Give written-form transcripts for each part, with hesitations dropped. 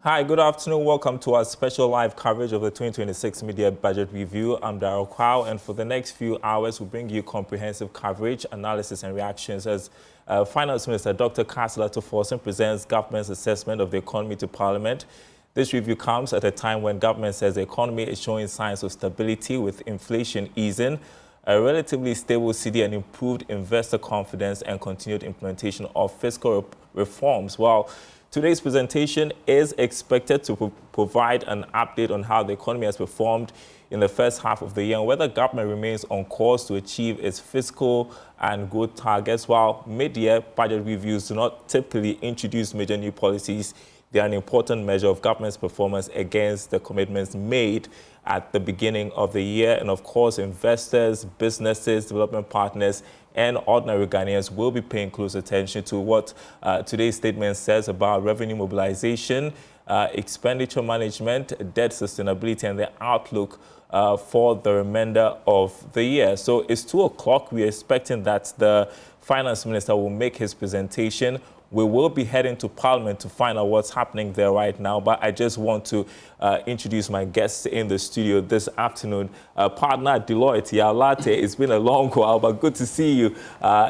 Hi, good afternoon. Welcome to our special live coverage of the 2026 Media Budget Review. I'm Daryl Kwao, and for the next few hours, we'll bring you comprehensive coverage, analysis, and reactions as Finance Minister Dr. Castle Atuforsen presents government's assessment of the economy to Parliament. This review comes at a time when government says the economy is showing signs of stability with inflation easing, a relatively stable cedi and improved investor confidence and continued implementation of fiscal reforms. While today's presentation is expected to provide an update on how the economy has performed in the first half of the year and whether government remains on course to achieve its fiscal and growth targets. While mid-year budget reviews do not typically introduce major new policies, they are an important measure of government's performance against the commitments made at the beginning of the year. And of course, investors, businesses, development partners, and ordinary Ghanaians will be paying close attention to what today's statement says about revenue mobilization, expenditure management, debt sustainability, and the outlook for the remainder of the year. So it's 2 o'clock. We're expecting that the Finance Minister will make his presentation. We will be heading to Parliament to find out what's happening there right now. But I just want to introduce my guests in the studio this afternoon. Partner at Deloitte, Yalate. It's been a long while, but good to see you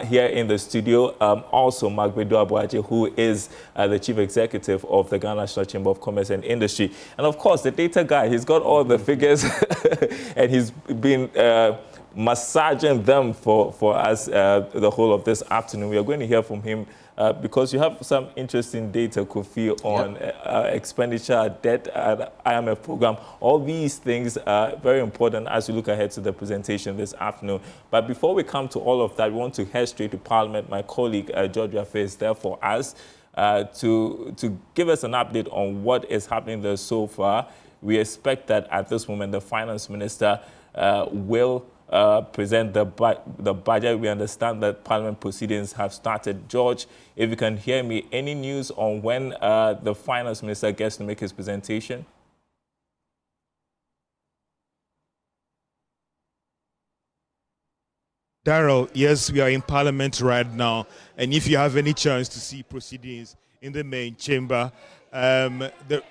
here in the studio. Also, Magbedo Abuaje, who is the Chief Executive of the Ghana National Chamber of Commerce and Industry. And of course, the data guy, he's got all the figures and he's been massaging them for us the whole of this afternoon. We are going to hear from him because you have some interesting data, Kofi, on expenditure, debt, IMF program. All these things are very important as we look ahead to the presentation this afternoon. But before we come to all of that, we want to head straight to Parliament. My colleague, George Rafe, is there for us to give us an update on what is happening there so far. We expect that at this moment, the Finance Minister will present the budget. We understand that Parliament proceedings have started. George, if you can hear me, any news on when the Finance Minister gets to make his presentation? Daryl, yes, we are in Parliament right now, and if you have any chance to see proceedings in the main chamber, the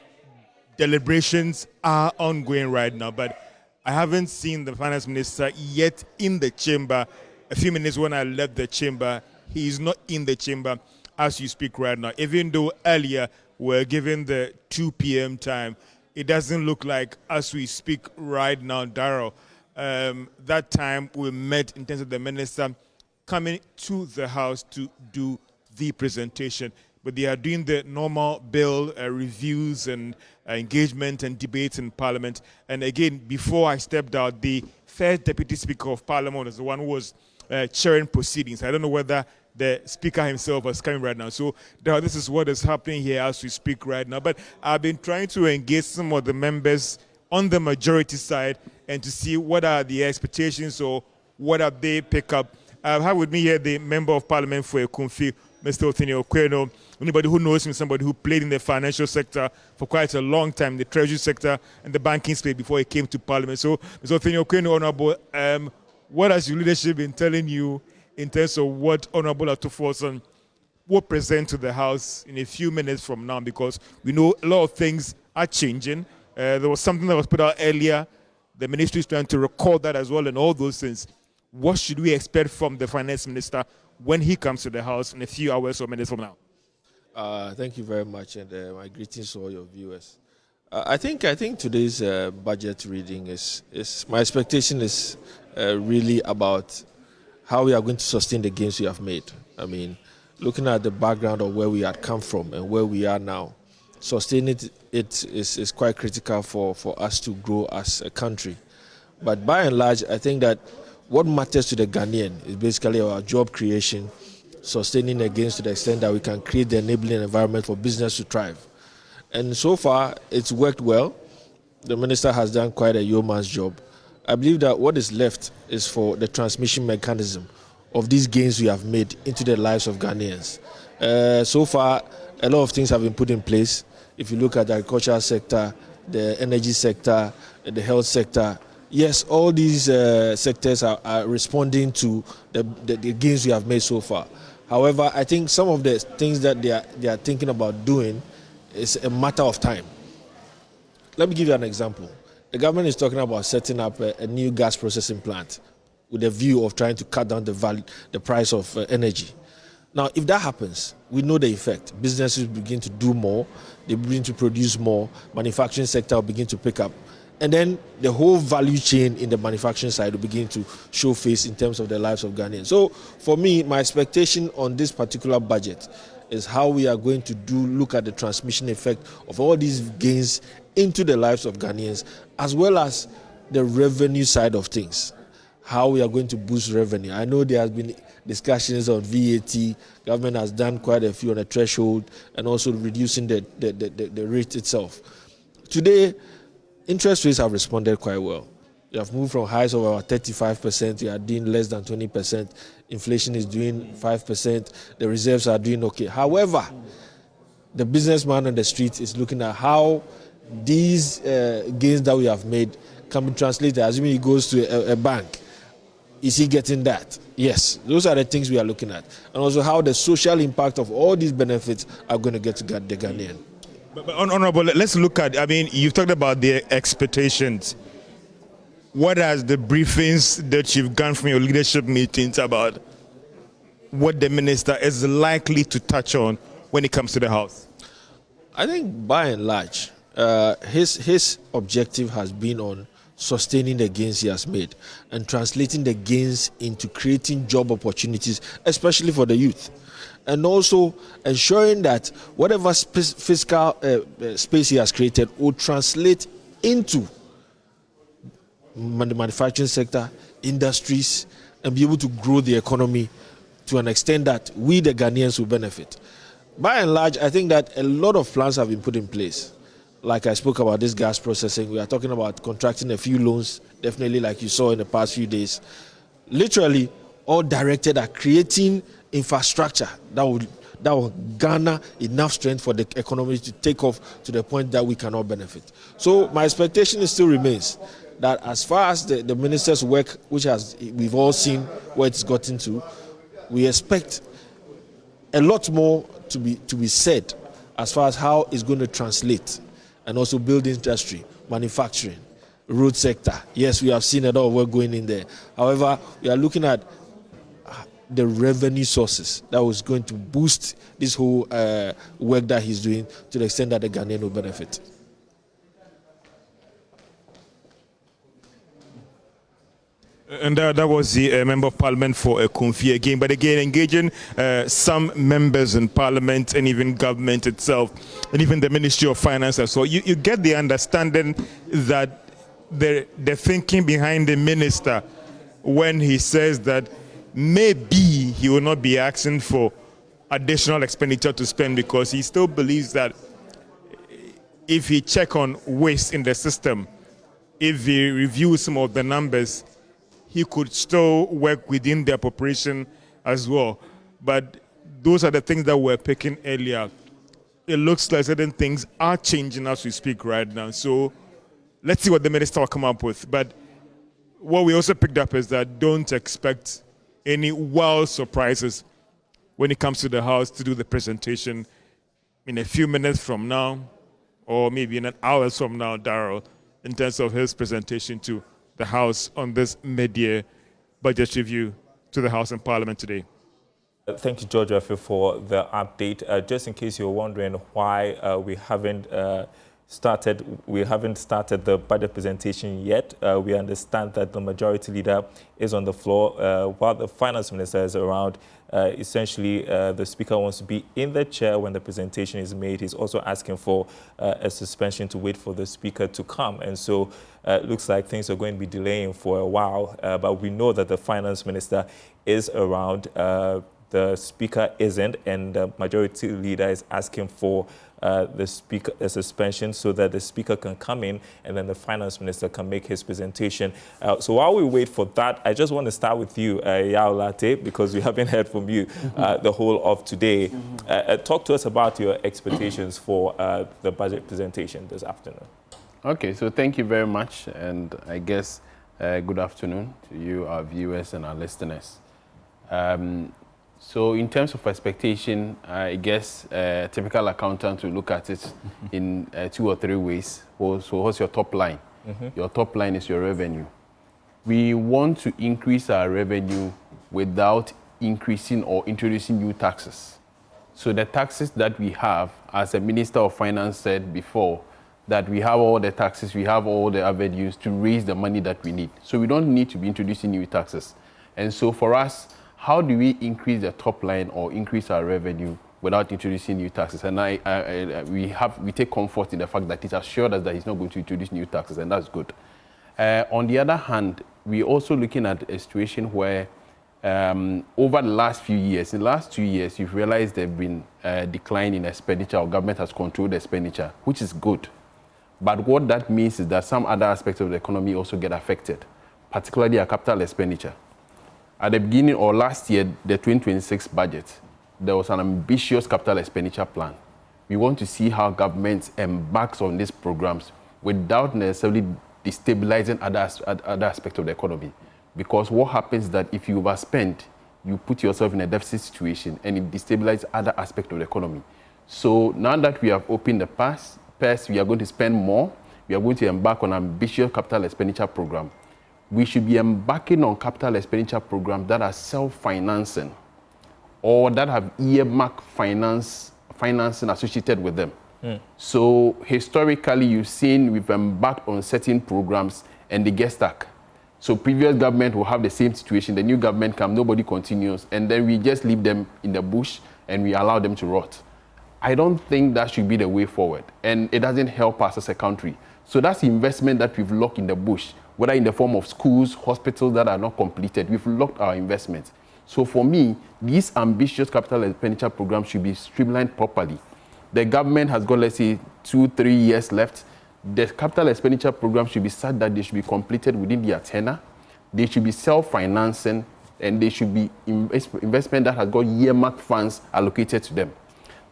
deliberations are ongoing right now, but I haven't seen the Finance Minister yet in the chamber. A few minutes when I left the chamber, he is not in the chamber as you speak right now. Even though earlier we're given the 2 p.m. time, it doesn't look like as we speak right now, Daryl. That time we met in terms of the minister coming to the House to do the presentation. But they are doing the normal bill reviews and engagement and debates in Parliament. And again, before I stepped out, the first Deputy Speaker of Parliament is the one who was chairing proceedings. I don't know whether the Speaker himself is coming right now. So this is what is happening here as we speak right now. But I've been trying to engage some of the members on the majority side and to see what are the expectations or what have they pick up. I have with me here the Member of Parliament for Ekunfi, Mr. Othini Okweno. Anybody who knows him, somebody who played in the financial sector for quite a long time, the treasury sector and the banking space before he came to Parliament. So, Mr. Othini Okweno, Honorable, what has your leadership been telling you in terms of what Honorable Atuforsen will present to the House in a few minutes from now? Because we know a lot of things are changing. There was something that was put out earlier. The ministry is trying to record that as well and all those things. What should we expect from the Finance Minister when he comes to the House in a few hours or minutes from now? Thank you very much, and my greetings to all your viewers. I think today's budget reading is my expectation is really about how we are going to sustain the gains we have made. I mean, looking at the background of where we had come from and where we are now, sustaining it is quite critical for us to grow as a country. But by and large, I think that what matters to the Ghanaian is basically our job creation, sustaining against to the extent that we can create the enabling environment for business to thrive. And so far, it's worked well. The minister has done quite a yeoman's job. I believe that what is left is for the transmission mechanism of these gains we have made into the lives of Ghanaians. So far, a lot of things have been put in place. If you look at the agricultural sector, the energy sector, the health sector, yes, all these sectors are responding to the gains we have made so far. However, I think some of the things that they are thinking about doing It's a matter of time. Let me give you an example. The government is talking about setting up a new gas processing plant with a view of trying to cut down the price of energy. Now, if that happens, we know the effect. Businesses begin to do more, they begin to produce more, manufacturing sector will begin to pick up. And then the whole value chain in the manufacturing side will begin to show face in terms of the lives of Ghanaians. So for me, my expectation on this particular budget is how we are going to look at the transmission effect of all these gains into the lives of Ghanaians, as well as the revenue side of things, how we are going to boost revenue. I know there has been discussions on VAT. Government has done quite a few on the threshold and also reducing the rate itself. Today, interest rates have responded quite well. You have moved from highs of about 35%, you are doing less than 20%. Inflation is doing 5%. The reserves are doing okay. However, the businessman on the street is looking at how these gains that we have made can be translated. Assuming he goes to a bank, is he getting that? Yes, those are the things we are looking at. And also how the social impact of all these benefits are going to get to the Ghanaian. But Honorable, let's look at, I mean, you've talked about the expectations. What has the briefings that you've gone from your leadership meetings about what the minister is likely to touch on when it comes to the House? I think by and large, his objective has been on sustaining the gains he has made and translating the gains into creating job opportunities, especially for the youth. And also ensuring that whatever fiscal space he has created will translate into the manufacturing sector, industries, and be able to grow the economy to an extent that we, the Ghanaians, will benefit. By and large, I think that a lot of plans have been put in place. Like I spoke about this gas processing, we are talking about contracting a few loans, definitely like you saw in the past few days. Literally, all directed at creating infrastructure that will garner enough strength for the economy to take off to the point that we cannot benefit. So my expectation still remains that as far as the minister's work, which we've all seen where it's gotten to, we expect a lot more to be said as far as how it's going to translate and also build industry, manufacturing, road sector. Yes, we have seen a lot of work going in there. However, we are looking at the revenue sources that was going to boost this whole work that he's doing to the extent that the Ghanaian will benefit. And that was the Member of Parliament for Kumfi again. But again, engaging some members in Parliament and even government itself, and even the Ministry of Finance as well. You get the understanding that the thinking behind the minister when he says that maybe he will not be asking for additional expenditure to spend, because he still believes that if he check on waste in the system, if he reviews some of the numbers, he could still work within the appropriation as well. But those are the things that we're picking earlier. It looks like certain things are changing as we speak right now. So let's see what the minister will come up with. But what we also picked up is that don't expect any wild surprises when it comes to the House to do the presentation in a few minutes from now, or maybe in an hour from now, Darrell, in terms of his presentation to the House on this mid-year budget review to the House and Parliament today. Thank you, George Rafi, for the update. Just in case you're wondering why we haven't started the budget presentation yet, we understand that the majority leader is on the floor while the finance minister is around. Essentially, the speaker wants to be in the chair when the presentation is made. He's also asking for a suspension to wait for the speaker to come. And so it looks like things are going to be delaying for a while. But we know that the finance minister is around. The speaker isn't, and the majority leader is asking for the speaker a suspension so that the speaker can come in and then the finance minister can make his presentation. So while we wait for that, I just want to start with you, Yao Latte, because we haven't heard from you the whole of today. Talk to us about your expectations for the budget presentation this afternoon. Okay, so thank you very much, and I guess good afternoon to you, our viewers and our listeners. So in terms of expectation, I guess a typical accountant will look at it in 2 or 3 ways. So what's your top line? Your top line is your revenue. We want to increase our revenue without increasing or introducing new taxes. So the taxes that we have, as the Minister of Finance said before, that we have all the taxes, we have all the avenues to raise the money that we need. So we don't need to be introducing new taxes. And so for us, how do we increase the top line or increase our revenue without introducing new taxes? And we take comfort in the fact that it assured us that he's not going to introduce new taxes, and that's good. On the other hand, we're also looking at a situation where over the last few years, in the last 2 years, you've realized there's been a decline in expenditure, or government has controlled expenditure, which is good. But what that means is that some other aspects of the economy also get affected, particularly our capital expenditure. At the beginning or last year, the 2026 budget, there was an ambitious capital expenditure plan. We want to see how government embarks on these programs without necessarily destabilizing other aspects of the economy. Because what happens is that if you overspend, you put yourself in a deficit situation and it destabilizes other aspects of the economy. So now that we have opened the purse, we are going to spend more. We are going to embark on an ambitious capital expenditure program. We should be embarking on capital expenditure programs that are self-financing or that have earmark financing associated with them. So historically, you've seen we've embarked on certain programs and they get stuck. So previous government will have the same situation. The new government comes, nobody continues, and then we just leave them in the bush and we allow them to rot. I don't think that should be the way forward, and it doesn't help us as a country. So that's the investment that we've locked in the bush, whether in the form of schools, hospitals that are not completed. We've locked our investments. So for me, these ambitious capital expenditure programs should be streamlined properly. The government has got, let's say, 2-3 years left. The capital expenditure program should be such that they should be completed within their tenure. They should be self-financing, and they should be investment that has got earmark funds allocated to them.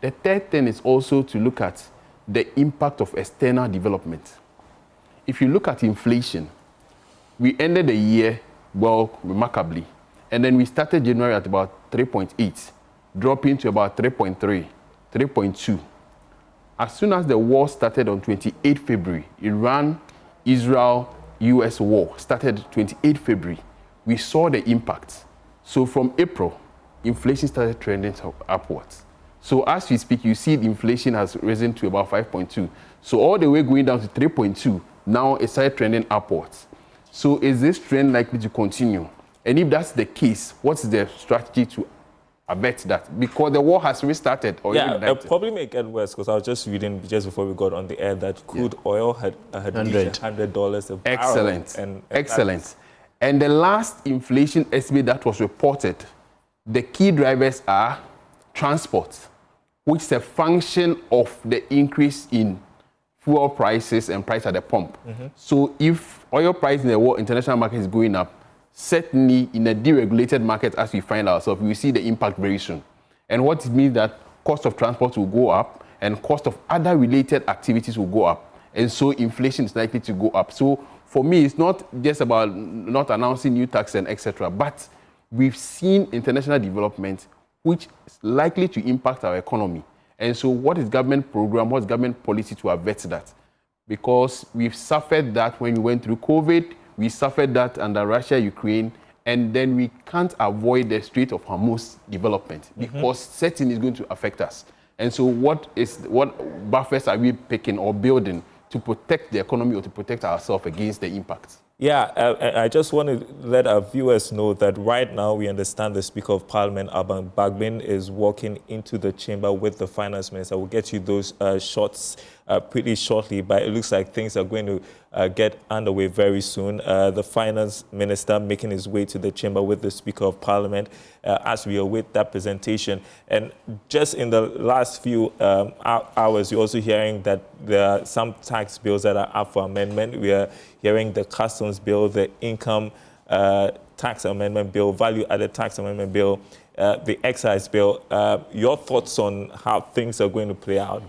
The third thing is also to look at the impact of external development. If you look at inflation, we ended the year, well, remarkably, and then we started January at about 3.8, dropping to about 3.3, 3.2. As soon as the war started on 28 February, Iran, Israel, US war started 28 February, we saw the impact. So from April, inflation started trending upwards. So as we speak, you see the inflation has risen to about 5.2. So all the way going down to 3.2, now it started trending upwards. So is this trend likely to continue? And if that's the case, what's the strategy to avert that? Because the war has restarted. Or it'll probably make it worse, because I was just reading just before we got on the air that crude oil had reached $100 a barrel. Excellent. Excellent. And the last inflation estimate that was reported, the key drivers are transport, which is a function of the increase in fuel prices and price at the pump. So if oil price in the world international market is going up, certainly in a deregulated market as we find ourselves, we will see the impact very soon. And what it means that cost of transport will go up and cost of other related activities will go up. And so inflation is likely to go up. So for me, it's not just about not announcing new taxes and etc. But we've seen international development which is likely to impact our economy. And so what is government program, what is government policy to avert that? Because we've suffered that when we went through COVID, we suffered that under Russia, Ukraine, and then we can't avoid the Strait of Hormuz development because certainly it's going to affect us. And so what buffers are we picking or building to protect the economy or to protect ourselves against the impacts? Yeah, I just want to let our viewers know that right now we understand the Speaker of Parliament, Alban Bagbin, is walking into the chamber with the Finance Minister. We'll get you those shots pretty shortly, but it looks like things are going to get underway very soon. The Finance Minister making his way to the chamber with the Speaker of Parliament as we await that presentation. And just in the last few hours, you're also hearing that there are some tax bills that are up for amendment. We are hearing the customs bill, the income tax amendment bill, value-added tax amendment bill, the excise bill. Your thoughts on how things are going to play out?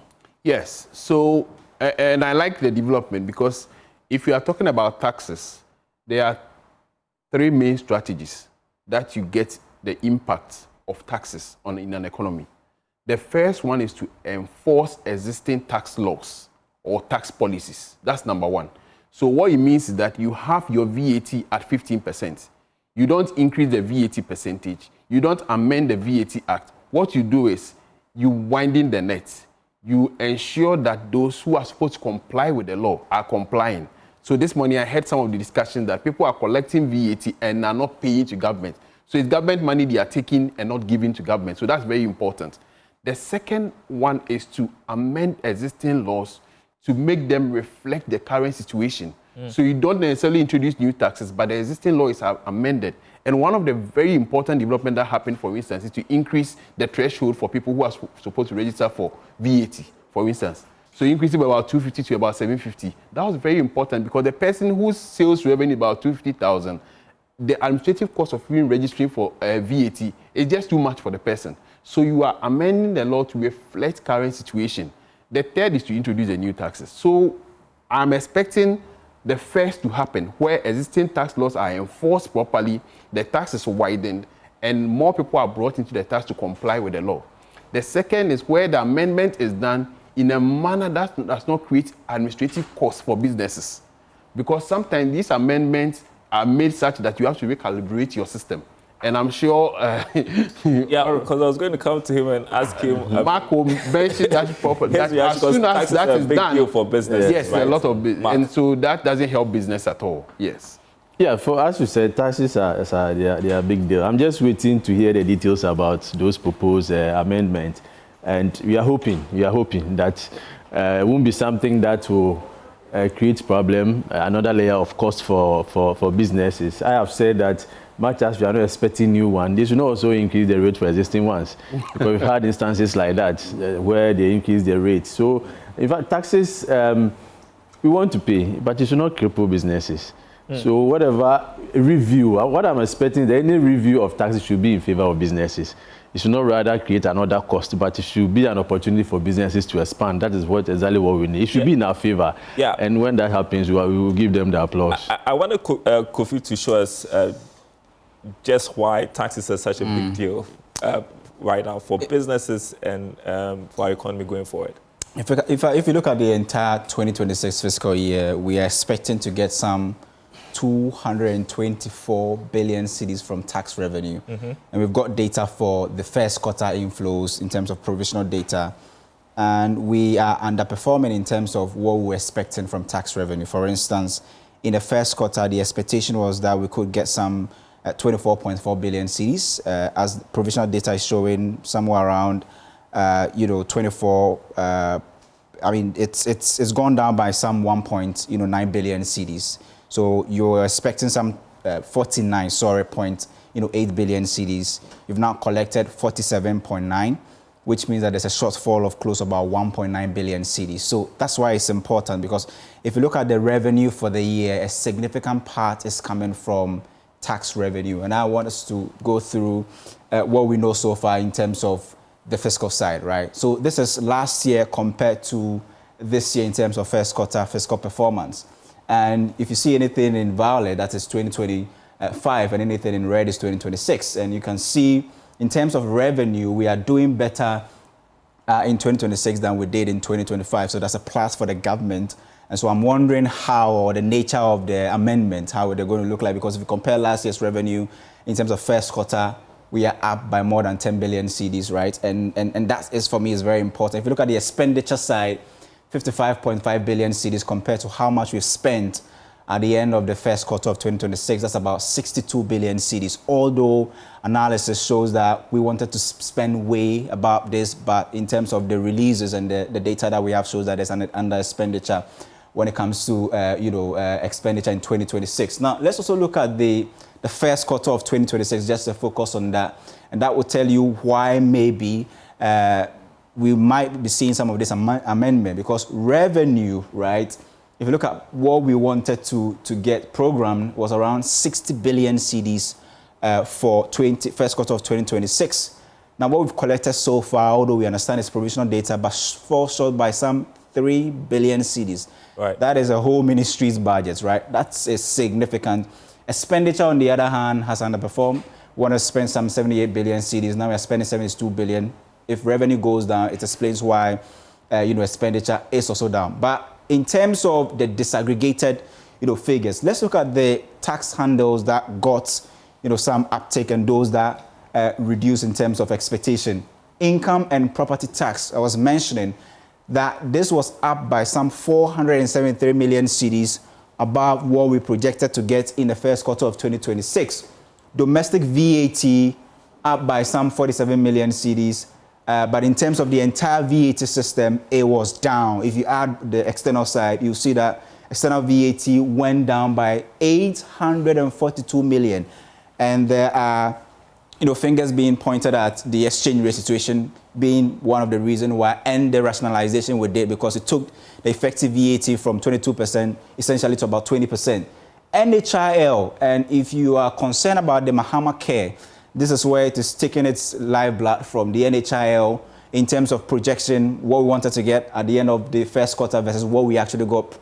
Yes. So, and I like the development because if you are talking about taxes, there are three main strategies that you get the impact of taxes in an economy. The first one is to enforce existing tax laws or tax policies. That's number one. So what it means is that you have your VAT at 15%. You don't increase the VAT percentage. You don't amend the VAT Act. What you do is you widen the net. You ensure that those who are supposed to comply with the law are complying. So this morning I heard some of the discussions that people are collecting VAT and are not paying to government. So it's government money they are taking and not giving to government. So that's very important. The second one is to amend existing laws to make them reflect the current situation. So you don't necessarily introduce new taxes, but the existing law is amended. And one of the very important developments that happened, for instance, is to increase the threshold for people who are supposed to register for VAT, for instance. So increase it by about 250 to about 750. That was very important because the person whose sales revenue about 250,000, the administrative cost of even registering for VAT is just too much for the person. So you are amending the law to reflect current situation. The third is to introduce the new taxes. So I'm expecting the first to happen, where existing tax laws are enforced properly, the tax is widened, and more people are brought into the tax to comply with the law. The second is where the amendment is done in a manner that does not create administrative costs for businesses. Because sometimes these amendments are made such that you have to recalibrate your system. And I'm sure... yeah, because I was going to come to him and ask him... Marco mentioned that properly. That as soon as that is done... deal for business. Yes, right? A lot of business. And so that doesn't help business at all. Yes. Yeah, for as you said, taxes they are a big deal. I'm just waiting to hear the details about those proposed amendments. And we are hoping that it won't be something that will create problem, another layer of cost for businesses. I have said that much as we are not expecting new one, they should not also increase the rate for existing ones. Because we've had instances like that where they increase the rate. So, in fact, taxes, we want to pay, but it should not cripple businesses. So whatever review, what I'm expecting, that any review of taxes should be in favor of businesses. It should not rather create another cost, but it should be an opportunity for businesses to expand. That is exactly what we need. It should be in our favor. Yeah. And when that happens, we will give them the applause. I want Kofi to show us just why taxes are such a big deal right now for businesses and for our economy going forward. If you look at the entire 2026 fiscal year, we are expecting to get some 224 billion cedis from tax revenue. And we've got data for the first quarter inflows in terms of provisional data. And we are underperforming in terms of what we're expecting from tax revenue. For instance, in the first quarter, the expectation was that we could get some 24.4 billion cedis, as provisional data is showing somewhere around, 24. I mean, it's gone down by some 1.9 billion cedis. So you're expecting some 8 billion cedis. You've now collected 47.9, which means that there's a shortfall of close about 1.9 billion cedis. So that's why it's important, because if you look at the revenue for the year, a significant part is coming from tax revenue. And I want us to go through what we know so far in terms of the fiscal side, right? So this is last year compared to this year in terms of first quarter fiscal performance. And if you see anything in violet, that is 2025, and anything in red is 2026. And you can see in terms of revenue, we are doing better in 2026 than we did in 2025. So that's a plus for the government. And so I'm wondering how, or the nature of the amendment, how they're going to look like. Because if you compare last year's revenue in terms of first quarter, we are up by more than 10 billion cedis, right? And that is, for me, is very important. If you look at the expenditure side, 55.5 billion cedis compared to how much we've spent at the end of the first quarter of 2026. That's about 62 billion cedis. Although analysis shows that we wanted to spend way above this, but in terms of the releases and the data that we have shows that there's an under expenditure when it comes to expenditure in 2026. Now, let's also look at the first quarter of 2026, just to focus on that. And that will tell you why maybe we might be seeing some of this amendment, because revenue, right, if you look at what we wanted to get programmed, was around 60 billion cedis for first quarter of 2026. Now, what we've collected so far, although we understand it's provisional data, but falls short by some 3 billion cedis. Right. That is a whole ministry's budget, right? That's a significant expenditure. On the other hand, has underperformed. want to spend some 78 billion cedis. Now we are spending 72 billion. If revenue goes down, it explains why, expenditure is also down. But in terms of the disaggregated, figures, let's look at the tax handles that got, some uptake and those that reduced in terms of expectation. Income and property tax, I was mentioning that this was up by some 473 million cedis above what we projected to get in the first quarter of 2026. Domestic VAT up by some 47 million cedis, but in terms of the entire VAT system, it was down. If you add the external side, you see that external VAT went down by 842 million. And there are, fingers being pointed at the exchange rate situation being one of the reasons why, and the rationalization we did, because it took the effective VAT from 22% essentially to about 20%. NHIL, and if you are concerned about the Mahama Care, this is where it is taking its lifeblood from the NHIL in terms of projection, what we wanted to get at the end of the first quarter versus what we actually got,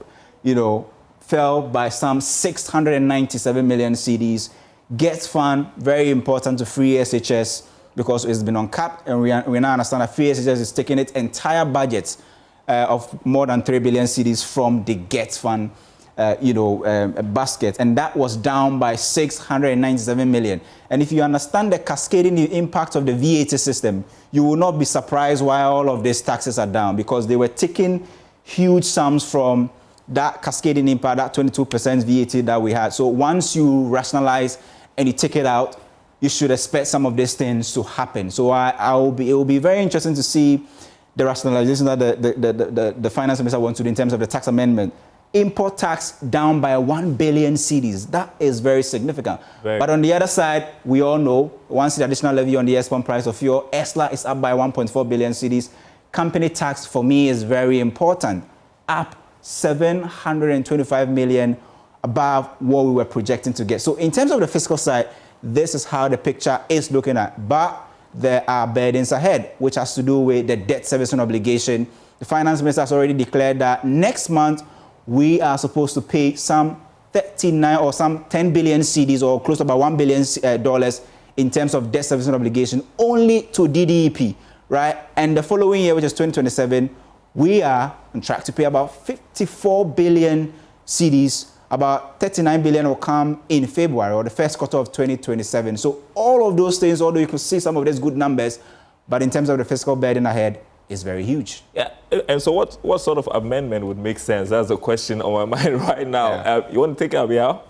fell by some 697 million cedis. Get fund, very important to free SHS because it's been uncapped, and we now understand that free SHS is taking its entire budget of more than 3 billion cedis from the Get fund, basket, and that was down by 697 million. And if you understand the cascading impact of the VAT system, you will not be surprised why all of these taxes are down, because they were taking huge sums from that cascading impact, that 22% VAT that we had. So once you rationalize and you take it out, you should expect some of these things to happen. So it will be very interesting to see the rationalization that the finance minister wants to do in terms of the tax amendment. Import tax down by 1 billion cedis. That is very significant. But on the other side, we all know, once the additional levy on the export price of fuel, ESLA is up by 1.4 billion cedis. Company tax, for me, is very important, up 725 million above what we were projecting to get. So in terms of the fiscal side, this is how the picture is looking at. But there are burdens ahead, which has to do with the debt servicing obligation. The finance minister has already declared that next month we are supposed to pay some 39 or some 10 billion cedis, or close to about $1 billion in terms of debt servicing obligation only to DDEP, right? And the following year, which is 2027, we are on track to pay about 54 billion cedis. About 39 billion will come in February, or the first quarter of 2027. So all of those things, although you could see some of these good numbers, but in terms of the fiscal burden ahead, is very huge. Yeah. And so what sort of amendment would make sense? That's the question on my mind right now. Yeah. You want to take it, Abiel?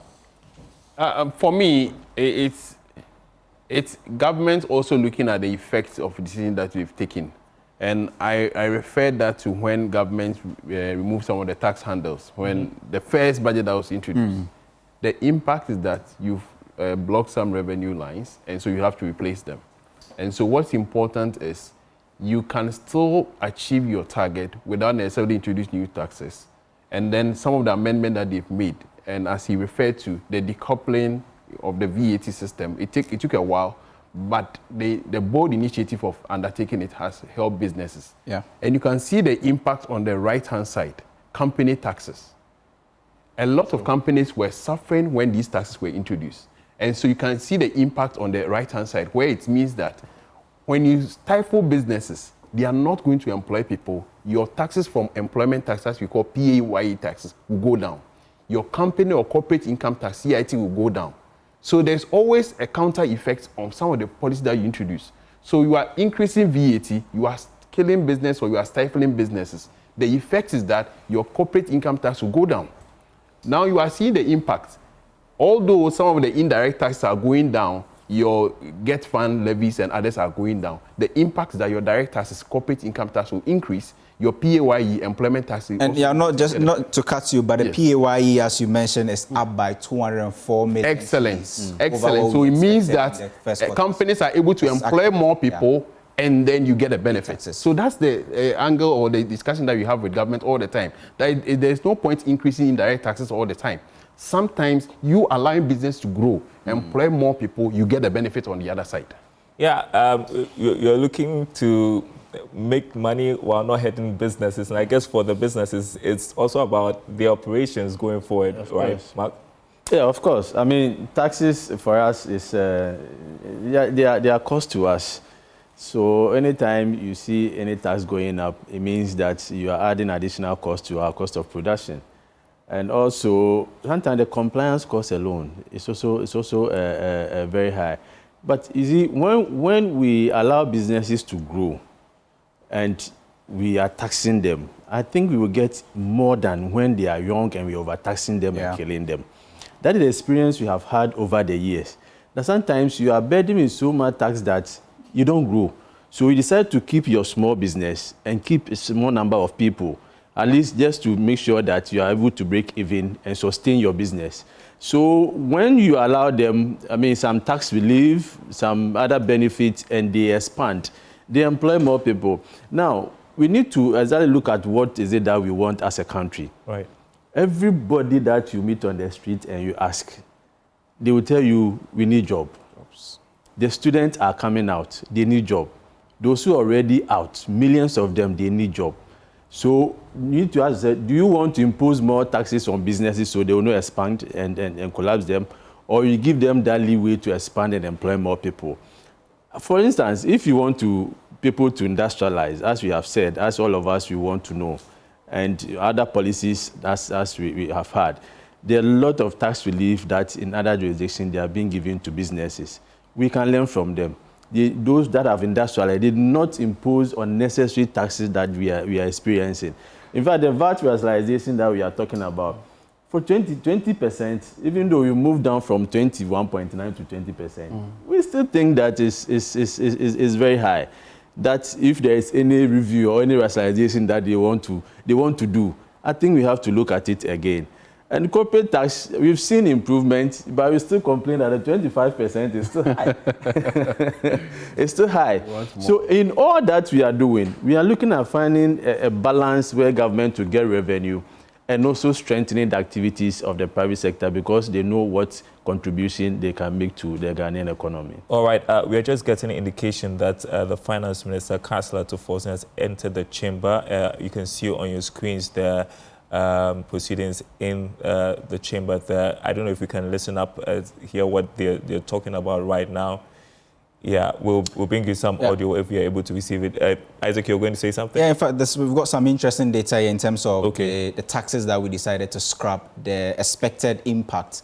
For me, it's government also looking at the effects of the decision that we've taken. And I refer that to when government removed some of the tax handles, when the first budget that was introduced. The impact is that you've blocked some revenue lines, and so you have to replace them. And so what's important is you can still achieve your target without necessarily introducing new taxes. And then some of the amendment that they've made, and as he referred to, the decoupling of the VAT system, it took a while, but the bold initiative of undertaking it has helped businesses. Yeah. And you can see the impact on the right-hand side, company taxes. A lot of companies were suffering when these taxes were introduced. And so you can see the impact on the right-hand side, where it means that when you stifle businesses, they are not going to employ people. Your taxes from employment taxes, we call PAYE taxes, will go down. Your company or corporate income tax, CIT, will go down. So there's always a counter effect on some of the policies that you introduce. So you are increasing VAT, you are killing business, or you are stifling businesses. The effect is that your corporate income tax will go down. Now you are seeing the impact. Although some of the indirect taxes are going down, your Get fund levies and others are going down, the impact is that your direct taxes, corporate income tax, will increase. Your PAYE, employment tax. And yeah, not to cut you, but the PAYE, as you mentioned, is up by 204 million. Excellent. Excellent. So it means that companies are able to employ more people, and then you get a benefit. So that's the angle or the discussion that we have with government all the time. That there's no point increasing indirect taxes all the time. Sometimes you allow business to grow, employ more people, you get the benefit on the other side. Yeah, you're looking to make money while not hurting businesses. And I guess for the businesses, it's also about the operations going forward, right, Mark? Yeah, of course. I mean, taxes for us is they are cost to us. So anytime you see any tax going up, it means that you are adding additional cost to our cost of production. And also, sometimes the compliance cost alone is also very high. But you see, when we allow businesses to grow and we are taxing them, I think we will get more than when they are young and we are overtaxing them and killing them. That is the experience we have had over the years. That sometimes you are burdened with so much tax that you don't grow. So you decide to keep your small business and keep a small number of people, at least just to make sure that you are able to break even and sustain your business. So when you allow them, I mean, some tax relief, some other benefits, and they expand, they employ more people. Now, we need to exactly look at what is it that we want as a country. Right. Everybody that you meet on the street and you ask, they will tell you, we need jobs. The students are coming out, they need job. Those who are already out, millions of them, they need job. So you need to ask, do you want to impose more taxes on businesses so they will not expand and collapse them, or you give them that leeway to expand and employ more people? For instance, if you want people to industrialize, as we have said, as all of us we want to know, and other policies as we have had, there are a lot of tax relief that in other jurisdictions they are being given to businesses. We can learn from them. Those that have industrialized did not impose unnecessary taxes that we are experiencing. In fact, the VAT rationalization that we are talking about, for 20%, even though we moved down from 21.9 to 20%, we still think that is very high. That if there is any review or any rationalization that they want to do, I think we have to look at it again. And corporate tax, we've seen improvement, but we still complain that the 25% is still high. It's still high. So in all that we are doing, we are looking at finding a balance where government will get revenue and also strengthening the activities of the private sector because they know what contribution they can make to the Ghanaian economy. All right, we are just getting an indication that the Finance Minister, Councillor Tufosin, has entered the chamber. You can see on your screens there proceedings in the chamber there. I don't know if we can listen up, hear what they're talking about right now. Yeah, we'll bring you some audio if you're able to receive it. Isaac, you're going to say something? Yeah, in fact, we've got some interesting data here in terms of the taxes that we decided to scrap, the expected impact,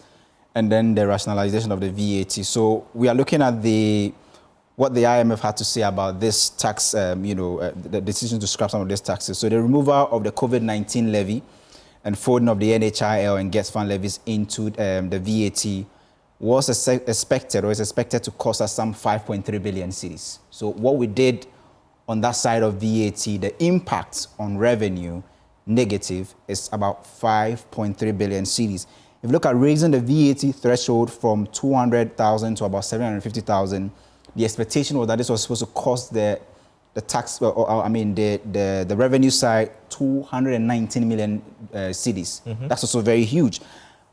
and then the rationalization of the VAT. So we are looking at what the IMF had to say about this tax, the decision to scrap some of these taxes. So the removal of the COVID-19 levy and folding of the NHIL and GETS fund levies into the VAT was expected to cost us some 5.3 billion cedis. So what we did on that side of VAT, the impact on revenue negative is about 5.3 billion cedis. If you look at raising the VAT threshold from 200,000 to about 750,000, the expectation was that this was supposed to cost the tax, the revenue side 219 million cedis. That's also very huge.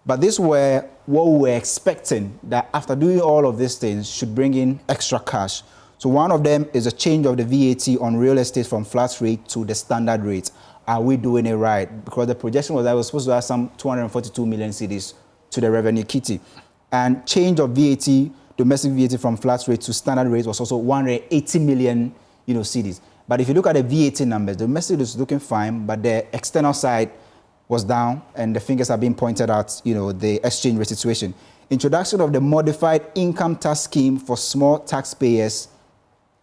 But this were what we were expecting, that after doing all of these things should bring in extra cash. So one of them is a change of the VAT on real estate from flat rate to the standard rate. Are we doing it right? Because the projection was that we were supposed to add some 242 million cedis to the revenue kitty. And change of VAT, domestic VAT from flat rate to standard rate was also 180 million cedis. But if you look at the VAT numbers, the domestic is looking fine, but the external side was down, and the fingers are being pointed at, the exchange rate situation. Introduction of the modified income tax scheme for small taxpayers,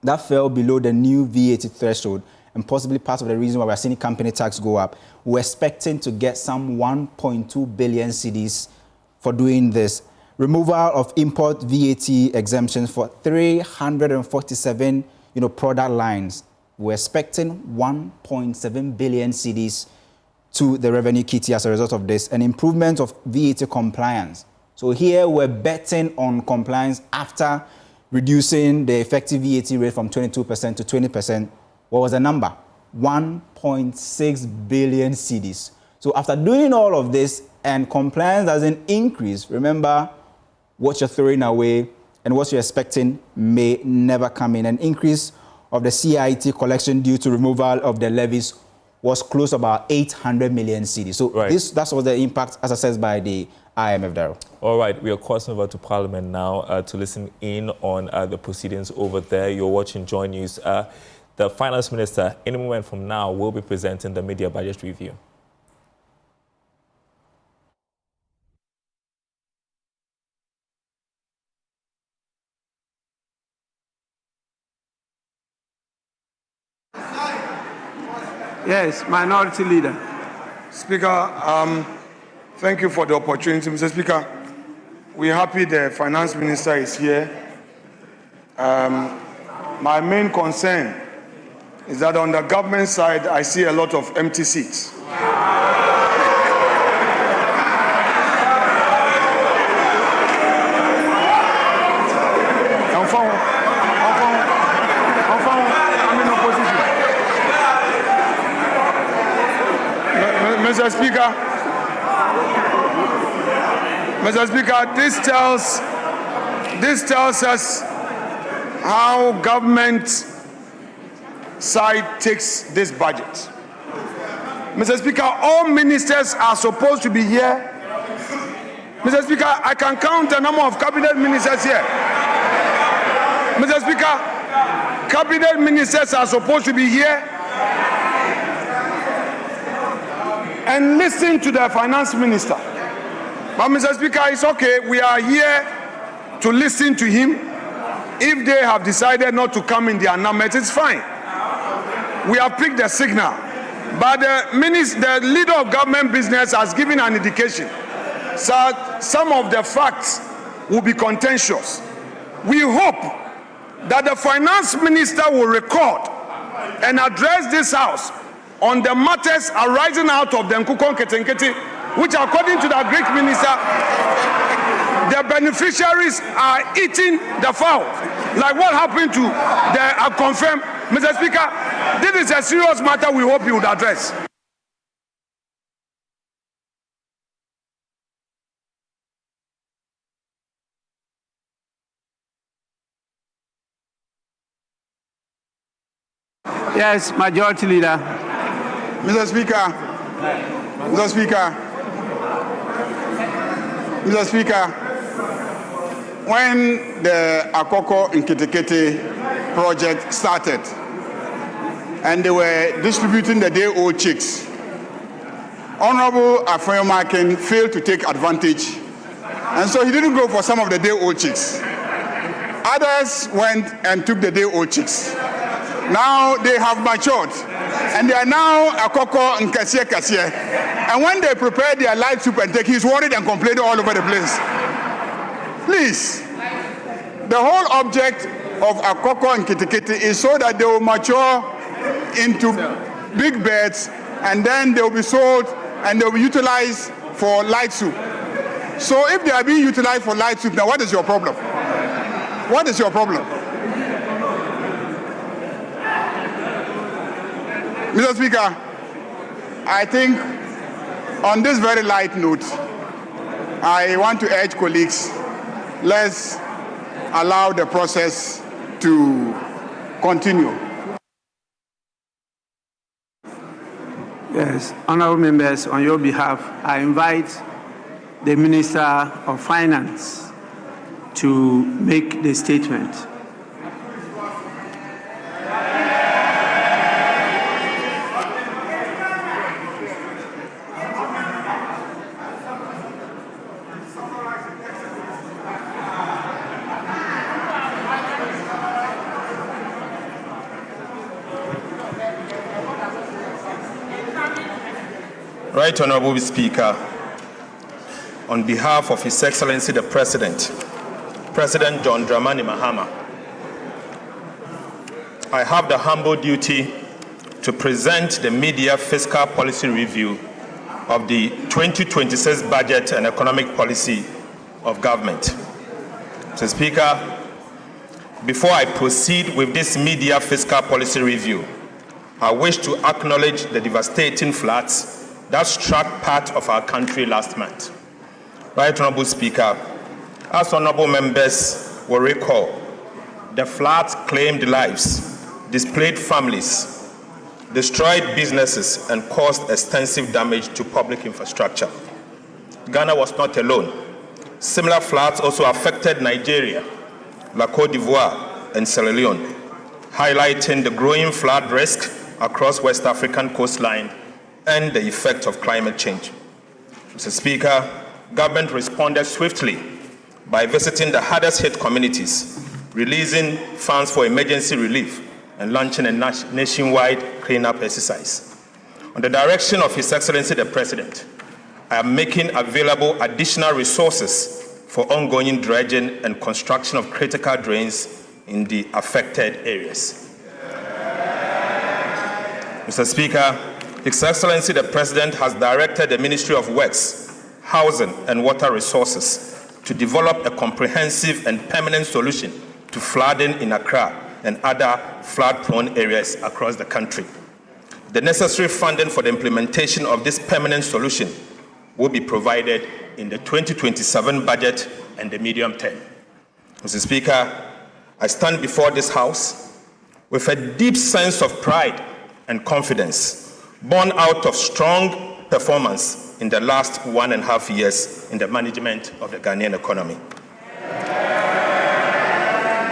that fell below the new VAT threshold, and possibly part of the reason why we're seeing company tax go up. We're expecting to get some 1.2 billion cedis for doing this. Removal of import VAT exemptions for 347, product lines. We're expecting 1.7 billion cedis to the revenue kitty as a result of this, an improvement of VAT compliance. So here we're betting on compliance after reducing the effective VAT rate from 22% to 20%. What was the number? 1.6 billion cedis. So after doing all of this and compliance doesn't increase, remember what you're throwing away and what you're expecting may never come in. An increase of the CIT collection due to removal of the levies was close to about 800 million cedis. So that was the impact, as assessed by the IMF, Daryl. All right, we are crossing over to Parliament now to listen in on the proceedings over there. You're watching Joy News. The Finance Minister, in a moment from now, will be presenting the media budget review. Yes, Minority Leader. Speaker, thank you for the opportunity. Mr. Speaker, we're happy the Finance Minister is here. My main concern is that on the government side, I see a lot of empty seats. Mr. Speaker, this tells us how government side takes this budget. Mr. Speaker, all ministers are supposed to be here. Mr. Speaker, I can count the number of cabinet ministers here. Mr. Speaker, cabinet ministers are supposed to be here and listen to the finance minister. But Mr. Speaker, it's okay. We are here to listen to him. If they have decided not to come in their numbers, it's fine. We have picked the signal. But the leader of government business has given an indication. So some of the facts will be contentious. We hope that the finance minister will record and address this house on the matters arising out of the Nkukon Ketenkete, which according to the Greek minister, the beneficiaries are eating the fowl. Like what happened to the confirmed. Mr. Speaker, this is a serious matter we hope you would address. Yes, Majority Leader. Mr. Speaker, Mr. Speaker, Mr. Speaker, when the Akoko Nketekete project started and they were distributing the day-old chicks, Honorable Afenyomakin failed to take advantage, and so he didn't go for some of the day-old chicks. Others went and took the day-old chicks. Now they have matured, and they are now Akoko and Kasie. And when they prepare their light soup and take, he's worried and complaining all over the place. Please, the whole object of Akoko and Kitikiti is so that they will mature into big beds, and then they will be sold and they will be utilized for light soup. So if they are being utilized for light soup, now what is your problem? What is your problem? Mr. Speaker, I think on this very light note, I want to urge colleagues, let's allow the process to continue. Yes, honorable members, on your behalf, I invite the Minister of Finance to make the statement. Right Honorable Speaker, on behalf of His Excellency the President, President John Dramani Mahama, I have the humble duty to present the media fiscal policy review of the 2026 budget and economic policy of government. Mr. Speaker, before I proceed with this media fiscal policy review, I wish to acknowledge the devastating floods that struck part of our country last month. Right Honorable Speaker, as honorable members will recall, the floods claimed lives, displaced families, destroyed businesses, and caused extensive damage to public infrastructure. Ghana was not alone. Similar floods also affected Nigeria, La Côte d'Ivoire, and Sierra Leone, highlighting the growing flood risk across West African coastline and the effect of climate change. Mr. Speaker, government responded swiftly by visiting the hardest hit communities, releasing funds for emergency relief, and launching a nationwide cleanup exercise. On the direction of His Excellency the President, I am making available additional resources for ongoing dredging and construction of critical drains in the affected areas. Mr. Speaker, His Excellency the President has directed the Ministry of Works, Housing and Water Resources to develop a comprehensive and permanent solution to flooding in Accra and other flood-prone areas across the country. The necessary funding for the implementation of this permanent solution will be provided in the 2027 budget and the medium term. Mr. Speaker, I stand before this House with a deep sense of pride and confidence, born out of strong performance in the last 1.5 years in the management of the Ghanaian economy.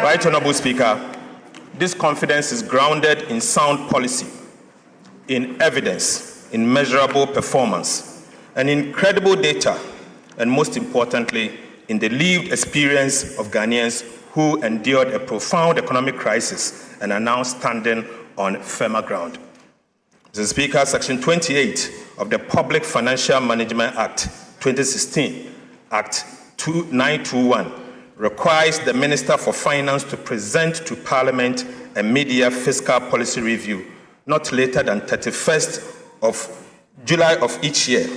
Right Honorable Speaker, this confidence is grounded in sound policy, in evidence, in measurable performance, and in credible data, and most importantly, in the lived experience of Ghanaians who endured a profound economic crisis and are now standing on firmer ground. Mr. Speaker, Section 28 of the Public Financial Management Act 2016, Act 921, requires the Minister for Finance to present to Parliament a mid-year fiscal policy review not later than 31st of July of each year.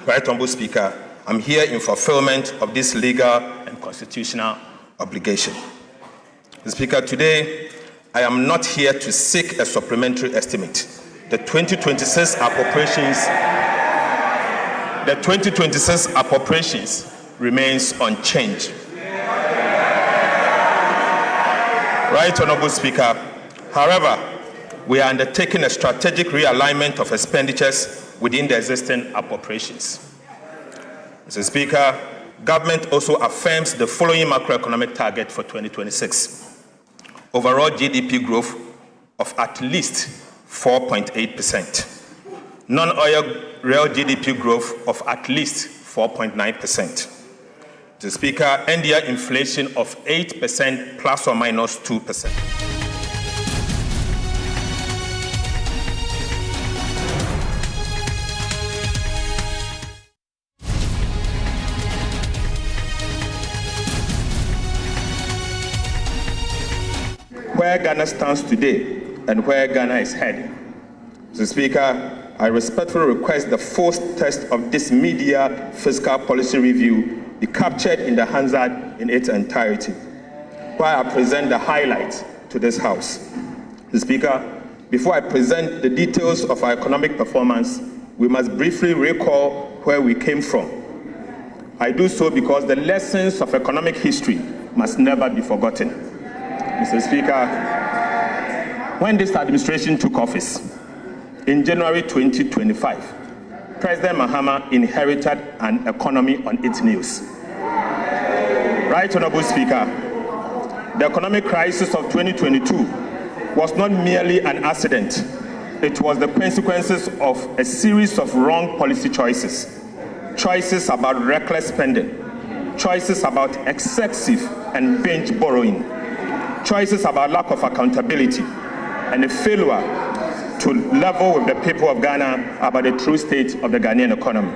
Right Honorable Speaker, I'm here in fulfillment of this legal and constitutional obligation. Mr. Speaker, today I am not here to seek a supplementary estimate. The 2026 appropriations remains unchanged. Right Honorable Speaker, however, we are undertaking a strategic realignment of expenditures within the existing appropriations. Mr. Speaker, government also affirms the following macroeconomic target for 2026. Overall GDP growth of at least 4.8%. Non-oil real GDP growth of at least 4.9%. Mr. Speaker, NDI inflation of 8% plus or minus 2%. Where Ghana stands today and where Ghana is heading. Mr. Speaker, I respectfully request the full text of this mid-year fiscal policy review be captured in the Hansard in its entirety, while I present the highlights to this House. Mr. Speaker, before I present the details of our economic performance, we must briefly recall where we came from. I do so because the lessons of economic history must never be forgotten. Mr. Speaker, when this administration took office in January 2025, President Mahama inherited an economy on its knees. Right Honorable Speaker, the economic crisis of 2022 was not merely an accident. It was the consequences of a series of wrong policy choices. Choices about reckless spending, choices about excessive and binge borrowing, choices about lack of accountability, and a failure to level with the people of Ghana about the true state of the Ghanaian economy.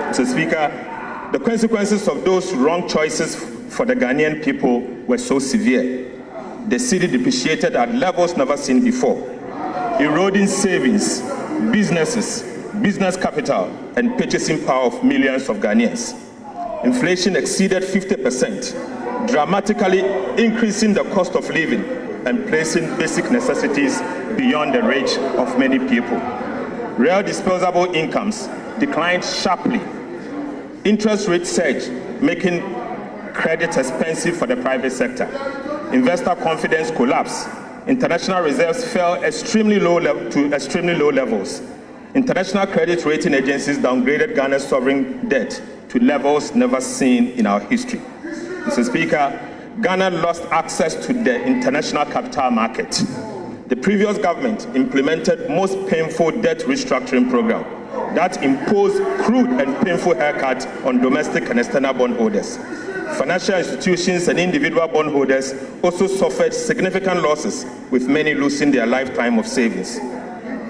Mr. Speaker, the consequences of those wrong choices for the Ghanaian people were so severe. The cedi depreciated at levels never seen before, eroding savings, businesses, business capital, and purchasing power of millions of Ghanaians. Inflation exceeded 50%, dramatically increasing the cost of living and placing basic necessities beyond the reach of many people. Real disposable incomes declined sharply. Interest rates surged, making credit expensive for the private sector. Investor confidence collapsed. international reserves fell to extremely low levels. International credit rating agencies downgraded Ghana's sovereign debt to levels never seen in our history. Mr. Speaker, Ghana lost access to the international capital market. The previous government implemented most painful debt restructuring program that imposed crude and painful haircuts on domestic and external bondholders. Financial institutions and individual bondholders also suffered significant losses, with many losing their lifetime of savings.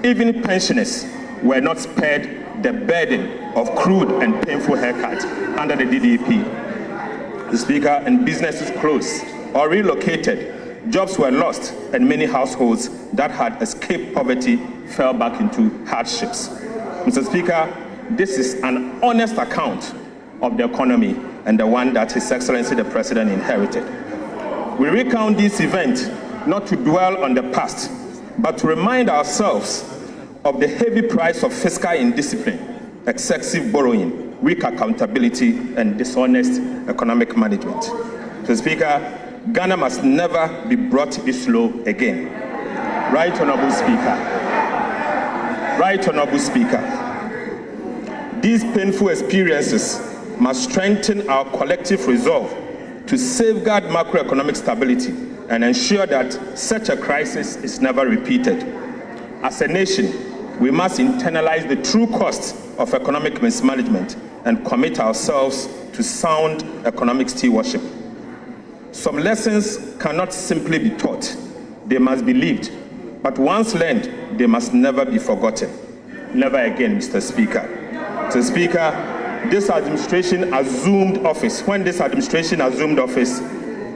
Even pensioners were not spared the burden of crude and painful haircuts under the DDP. The Speaker, and businesses closed or relocated, jobs were lost, and many households that had escaped poverty fell back into hardships. Mr. Speaker, this is an honest account of the economy and the one that His Excellency the President inherited. We recount this event not to dwell on the past, but to remind ourselves of the heavy price of fiscal indiscipline, excessive borrowing, weak accountability, and dishonest economic management. Mr. Speaker, Ghana must never be brought this low again. Right Honorable Speaker. Right Honorable Speaker. These painful experiences must strengthen our collective resolve to safeguard macroeconomic stability and ensure that such a crisis is never repeated. As a nation, we must internalize the true costs of economic mismanagement and commit ourselves to sound economic stewardship. Some lessons cannot simply be taught, they must be lived. But once learned, they must never be forgotten. Never again, Mr. Speaker. Mr. Speaker, this administration assumed office. When this administration assumed office,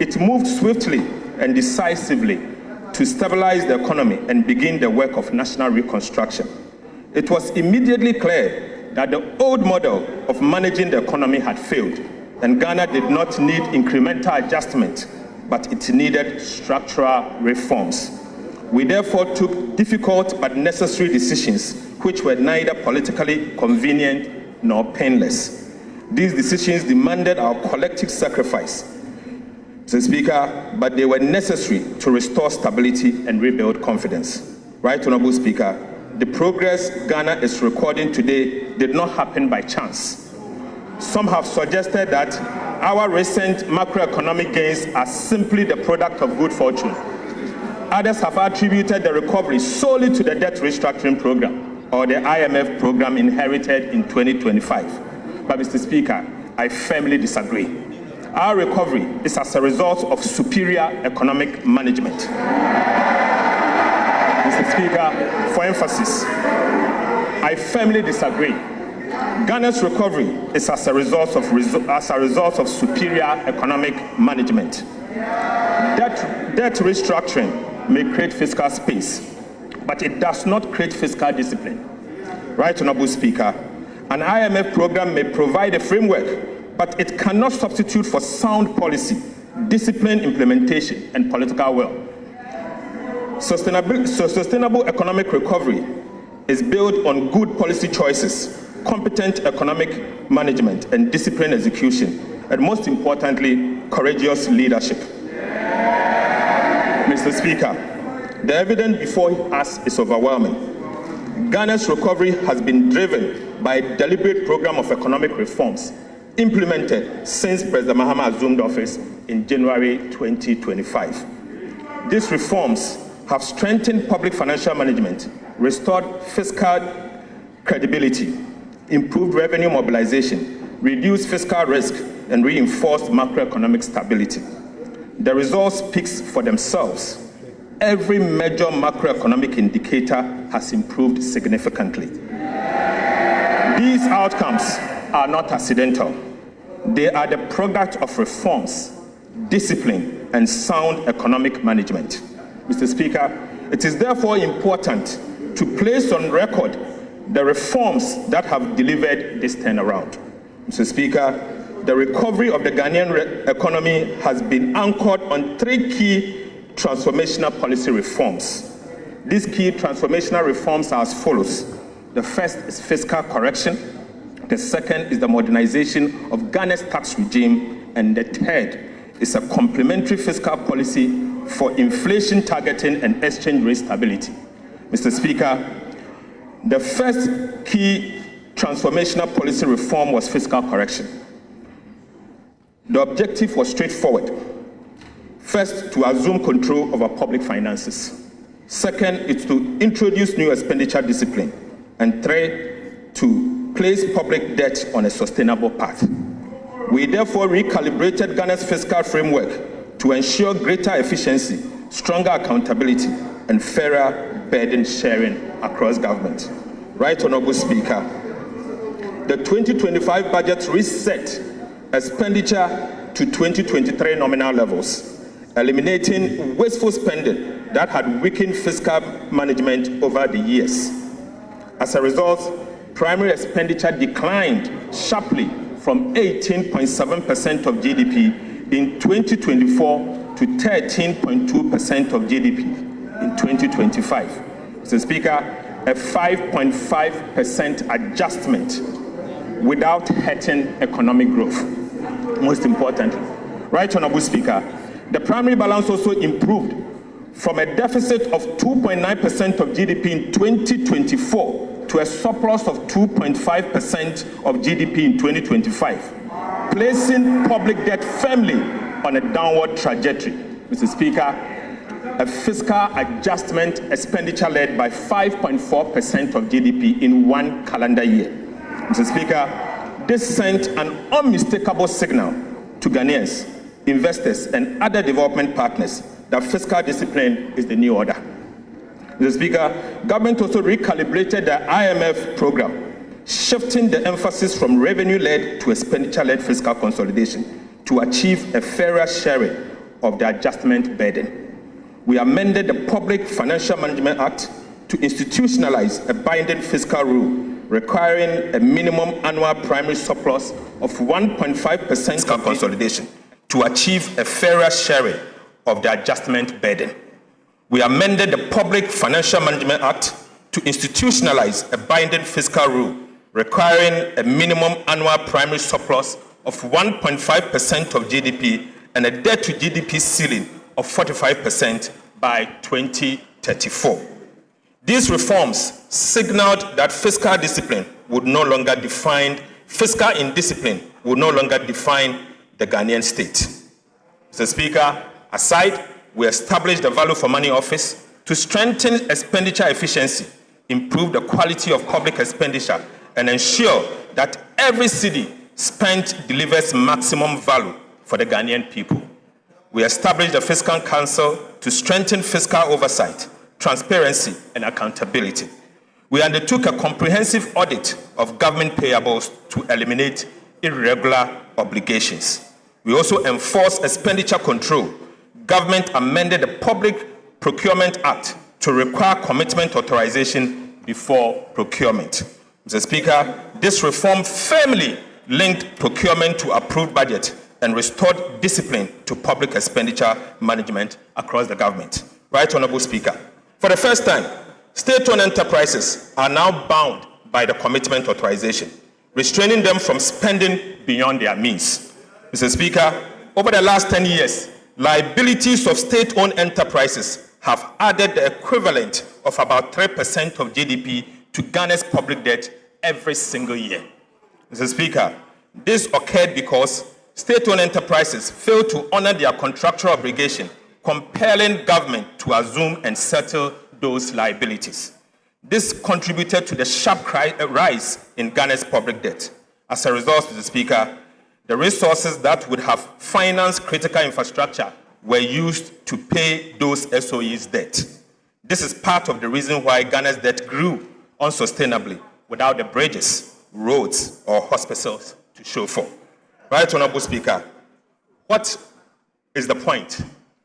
it moved swiftly and decisively to stabilize the economy and begin the work of national reconstruction. It was immediately clear that the old model of managing the economy had failed, and Ghana did not need incremental adjustment, but it needed structural reforms. We therefore took difficult but necessary decisions, which were neither politically convenient nor painless. These decisions demanded our collective sacrifice, Mr. Speaker, but they were necessary to restore stability and rebuild confidence. Right Honorable Speaker, the progress Ghana is recording today did not happen by chance. Some have suggested that our recent macroeconomic gains are simply the product of good fortune. Others have attributed the recovery solely to the debt restructuring program or the IMF program inherited in 2025. But Mr. Speaker, I firmly disagree. Our recovery is as a result of superior economic management. Mr. Speaker, for emphasis, I firmly disagree. Ghana's recovery is as a result of superior economic management. Debt restructuring may create fiscal space, but it does not create fiscal discipline. Right Honorable Speaker, an IMF program may provide a framework, but it cannot substitute for sound policy, disciplined implementation, and political will. Sustainable economic recovery is built on good policy choices, competent economic management, and disciplined execution, and most importantly, courageous leadership. Mr. Speaker, the evidence before us is overwhelming. Ghana's recovery has been driven by a deliberate program of economic reforms implemented since President Mahama assumed office in January 2025. These reforms have strengthened public financial management, restored fiscal credibility, improved revenue mobilization, reduced fiscal risk, and reinforced macroeconomic stability. The results speak for themselves. Every major macroeconomic indicator has improved significantly. These outcomes are not accidental. They are the product of reforms, discipline, and sound economic management. Mr. Speaker, it is therefore important to place on record the reforms that have delivered this turnaround. Mr. Speaker, the recovery of the Ghanaian economy has been anchored on three key transformational policy reforms. These key transformational reforms are as follows. The first is fiscal correction. The second is the modernization of Ghana's tax regime. And the third is a complementary fiscal policy for inflation targeting and exchange rate stability. Mr. Speaker, the first key transformational policy reform was fiscal correction. The objective was straightforward. First, to assume control over public finances. Second, it's to introduce new expenditure discipline. And third, to place public debt on a sustainable path. We therefore recalibrated Ghana's fiscal framework to ensure greater efficiency, stronger accountability, and fairer burden sharing across government. Right Honorable Speaker, the 2025 budget reset expenditure to 2023 nominal levels, eliminating wasteful spending that had weakened fiscal management over the years. As a result, primary expenditure declined sharply from 18.7% of GDP in 2024 to 13.2% of GDP in 2025. Mr. Speaker, a 5.5% adjustment without hurting economic growth. Most importantly, Right Honorable Speaker, the primary balance also improved from a deficit of 2.9% of GDP in 2024 to a surplus of 2.5% of GDP in 2025, placing public debt firmly on a downward trajectory. Mr. Speaker, a fiscal adjustment expenditure led by 5.4% of GDP in one calendar year. Mr. Speaker, this sent an unmistakable signal to Ghanaians, investors, and other development partners that fiscal discipline is the new order. Mr. Speaker, government also recalibrated the IMF program, shifting the emphasis from revenue-led to expenditure-led fiscal consolidation to achieve a fairer sharing of the adjustment burden. We amended the Public Financial Management Act to institutionalize a binding fiscal rule requiring a minimum annual primary surplus of 1.5% fiscal consolidation to achieve a fairer sharing of the adjustment burden. We amended the Public Financial Management Act to institutionalize a binding fiscal rule requiring a minimum annual primary surplus of 1.5% of GDP and a debt to GDP ceiling of 45% by 2034. These reforms signaled that fiscal indiscipline would no longer define the Ghanaian state. Mr. Speaker, aside, we established the Value for Money Office to strengthen expenditure efficiency, improve the quality of public expenditure, and ensure that every cedi spent delivers maximum value for the Ghanaian people. We established the Fiscal Council to strengthen fiscal oversight, transparency, and accountability. We undertook a comprehensive audit of government payables to eliminate irregular obligations. We also enforced expenditure control. Government amended the Public Procurement Act to require commitment authorization before procurement. Mr. Speaker, this reform firmly linked procurement to approved budget and restored discipline to public expenditure management across the government. Right Honorable Speaker, for the first time, state-owned enterprises are now bound by the commitment authorization, restraining them from spending beyond their means. Mr. Speaker, over the last 10 years, liabilities of state-owned enterprises have added the equivalent of about 3% of GDP to Ghana's public debt every single year. Mr. Speaker, this occurred because state-owned enterprises failed to honor their contractual obligation, compelling government to assume and settle those liabilities. This contributed to the sharp rise in Ghana's public debt. As a result, Mr. Speaker, the resources that would have financed critical infrastructure were used to pay those SOEs' debt. This is part of the reason why Ghana's debt grew unsustainably without the bridges, roads, or hospitals to show for. Right Honorable Speaker, what is the point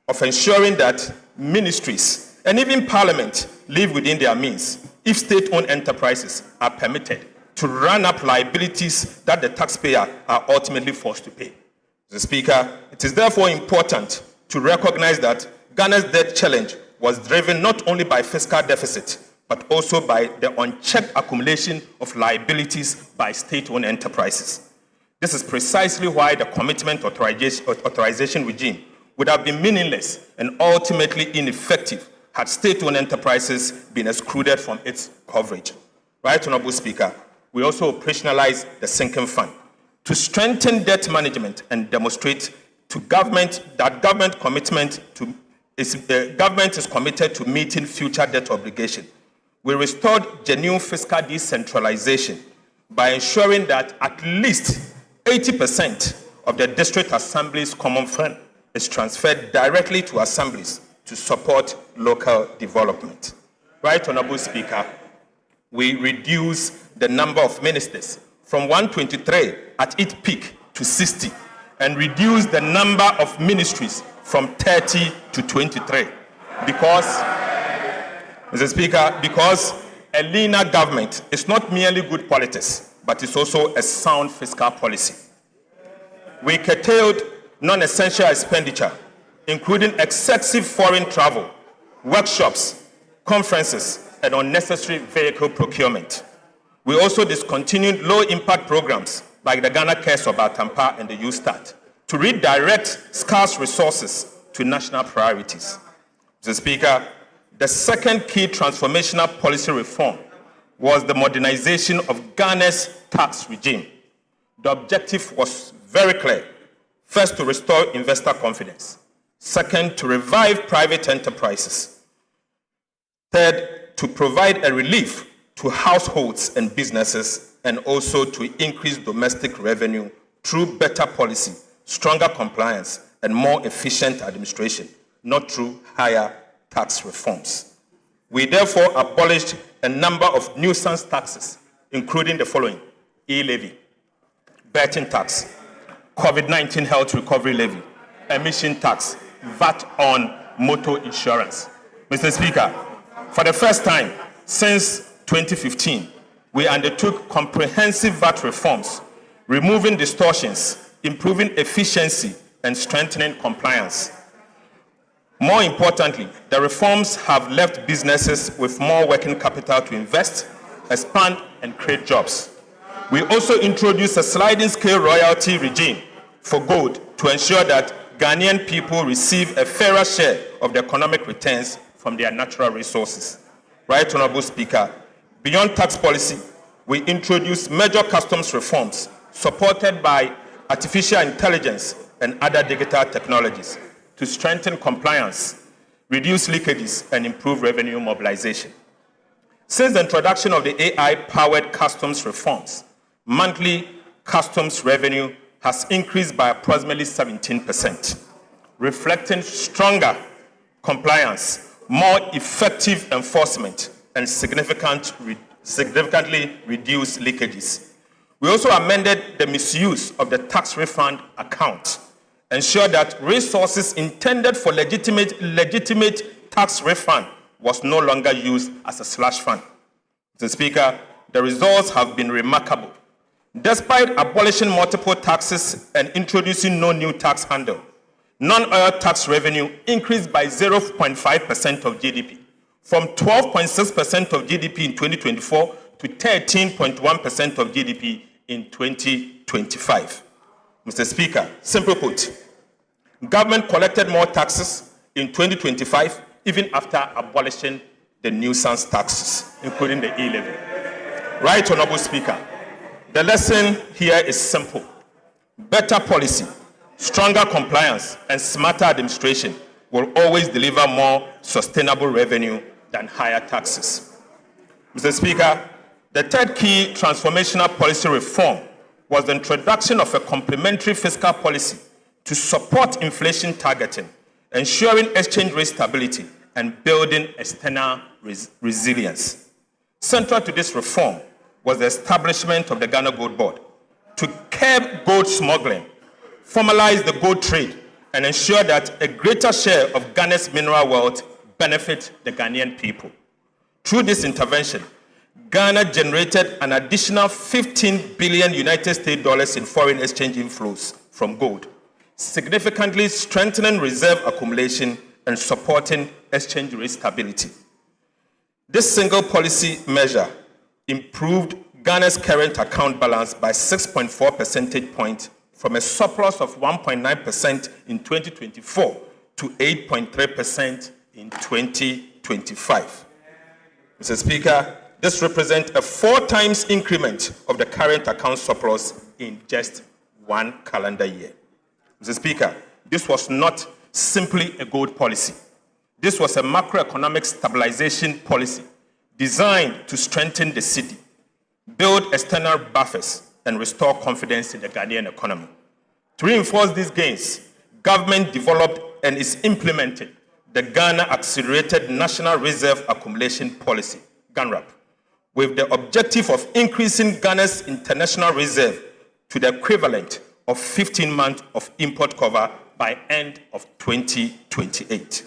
of ensuring that ministries and even Parliament live within their means if state-owned enterprises are permitted to run up liabilities that the taxpayer are ultimately forced to pay? Mr. Speaker, it is therefore important to recognize that Ghana's debt challenge was driven not only by fiscal deficit, but also by the unchecked accumulation of liabilities by state-owned enterprises. This is precisely why the commitment authorization regime would have been meaningless and ultimately ineffective had state-owned enterprises been excluded from its coverage. Right, Honorable Speaker, we also operationalized the sinking fund to strengthen debt management and demonstrate to government that government is committed to meeting future debt obligation. We restored genuine fiscal decentralization by ensuring that at least 80% of the district assembly's common fund is transferred directly to assemblies to support local development. Right, Honorable Speaker, we reduced the number of ministers from 123 at its peak to 60 and reduced the number of ministries from 30 to 23 because, Mr. Speaker, because a leaner government is not merely good politics, but it's also a sound fiscal policy. We curtailed non-essential expenditure, including excessive foreign travel, workshops, conferences, and unnecessary vehicle procurement. We also discontinued low-impact programs like the Ghana Cares of Atampa and the Youth Start to redirect scarce resources to national priorities. Mr. Speaker, the second key transformational policy reform was the modernization of Ghana's tax regime. The objective was very clear. First, to restore investor confidence. Second, to revive private enterprises. Third, to provide a relief to households and businesses, and also to increase domestic revenue through better policy, stronger compliance, and more efficient administration, not through higher tax reforms. We therefore abolished a number of nuisance taxes, including the following: e-levy, betting tax, COVID-19 health recovery levy, emission tax, VAT on motor insurance. Mr. Speaker, for the first time since 2015, we undertook comprehensive VAT reforms, removing distortions, improving efficiency, and strengthening compliance. More importantly, the reforms have left businesses with more working capital to invest, expand, and create jobs. We also introduced a sliding scale royalty regime for gold to ensure that Ghanaian people receive a fairer share of the economic returns from their natural resources. Right, Honorable Speaker, beyond tax policy, we introduced major customs reforms supported by artificial intelligence and other digital technologies to strengthen compliance, reduce leakages, and improve revenue mobilization. Since the introduction of the AI-powered customs reforms, monthly customs revenue has increased by approximately 17%, reflecting stronger compliance, more effective enforcement, and significantly reduced leakages. We also amended the misuse of the tax refund account, ensure that resources intended for legitimate tax refund was no longer used as a slush fund. Mr. Speaker, the results have been remarkable. Despite abolishing multiple taxes and introducing no new tax handle, non-oil tax revenue increased by 0.5% of GDP, from 12.6% of GDP in 2024 to 13.1% of GDP in 2025. Mr. Speaker, simply put, government collected more taxes in 2025 even after abolishing the nuisance taxes, including the e-levy. Right, Honorable Speaker, the lesson here is simple. Better policy, stronger compliance, and smarter administration will always deliver more sustainable revenue than higher taxes. Mr. Speaker, the third key transformational policy reform was the introduction of a complementary fiscal policy to support inflation targeting, ensuring exchange rate stability, and building external resilience. Central to this reform was the establishment of the Ghana Gold Board to curb gold smuggling, formalize the gold trade, and ensure that a greater share of Ghana's mineral wealth benefits the Ghanaian people. Through this intervention, Ghana generated an additional $15 billion in foreign exchange inflows from gold, significantly strengthening reserve accumulation and supporting exchange rate stability. This single policy measure improved Ghana's current account balance by 6.4 percentage points from a surplus of 1.9% in 2024 to 8.3% in 2025. Mr. Speaker, this represents a 4 times increment of the current account surplus in just 1 calendar year. Mr. Speaker, this was not simply a gold policy. This was a macroeconomic stabilization policy designed to strengthen the city, build external buffers, and restore confidence in the Ghanaian economy. To reinforce these gains, government developed and is implementing the Ghana Accelerated National Reserve Accumulation Policy, GANRAP, with the objective of increasing Ghana's international reserve to the equivalent of 15 months of import cover by end of 2028.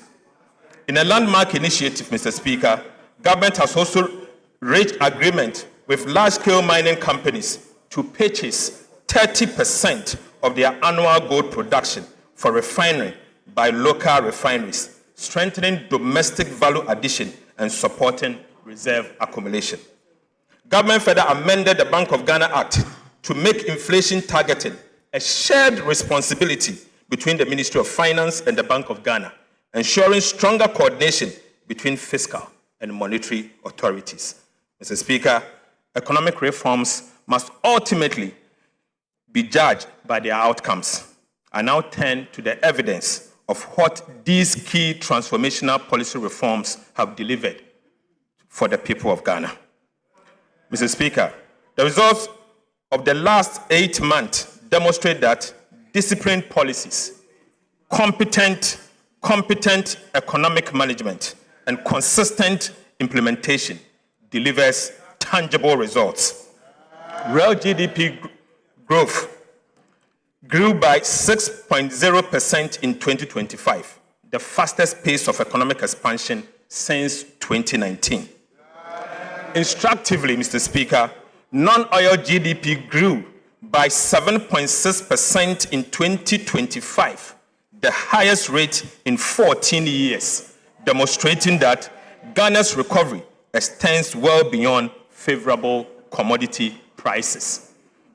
In a landmark initiative, Mr. Speaker, government has also reached agreement with large-scale mining companies to purchase 30% of their annual gold production for refinery by local refineries, strengthening domestic value addition and supporting reserve accumulation. Government further amended the Bank of Ghana Act to make inflation targeting a shared responsibility between the Ministry of Finance and the Bank of Ghana, ensuring stronger coordination between fiscal and monetary authorities. Mr. Speaker, economic reforms must ultimately be judged by their outcomes. I now turn to the evidence of what these key transformational policy reforms have delivered for the people of Ghana. Mr. Speaker, the results of the last 8 months demonstrate that disciplined policies, competent economic management, and consistent implementation delivers tangible results. Real GDP growth grew by 6.0% in 2025, the fastest pace of economic expansion since 2019. Instructively, Mr. Speaker, non-oil GDP grew by 7.6% in 2025, the highest rate in 14 years, demonstrating that Ghana's recovery extends well beyond favorable commodity prices.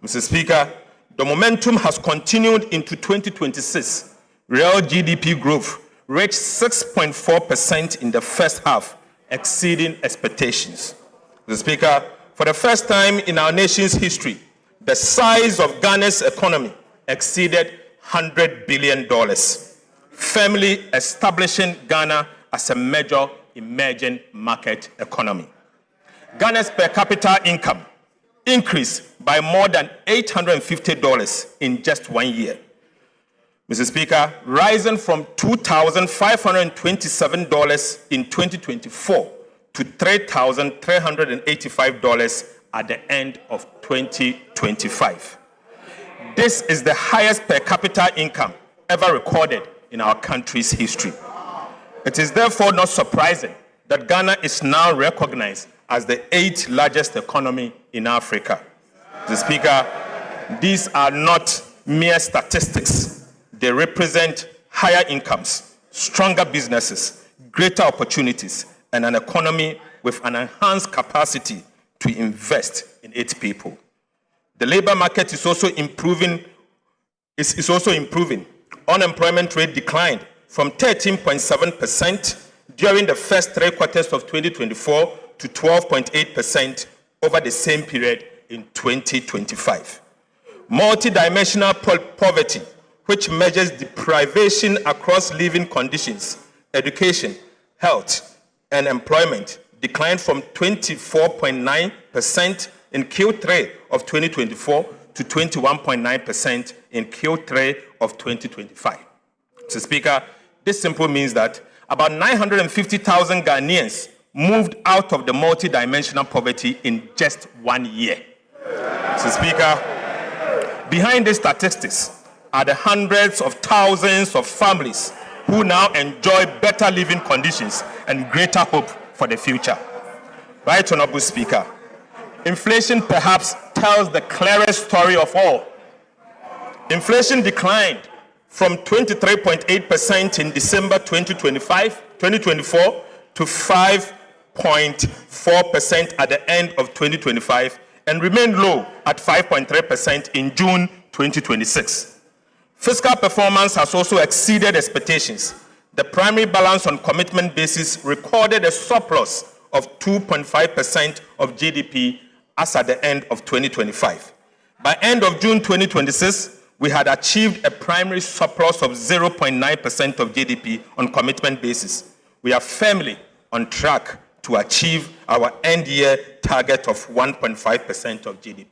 Mr. Speaker, the momentum has continued into 2026. Real GDP growth reached 6.4% in the first half, exceeding expectations. Mr. Speaker, for the first time in our nation's history, the size of Ghana's economy exceeded $100 billion, firmly establishing Ghana as a major emerging market economy. Ghana's per capita income increased by more than $850 in just 1 year. Mr. Speaker, rising from $2,527 in 2024 to $3,385 at the end of 2025. This is the highest per capita income ever recorded in our country's history. It is therefore not surprising that Ghana is now recognized as the 8th largest economy in Africa. Mr. Speaker, these are not mere statistics. They represent higher incomes, stronger businesses, greater opportunities, and an economy with an enhanced capacity to invest in its people. The labor market is also improving. Unemployment rate declined from 13.7% during the first 3 quarters of 2024 to 12.8% over the same period in 2025. Multidimensional poverty, which measures deprivation across living conditions, education, health, and employment, declined from 24.9% in Q3 of 2024 to 21.9% in Q3 of 2025. Mr. Speaker, this simply means that about 950,000 Ghanaians moved out of the multidimensional poverty in just 1 year. Mr. Speaker, behind these statistics are the hundreds of thousands of families who now enjoy better living conditions and greater hope for the future. Right, Honorable Speaker, inflation perhaps tells the clearest story of all. Inflation declined from 23.8% in December 2024 to 5.4% at the end of 2025 and remained low at 5.3% in June 2026. Fiscal performance has also exceeded expectations. the primary balance on commitment basis recorded a surplus of 2.5% of GDP as at the end of 2025. By end of June 2026, we had achieved a primary surplus of 0.9% of GDP on commitment basis. We are firmly on track to achieve our end-year target of 1.5% of GDP.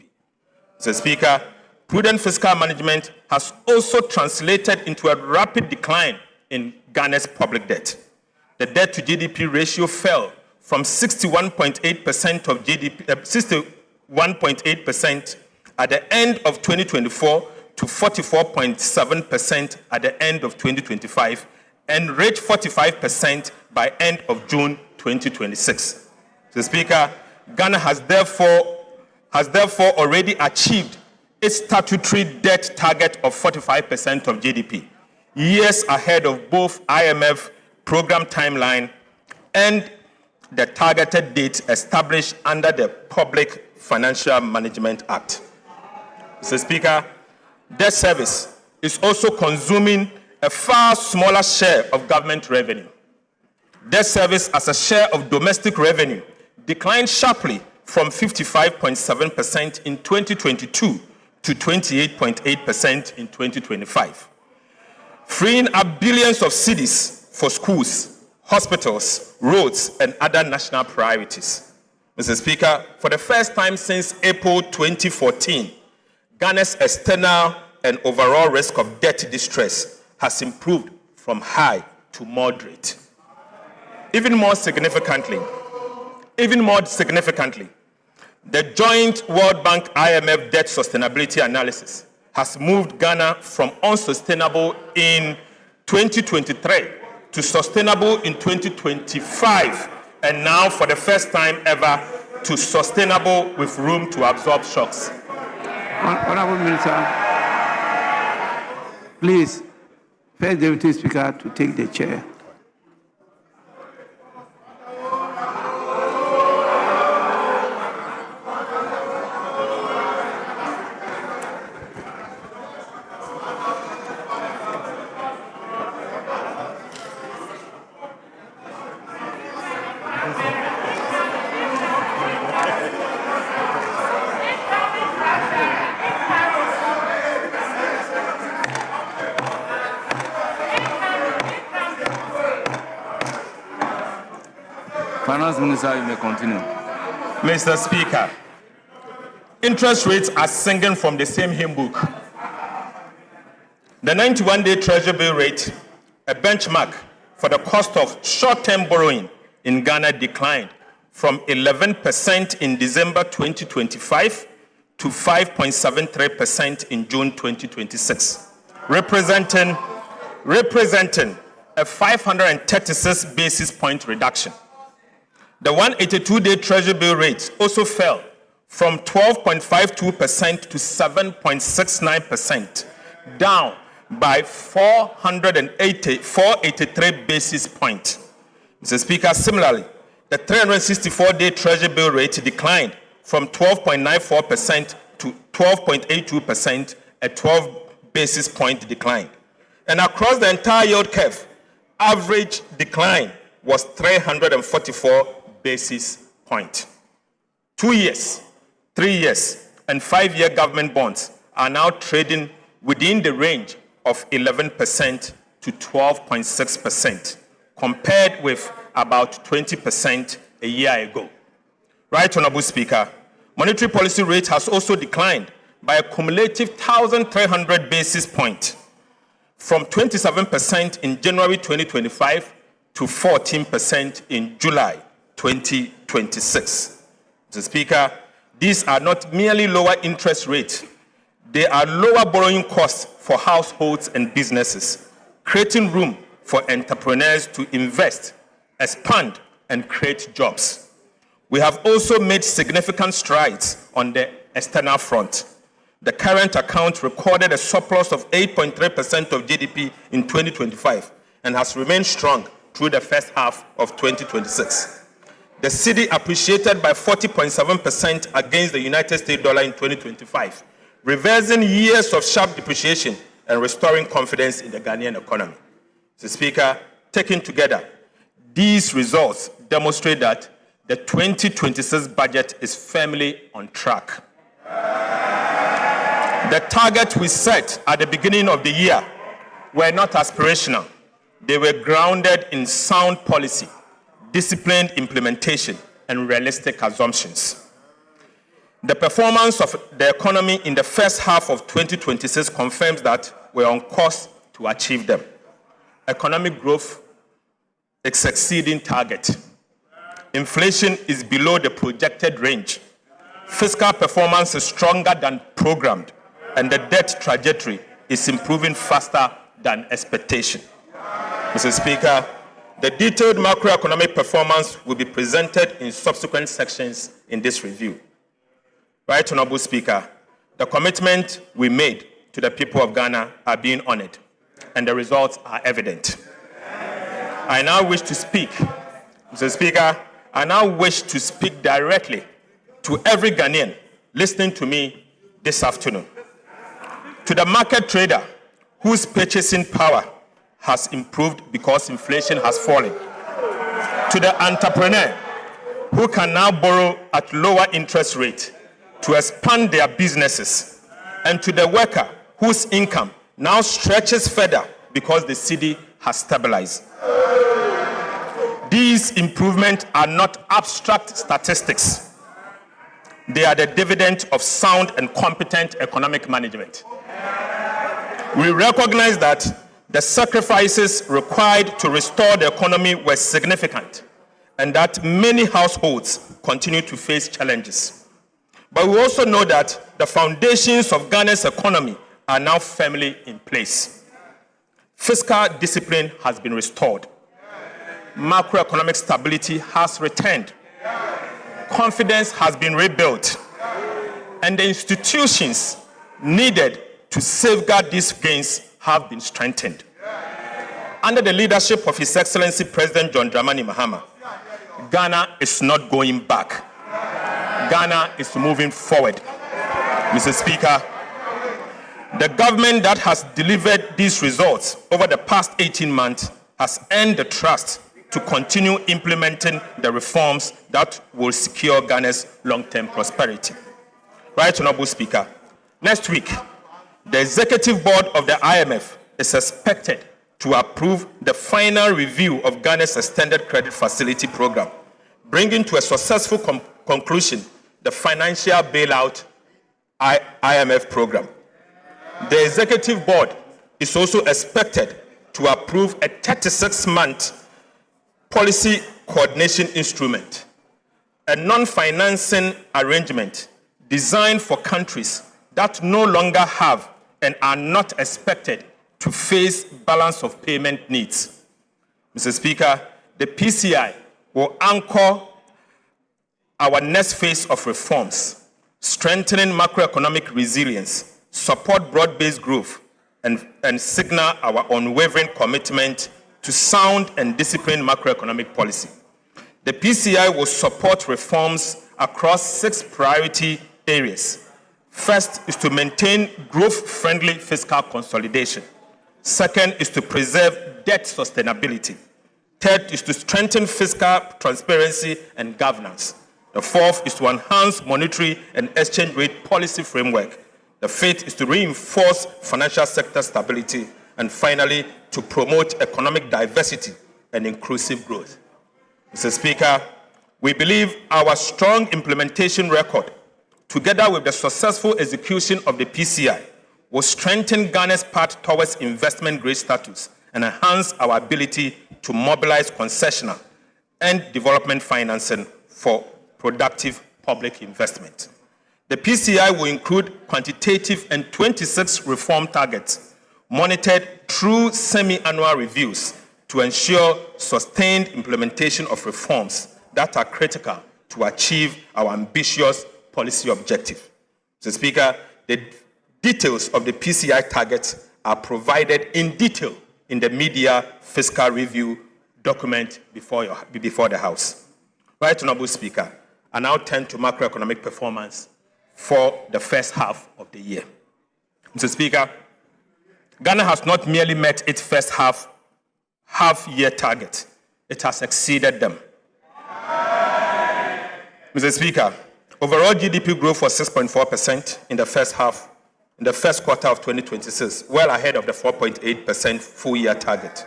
Mr. Speaker, prudent fiscal management has also translated into a rapid decline in Ghana's public debt. The debt to GDP ratio fell from 61.8% of GDP, 61.8% at the end of 2024 to 44.7% at the end of 2025 and reached 45% by end of June 2026. Mr. Speaker, Ghana has therefore already achieved its statutory debt target of 45% of GDP, years ahead of both IMF program timeline and the targeted date established under the Public Financial Management Act. Mr. Speaker, debt service is also consuming a far smaller share of government revenue. Debt service as a share of domestic revenue declined sharply from 55.7% in 2022 to 28.8% in 2025, freeing up billions of cedis for schools, hospitals, roads, and other national priorities. Mr. Speaker, for the first time since April 2014, Ghana's external and overall risk of debt distress has improved from high to moderate. Even more significantly, the joint World Bank IMF debt sustainability analysis has moved Ghana from unsustainable in 2023 to sustainable in 2025, and now for the first time ever to sustainable with room to absorb shocks. Honorable Minister, please, First Deputy Speaker to take the chair. Finance Minister, you may continue. Mr. Speaker, interest rates are singing from the same hymn book. The 91-day Treasury bill rate, a benchmark for the cost of short-term borrowing in Ghana, declined from 11% in December 2025 to 5.73% in June 2026, representing a 536 basis point reduction. The 182-day Treasury bill rate also fell from 12.52% to 7.69%, down by 483 basis points. Mr. Speaker, similarly, the 364-day Treasury bill rate declined from 12.94% to 12.82%, a 12 basis point decline. And across the entire yield curve, average decline was 344 basis point. 2 years, 3 years, and 5-year government bonds are now trading within the range of 11% to 12.6%, compared with about 20% a year ago. Right, Honorable Speaker, monetary policy rate has also declined by a cumulative 1,300 basis points, from 27% in January 2025 to 14% in July 2026. Mr. Speaker, these are not merely lower interest rates, they are lower borrowing costs for households and businesses, creating room for entrepreneurs to invest, expand, and create jobs. We have also made significant strides on the external front. The current account recorded a surplus of 8.3% of GDP in 2025 and has remained strong through the first half of 2026. The cedi appreciated by 40.7% against the United States dollar in 2025, reversing years of sharp depreciation and restoring confidence in the Ghanaian economy. Mr. Speaker, Taken together, these results demonstrate that the 2026 budget is firmly on track. The targets we set at the beginning of the year were not aspirational. They were grounded in sound policy, disciplined implementation, and realistic assumptions. The performance of the economy in the first half of 2026 confirms that we're on course to achieve them. Economic growth is exceeding target. Inflation is below the projected range. Fiscal performance is stronger than programmed, and the debt trajectory is improving faster than expectation. Mr. Speaker, the detailed macroeconomic performance will be presented in subsequent sections in this review. Right, Honorable Speaker, the commitment we made to the people of Ghana are being honored, and the results are evident. I now wish to speak, Mr. Speaker, I now wish to speak directly to every Ghanaian listening to me this afternoon. To the market trader whose purchasing power has improved because inflation has fallen. To the entrepreneur who can now borrow at lower interest rate to expand their businesses, and to the worker whose income now stretches further because the cedi has stabilized. These improvements are not abstract statistics. They are the dividend of sound and competent economic management. We recognize that the sacrifices required to restore the economy were significant, and that many households continue to face challenges. But we also know that the foundations of Ghana's economy are now firmly in place. Fiscal discipline has been restored. Macroeconomic stability has returned. Confidence has been rebuilt. And the institutions needed to safeguard these gains have been strengthened. Under the leadership of His Excellency President John Dramani Mahama, Ghana is not going back. Ghana is moving forward. Mr. Speaker, the government that has delivered these results over the past 18 months has earned the trust to continue implementing the reforms that will secure Ghana's long-term prosperity. Right, Honorable Speaker, next week, the Executive Board of the IMF is expected to approve the final review of Ghana's Extended Credit Facility Program, bringing to a successful conclusion the financial bailout IMF program. The Executive Board is also expected to approve a 36-month policy coordination instrument, a non-financing arrangement designed for countries that no longer have and are not expected to face balance of payment needs. Mr. Speaker, the PCI will anchor our next phase of reforms, strengthening macroeconomic resilience, support broad-based growth, and signal our unwavering commitment to sound and disciplined macroeconomic policy. The PCI will support reforms across 6 priority areas. First is to maintain growth-friendly fiscal consolidation. Second is to preserve debt sustainability. Third is to strengthen fiscal transparency and governance. The fourth is to enhance monetary and exchange rate policy framework. The fifth is to reinforce financial sector stability. And finally, to promote economic diversity and inclusive growth. Mr. Speaker, we believe our strong implementation record, together with the successful execution of the PCI, will strengthen Ghana's path towards investment-grade status and enhance our ability to mobilize concessional and development financing for productive public investment. The PCI will include quantitative and 26 reform targets, monitored through semi-annual reviews to ensure sustained implementation of reforms that are critical to achieve our ambitious policy objective. Mr. Speaker, the details of the PCI targets are provided in detail in the media fiscal review document before the House. Right, Honorable Speaker, I now turn to macroeconomic performance for the first half of the year. Mr. Speaker, Ghana has not merely met its first half half-year target. It has exceeded them. Mr. Speaker, overall GDP growth was 6.4% in the first quarter of 2026, well ahead of the 4.8% full-year target.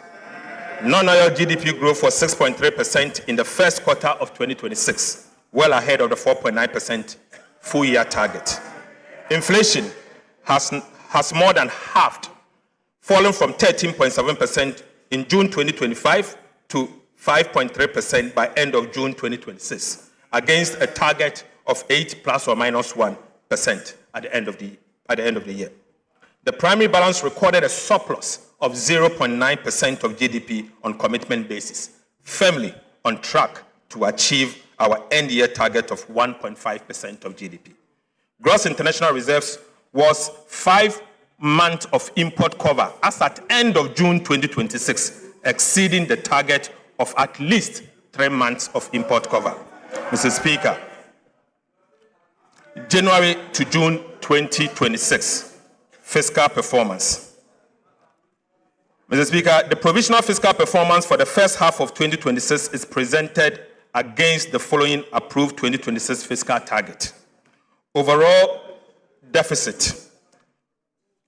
Non-oil GDP growth was 6.3% in the first quarter of 2026, well ahead of the 4.9% full-year target. Inflation has more than halved, falling from 13.7% in June 2025 to 5.3% by end of June 2026, against a target of 8 plus or minus 1% at the end of the year. The primary balance recorded a surplus of 0.9% of GDP on commitment basis, firmly on track to achieve our end-year target of 1.5% of GDP. Gross international reserves was 5 months of import cover as at end of June 2026, exceeding the target of at least 3 months of import cover. Mr. Speaker, January to June 2026, fiscal performance. Mr. Speaker, the provisional fiscal performance for the first half of 2026 is presented against the following approved 2026 fiscal target. Overall deficit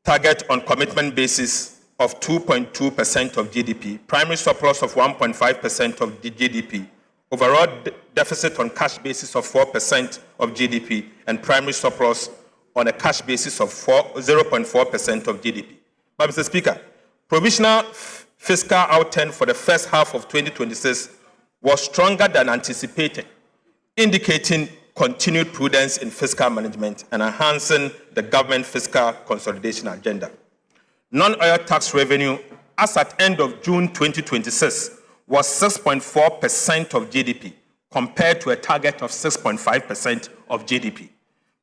target on commitment basis of 2.2% of GDP, primary surplus of 1.5% of the GDP, overall deficit on cash basis of 4% of GDP, and primary surplus on a cash basis of 0.4% of GDP. But Mr. Speaker, provisional fiscal outturn for the first half of 2026 was stronger than anticipated, indicating continued prudence in fiscal management and enhancing the government fiscal consolidation agenda. Non-oil tax revenue as at end of June 2026 was 6.4% of GDP, compared to a target of 6.5% of GDP.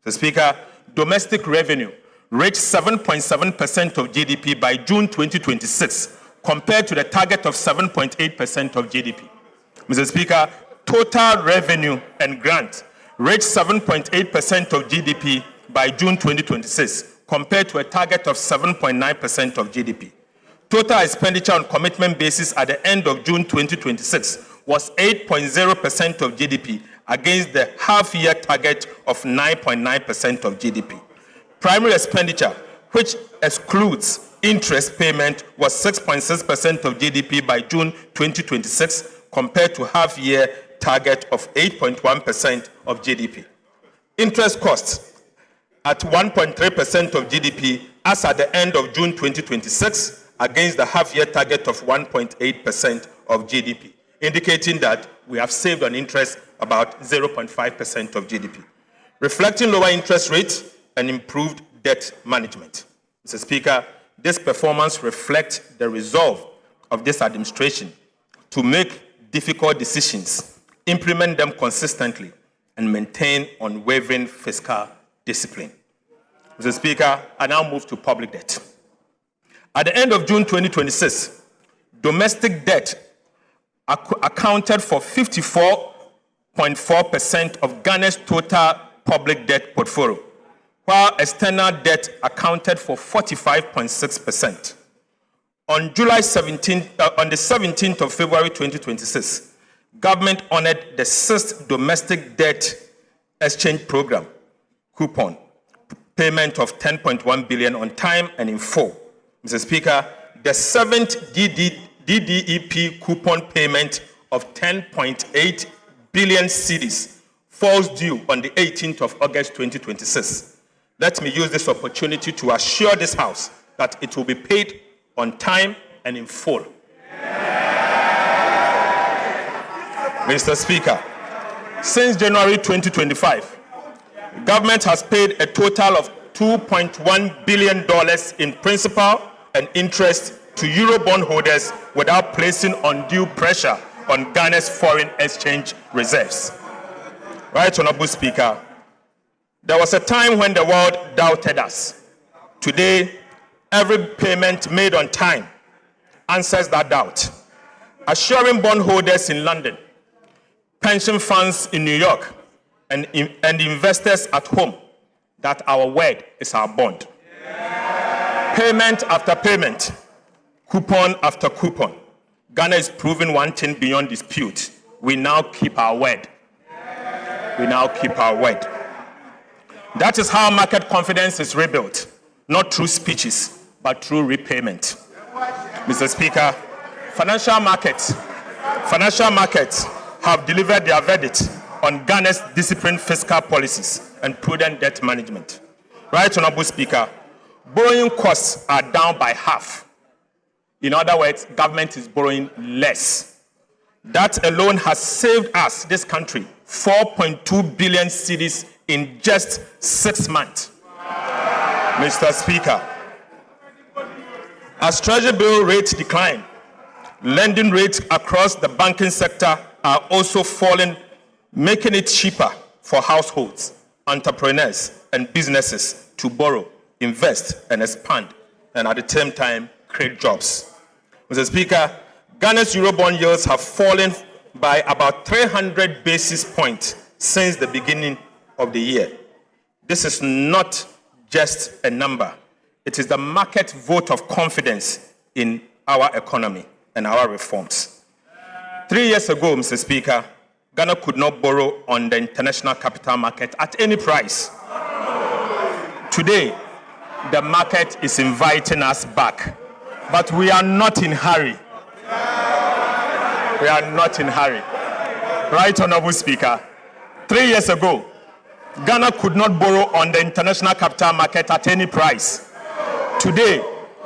Mr. Speaker, domestic revenue reached 7.7% of GDP by June 2026, compared to the target of 7.8% of GDP. Mr. Speaker, total revenue and grant reached 7.8% of GDP by June 2026, compared to a target of 7.9% of GDP. Total expenditure on commitment basis at the end of June 2026 was 8.0% of GDP against the half-year target of 9.9% of GDP. Primary expenditure, which excludes interest payment, was 6.6% of GDP by June 2026, compared to half-year target of 8.1% of GDP. Interest costs at 1.3% of GDP as at the end of June 2026 against the half-year target of 1.8% of GDP, indicating that we have saved on interest about 0.5% of GDP, reflecting lower interest rates and improved debt management. Mr. Speaker, this performance reflects the resolve of this administration to make difficult decisions, implement them consistently, and maintain unwavering fiscal discipline. Mr. Speaker, I now move to public debt. At the end of June 2026, domestic debt accounted for 54.4% of Ghana's total public debt portfolio, while external debt accounted for 45.6%. On the 17th of February 2026, government honored the 6th domestic debt exchange program coupon payment of 10.1 billion on time and in full. Mr. Speaker, the 7th DDEP coupon payment of 10.8 billion cedis falls due on the 18th of August 2026. Let me use this opportunity to assure this House that it will be paid on time and in full. Mr. Speaker, since January 2025, government has paid a total of $2.1 billion in principal and interest to Eurobond holders without placing undue pressure on Ghana's foreign exchange reserves. Right, Honorable Speaker, there was a time when the world doubted us. Today, every payment made on time answers that doubt, assuring bondholders in London, pension funds in New York, and investors at home that our word is our bond. Payment after payment, coupon after coupon, Ghana is proving one thing beyond dispute. We now keep our word. We now keep our word. That is how market confidence is rebuilt, not through speeches, but through repayment. Mr. Speaker, financial markets have delivered their verdict on Ghana's disciplined fiscal policies and prudent debt management. Right, Honorable Speaker, borrowing costs are down by half. In other words, government is borrowing less. That alone has saved us, this country, 4.2 billion cedis in just 6 months. Mr. Speaker, as Treasury bill rates decline, lending rates across the banking sector are also falling, making it cheaper for households, entrepreneurs, and businesses to borrow, invest, and expand, and at the same time, create jobs. Mr. Speaker, Ghana's Eurobond yields have fallen by about 300 basis points since the beginning of the year. This is not just a number. It is the market vote of confidence in our economy and our reforms. 3 years ago, Mr. Speaker, Ghana could not borrow on the international capital market at any price. Today, the market is inviting us back, but we are not in a hurry. We are not in a hurry. Right, Honorable Speaker, 3 years ago, Ghana could not borrow on the international capital market at any price. Today,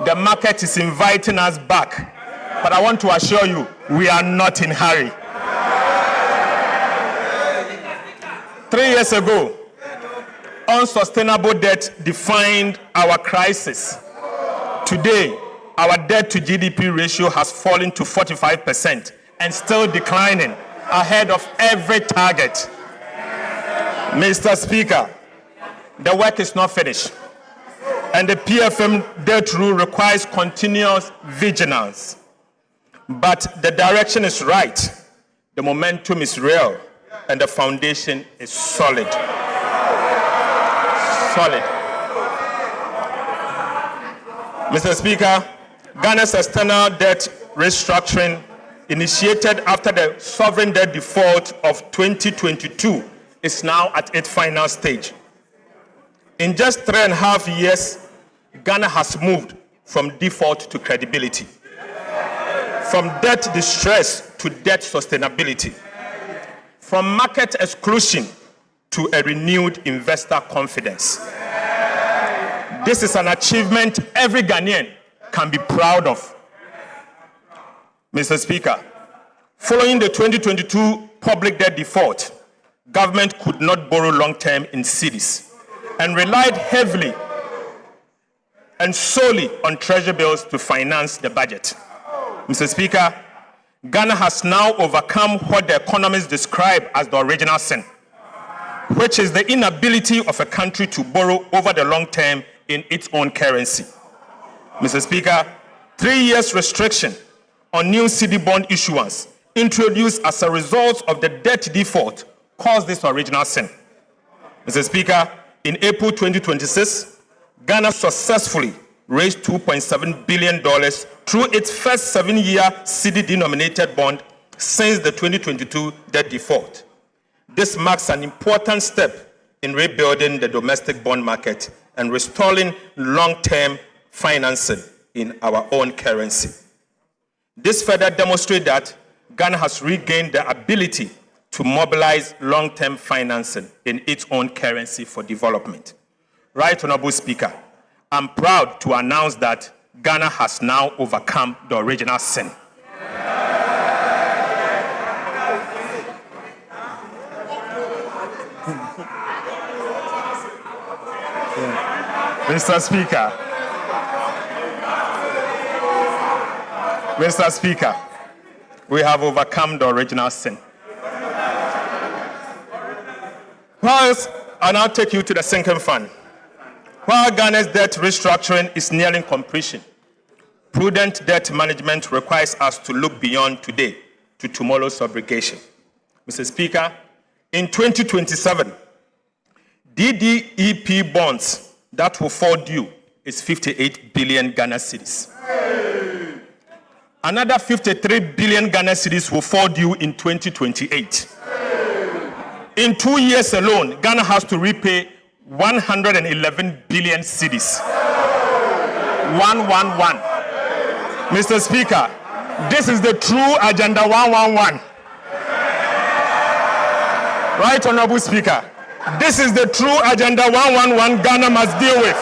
the market is inviting us back, but I want to assure you, we are not in a hurry. 3 years ago, unsustainable debt defined our crisis. Today, our debt to GDP ratio has fallen to 45% and still declining, ahead of every target. Mr. Speaker, the work is not finished, and the PFM debt rule requires continuous vigilance. But the direction is right, the momentum is real, and the foundation is solid. Solid. Mr. Speaker, Ghana's external debt restructuring, initiated after the sovereign debt default of 2022, is now at its final stage. In just 3.5 years, Ghana has moved from default to credibility, from debt distress to debt sustainability, from market exclusion to a renewed investor confidence. This is an achievement every Ghanaian can be proud of. Mr. Speaker, following the 2022 public debt default, government could not borrow long-term in cedis and relied heavily and solely on treasury bills to finance the budget. Mr. Speaker, Ghana has now overcome what the economists describe as the original sin, which is the inability of a country to borrow over the long term in its own currency. Mr. Speaker, 3 years restriction on new cedi bond issuance introduced as a result of the debt default caused this original sin. Mr. Speaker, in April 2026, Ghana successfully raised $2.7 billion through its first 7-year cedi-denominated bond since the 2022 debt default. This marks an important step in rebuilding the domestic bond market and restoring long-term financing in our own currency. This further demonstrates that Ghana has regained the ability to mobilize long-term financing in its own currency for development. Right, Honorable Speaker, I'm proud to announce that Ghana has now overcome the original sin. Mr. Speaker, we have overcome the original sin. Whilst I now take you to the sinking fund. While Ghana's debt restructuring is nearing completion, prudent debt management requires us to look beyond today to tomorrow's obligation. Mr. Speaker, in 2027, DDEP bonds that will fall due is 58 billion Ghana cedis. another 53 billion Ghana cedis will fall due in 2028. In 2 years alone, Ghana has to repay 111 billion cedis. 111. Mr. Speaker, this is the true Agenda 111. Right, Honorable Speaker? This is the true Agenda 111 Ghana must deal with.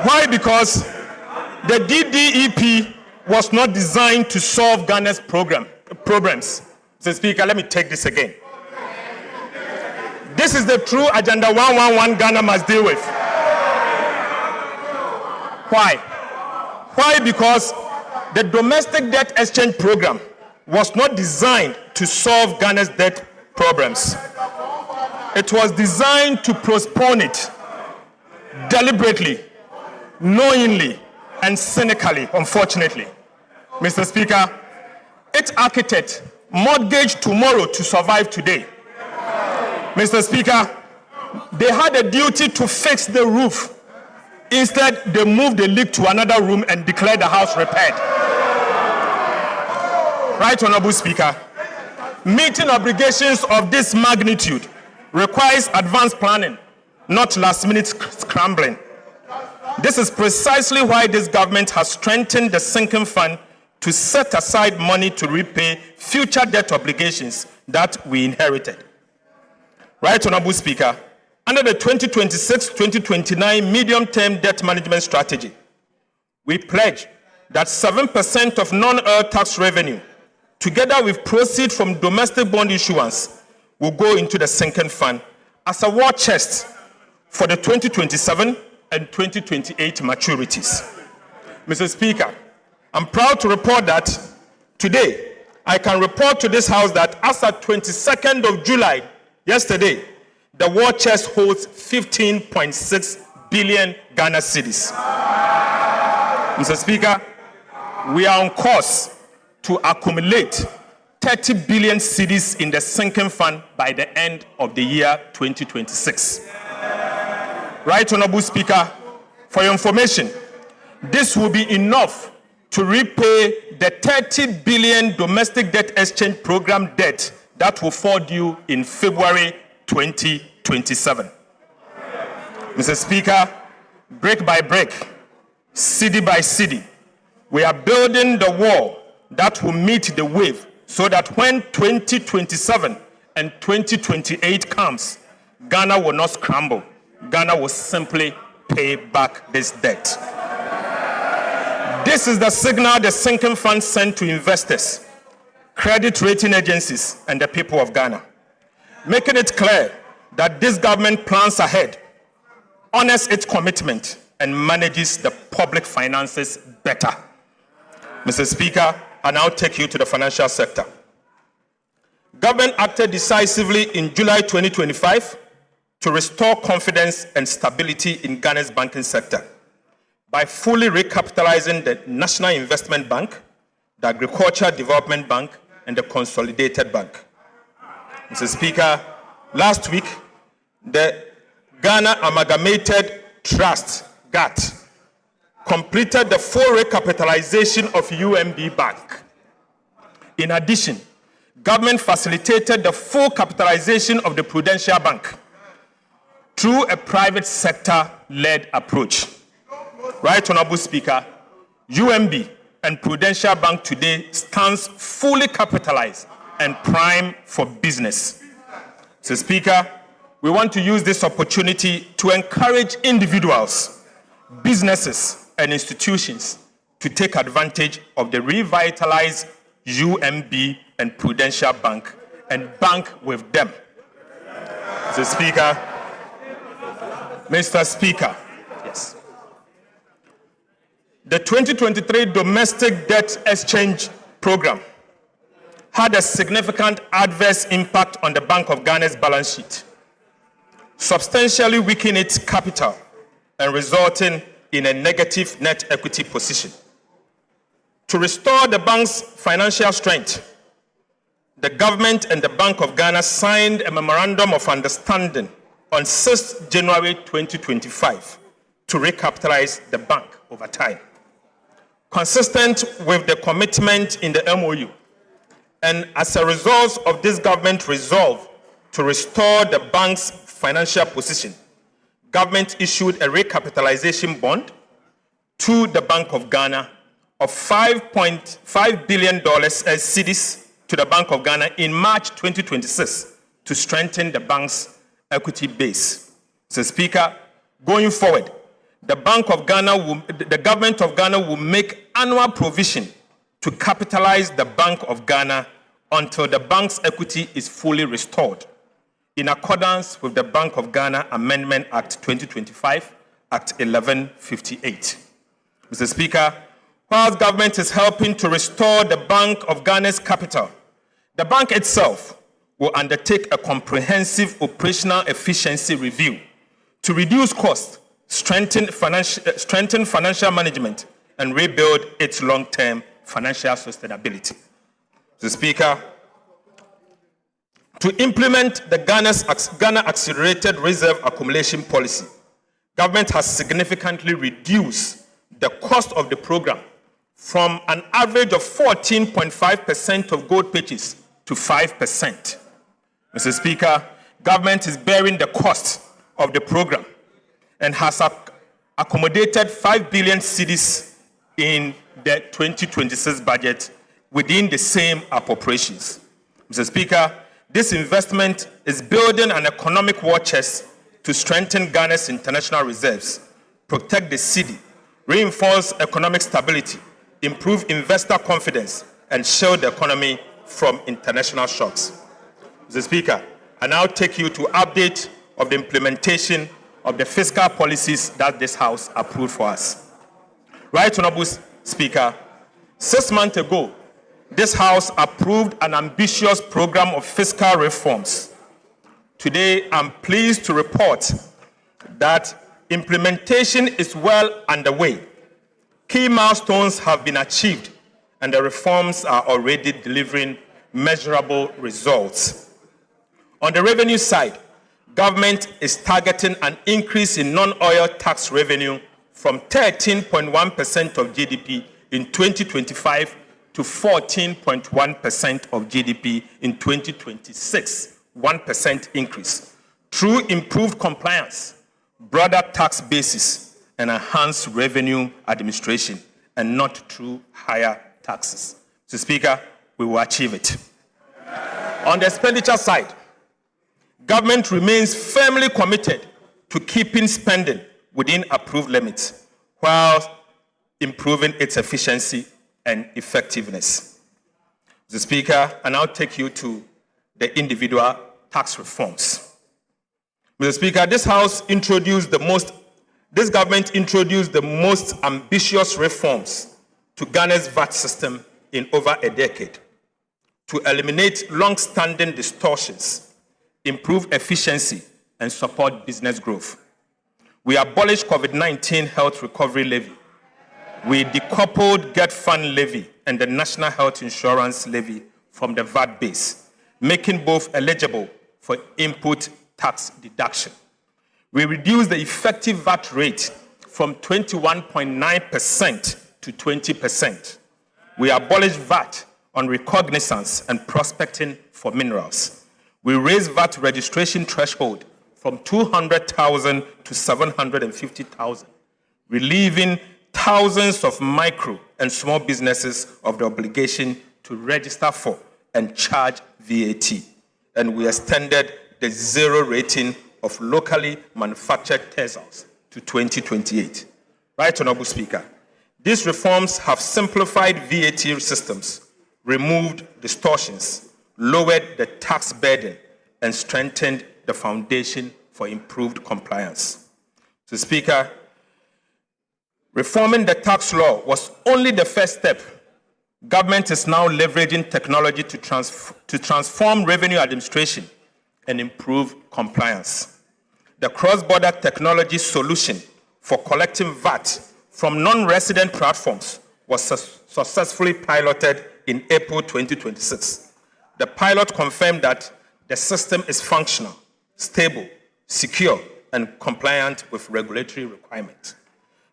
Why? Because the DDEP was not designed to solve Ghana's problems. Mr. Speaker, let me take this again. This is the true Agenda 111 Ghana must deal with. Why? Why? Because the domestic debt exchange program was not designed to solve Ghana's debt problems. It was designed to postpone it deliberately, knowingly, and cynically, unfortunately. Mr. Speaker, its architect mortgaged tomorrow to survive today. Mr. Speaker, they had a duty to fix the roof. Instead, they moved the leak to another room and declared the house repaired. Right, Honorable Speaker? Meeting obligations of this magnitude requires advanced planning, not last-minute scrambling. This is precisely why this government has strengthened the sinking fund to set aside money to repay future debt obligations that we inherited. Right, Honorable Speaker? Under the 2026-2029 medium-term debt management strategy, we pledge that 7% of non-oil tax revenue, together with proceeds from domestic bond issuance, will go into the sinking fund as a war chest for the 2027 and 2028 maturities. Mr. Speaker, I'm proud to report that today, I can report to this House that as of 22nd of July, yesterday, the war chest holds 15.6 billion Ghana cedis. Mr. Speaker, we are on course to accumulate 30 billion cedis in the sinking fund by the end of the year 2026. Right, Honorable Speaker, for your information, this will be enough to repay the 30 billion domestic debt exchange program debt that will fall due in February 2027. Mr. Speaker, brick by brick, city by city, we are building the wall that will meet the wave so that when 2027 and 2028 comes, Ghana will not scramble. Ghana will simply pay back this debt. This is the signal the sinking fund sent to investors, credit rating agencies, and the people of Ghana, making it clear that this government plans ahead, honors its commitment, and manages the public finances better. Mr. Speaker, I now take you to the financial sector. Government acted decisively in July 2025 to restore confidence and stability in Ghana's banking sector by fully recapitalizing the National Investment Bank, the Agricultural Development Bank, and the Consolidated Bank. Mr. Speaker, last week, the Ghana Amalgamated Trust, GATT, completed the full recapitalization of UMB Bank. In addition, government facilitated the full capitalization of the Prudential Bank through a private sector-led approach. Right, Honorable Speaker, UMB and Prudential Bank today stands fully capitalized and prime for business. So, Speaker, we want to use this opportunity to encourage individuals, businesses, and institutions to take advantage of the revitalized UMB and Prudential Bank and bank with them. Mr. Speaker, Mr. Speaker, yes. The 2023 Domestic Debt Exchange Program had a significant adverse impact on the Bank of Ghana's balance sheet, substantially weakening its capital and resulting in a negative net equity position. To restore the bank's financial strength, the government and the Bank of Ghana signed a memorandum of understanding on 6th January 2025 to recapitalize the bank over time. consistent with the commitment in the MOU. And as a result of this government resolve to restore the bank's financial position, government issued a recapitalization bond to the Bank of Ghana of $5.5 billion cedis to the Bank of Ghana in March 2026 to strengthen the bank's equity base. So, Speaker, going forward, the government of Ghana will make annual provision to capitalize the Bank of Ghana until the bank's equity is fully restored, in accordance with the Bank of Ghana Amendment Act 2025, Act 1158. Mr. Speaker, whilst government is helping to restore the Bank of Ghana's capital, the bank itself will undertake a comprehensive operational efficiency review to reduce costs, strengthen financial management, and rebuild its long-term financial sustainability. Mr. Speaker, to implement the Ghana Accelerated Reserve Accumulation Policy, government has significantly reduced the cost of the program from an average of 14.5% of gold purchase to 5%. Mr. Speaker, government is bearing the cost of the program and has accommodated 5 billion cedis in the 2026 budget within the same appropriations. Mr. Speaker, this investment is building an economic war chest to strengthen Ghana's international reserves, protect the cedi, reinforce economic stability, improve investor confidence, and shield the economy from international shocks. Mr. Speaker, I now take you to update of the implementation of the fiscal policies that this House approved for us. Right, Honorable Speaker, 6 months ago, this House approved an ambitious program of fiscal reforms. Today, I'm pleased to report that implementation is well underway. Key milestones have been achieved, and the reforms are already delivering measurable results. On the revenue side, government is targeting an increase in non-oil tax revenue from 13.1% of GDP in 2025 to 14.1% of GDP in 2026, 1% increase, through improved compliance, broader tax basis, and enhanced revenue administration, and not through higher taxes. Mr. Speaker, we will achieve it. On the expenditure side, government remains firmly committed to keeping spending within approved limits while improving its efficiency and effectiveness. Mr. Speaker, I now take you to the individual tax reforms. Mr. Speaker, this government introduced the most ambitious reforms to Ghana's VAT system in over a decade to eliminate long-standing distortions, improve efficiency, and support business growth. We abolished COVID-19 health recovery levy. We decoupled Get Fund levy and the National Health Insurance levy from the VAT base, making both eligible for input tax deduction. We reduced the effective VAT rate from 21.9% to 20%. We abolished VAT on recognizance and prospecting for minerals. We raised VAT registration threshold from 200,000 to 750,000, relieving thousands of micro and small businesses of the obligation to register for and charge VAT. And we extended the zero rating of locally manufactured textiles to 2028. Right, Honorable Speaker, these reforms have simplified VAT systems, removed distortions, lowered the tax burden, and strengthened the foundation for improved compliance. So, Speaker, reforming the tax law was only the first step. Government is now leveraging technology to transform revenue administration and improve compliance. The cross-border technology solution for collecting VAT from non-resident platforms was successfully piloted in April 2026. The pilot confirmed that the system is functional, stable, secure, and compliant with regulatory requirements.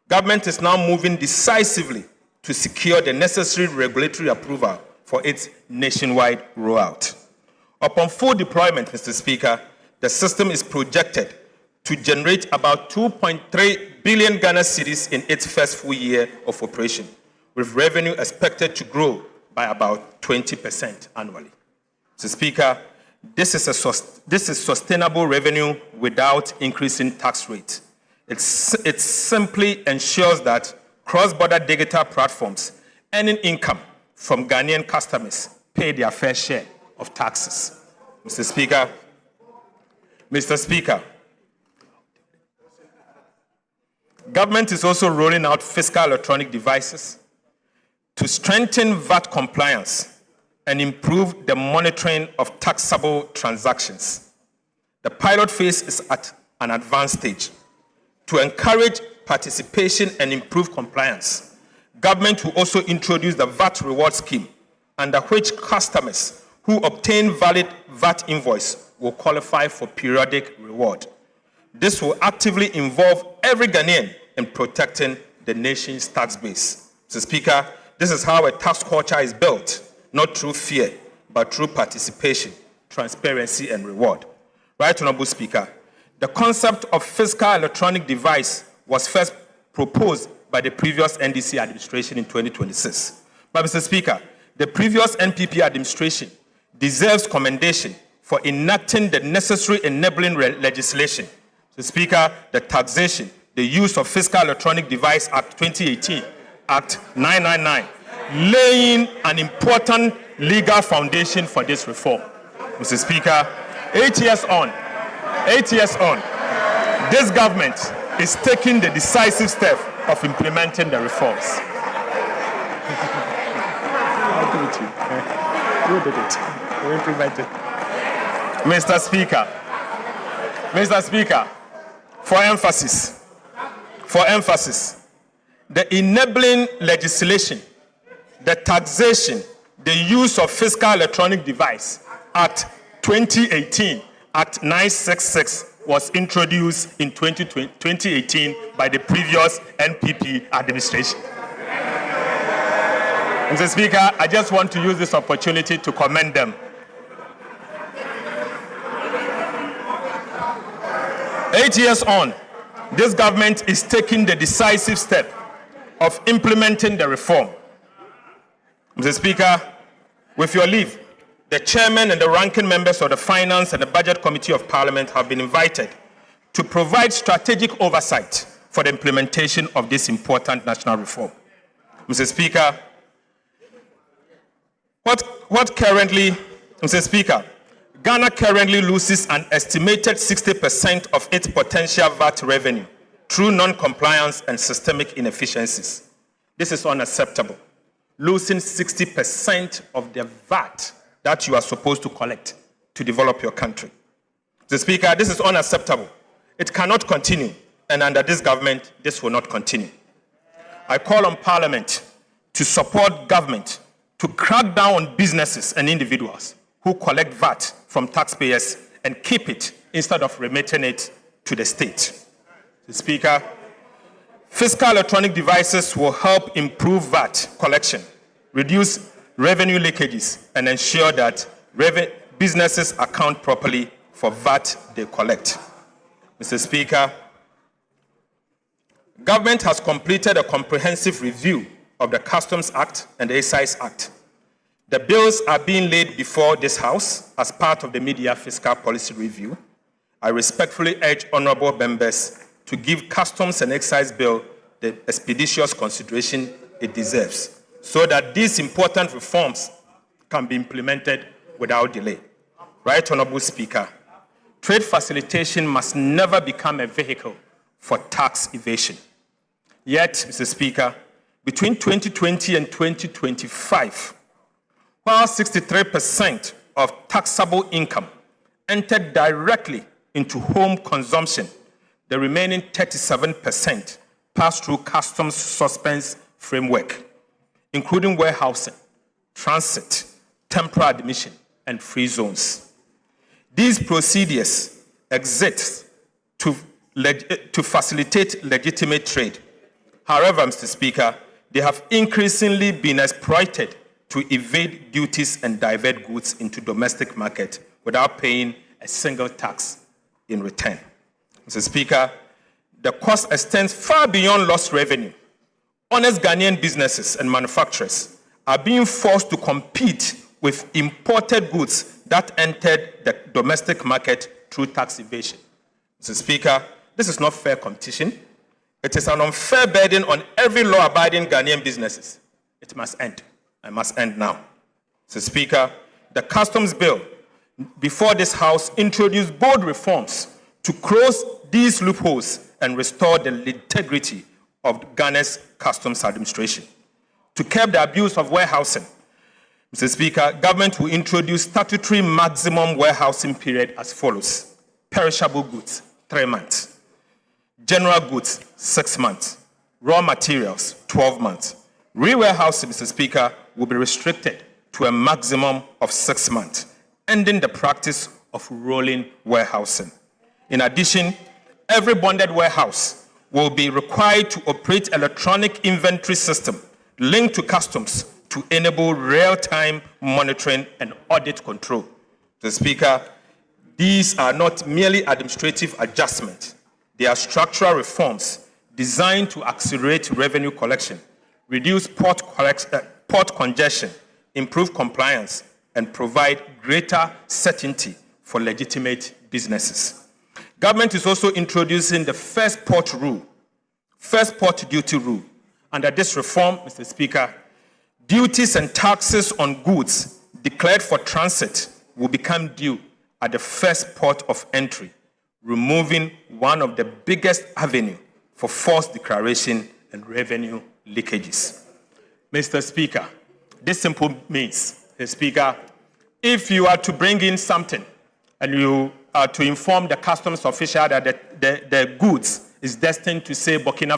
Government is now moving decisively to secure the necessary regulatory approval for its nationwide rollout. Upon full deployment, Mr. Speaker, the system is projected to generate about 2.3 billion Ghana cedis in its first full year of operation, with revenue expected to grow by about 20% annually. Mr. Speaker, this is sustainable revenue without increasing tax rates. It simply ensures that cross-border digital platforms earning income from Ghanaian customers pay their fair share of taxes. Mr. Speaker, government is also rolling out fiscal electronic devices to strengthen VAT compliance and improve the monitoring of taxable transactions. The pilot phase is at an advanced stage. To encourage participation and improve compliance, government will also introduce the VAT reward scheme, under which customers who obtain valid VAT invoice will qualify for periodic reward. This will actively involve every Ghanaian in protecting the nation's tax base. Mr. Speaker, this is how a tax culture is built, not through fear, but through participation, transparency, and reward. Right Honorable Speaker, the concept of fiscal electronic device was first proposed by the previous NDC administration in 2026. But Mr. Speaker, the previous NPP administration deserves commendation for enacting the necessary enabling legislation. Mr. Speaker, the taxation, the use of Fiscal Electronic Device Act 2018, Act 999, laying an important legal foundation for this reform. Mr. Speaker, 8 years on, this government is taking the decisive step of implementing the reforms. I'll give it to you. You did it. We implemented. Mr. Speaker, for emphasis, the enabling legislation, the taxation, the use of Fiscal Electronic Device Act 2018, Act 966, was introduced in 2018 by the previous NPP administration. Mr. Speaker, I just want to use this opportunity to commend them. 8 years on, this government is taking the decisive step of implementing the reform. Mr. Speaker, with your leave, the chairman and the ranking members of the Finance and the Budget Committee of Parliament have been invited to provide strategic oversight for the implementation of this important national reform. Mr. Speaker, Mr. Speaker, Ghana currently loses an estimated 60% of its potential VAT revenue through non-compliance and systemic inefficiencies. This is unacceptable. Losing 60% of the VAT that you are supposed to collect to develop your country. Mr. Speaker, this is unacceptable. It cannot continue, and under this government, this will not continue. I call on Parliament to support government to crack down on businesses and individuals who collect VAT from taxpayers and keep it instead of remitting it to the state. Mr. Speaker, fiscal electronic devices will help improve VAT collection, reduce revenue leakages, and ensure that businesses account properly for VAT they collect. Mr. Speaker, government has completed a comprehensive review of the Customs Act and the Excise Act. The bills are being laid before this House as part of the Media Fiscal Policy Review. I respectfully urge honorable members to give Customs and Excise Bill the expeditious consideration it deserves, so that these important reforms can be implemented without delay. Right Honorable Speaker, trade facilitation must never become a vehicle for tax evasion. Yet, Mr. Speaker, between 2020 and 2025, while 63% of taxable income entered directly into home consumption, the remaining 37% passed through customs suspense framework, including warehousing, transit, temporary admission, and free zones. These procedures exist to facilitate legitimate trade. However, Mr. Speaker, they have increasingly been exploited to evade duties and divert goods into domestic market without paying a single tax in return. Mr. Speaker, the cost extends far beyond lost revenue. Honest Ghanaian businesses and manufacturers are being forced to compete with imported goods that entered the domestic market through tax evasion. Mr. Speaker, this is not fair competition. It is an unfair burden on every law-abiding Ghanaian businesses. It must end. It must end now. Mr. Speaker, the customs bill before this House introduced bold reforms to close these loopholes and restore the integrity of Ghana's customs administration. To curb the abuse of warehousing, Mr. Speaker, government will introduce statutory maximum warehousing period as follows. Perishable goods, 3 months. General goods, 6 months. Raw materials, 12 months. Re-warehousing, Mr. Speaker, will be restricted to a maximum of 6 months, ending the practice of rolling warehousing. In addition, every bonded warehouse will be required to operate electronic inventory system linked to customs to enable real-time monitoring and audit control. Mr. Speaker, these are not merely administrative adjustments. They are structural reforms designed to accelerate revenue collection, reduce port congestion, improve compliance, and provide greater certainty for legitimate businesses. Government is also introducing the first port duty rule. Under this reform, Mr. Speaker, duties and taxes on goods declared for transit will become due at the first port of entry, removing one of the biggest avenues for false declaration and revenue leakages. Mr. Speaker, this simply means, Mr. Speaker, if you are to bring in something and you are to inform the customs official that the goods is destined to say Burkina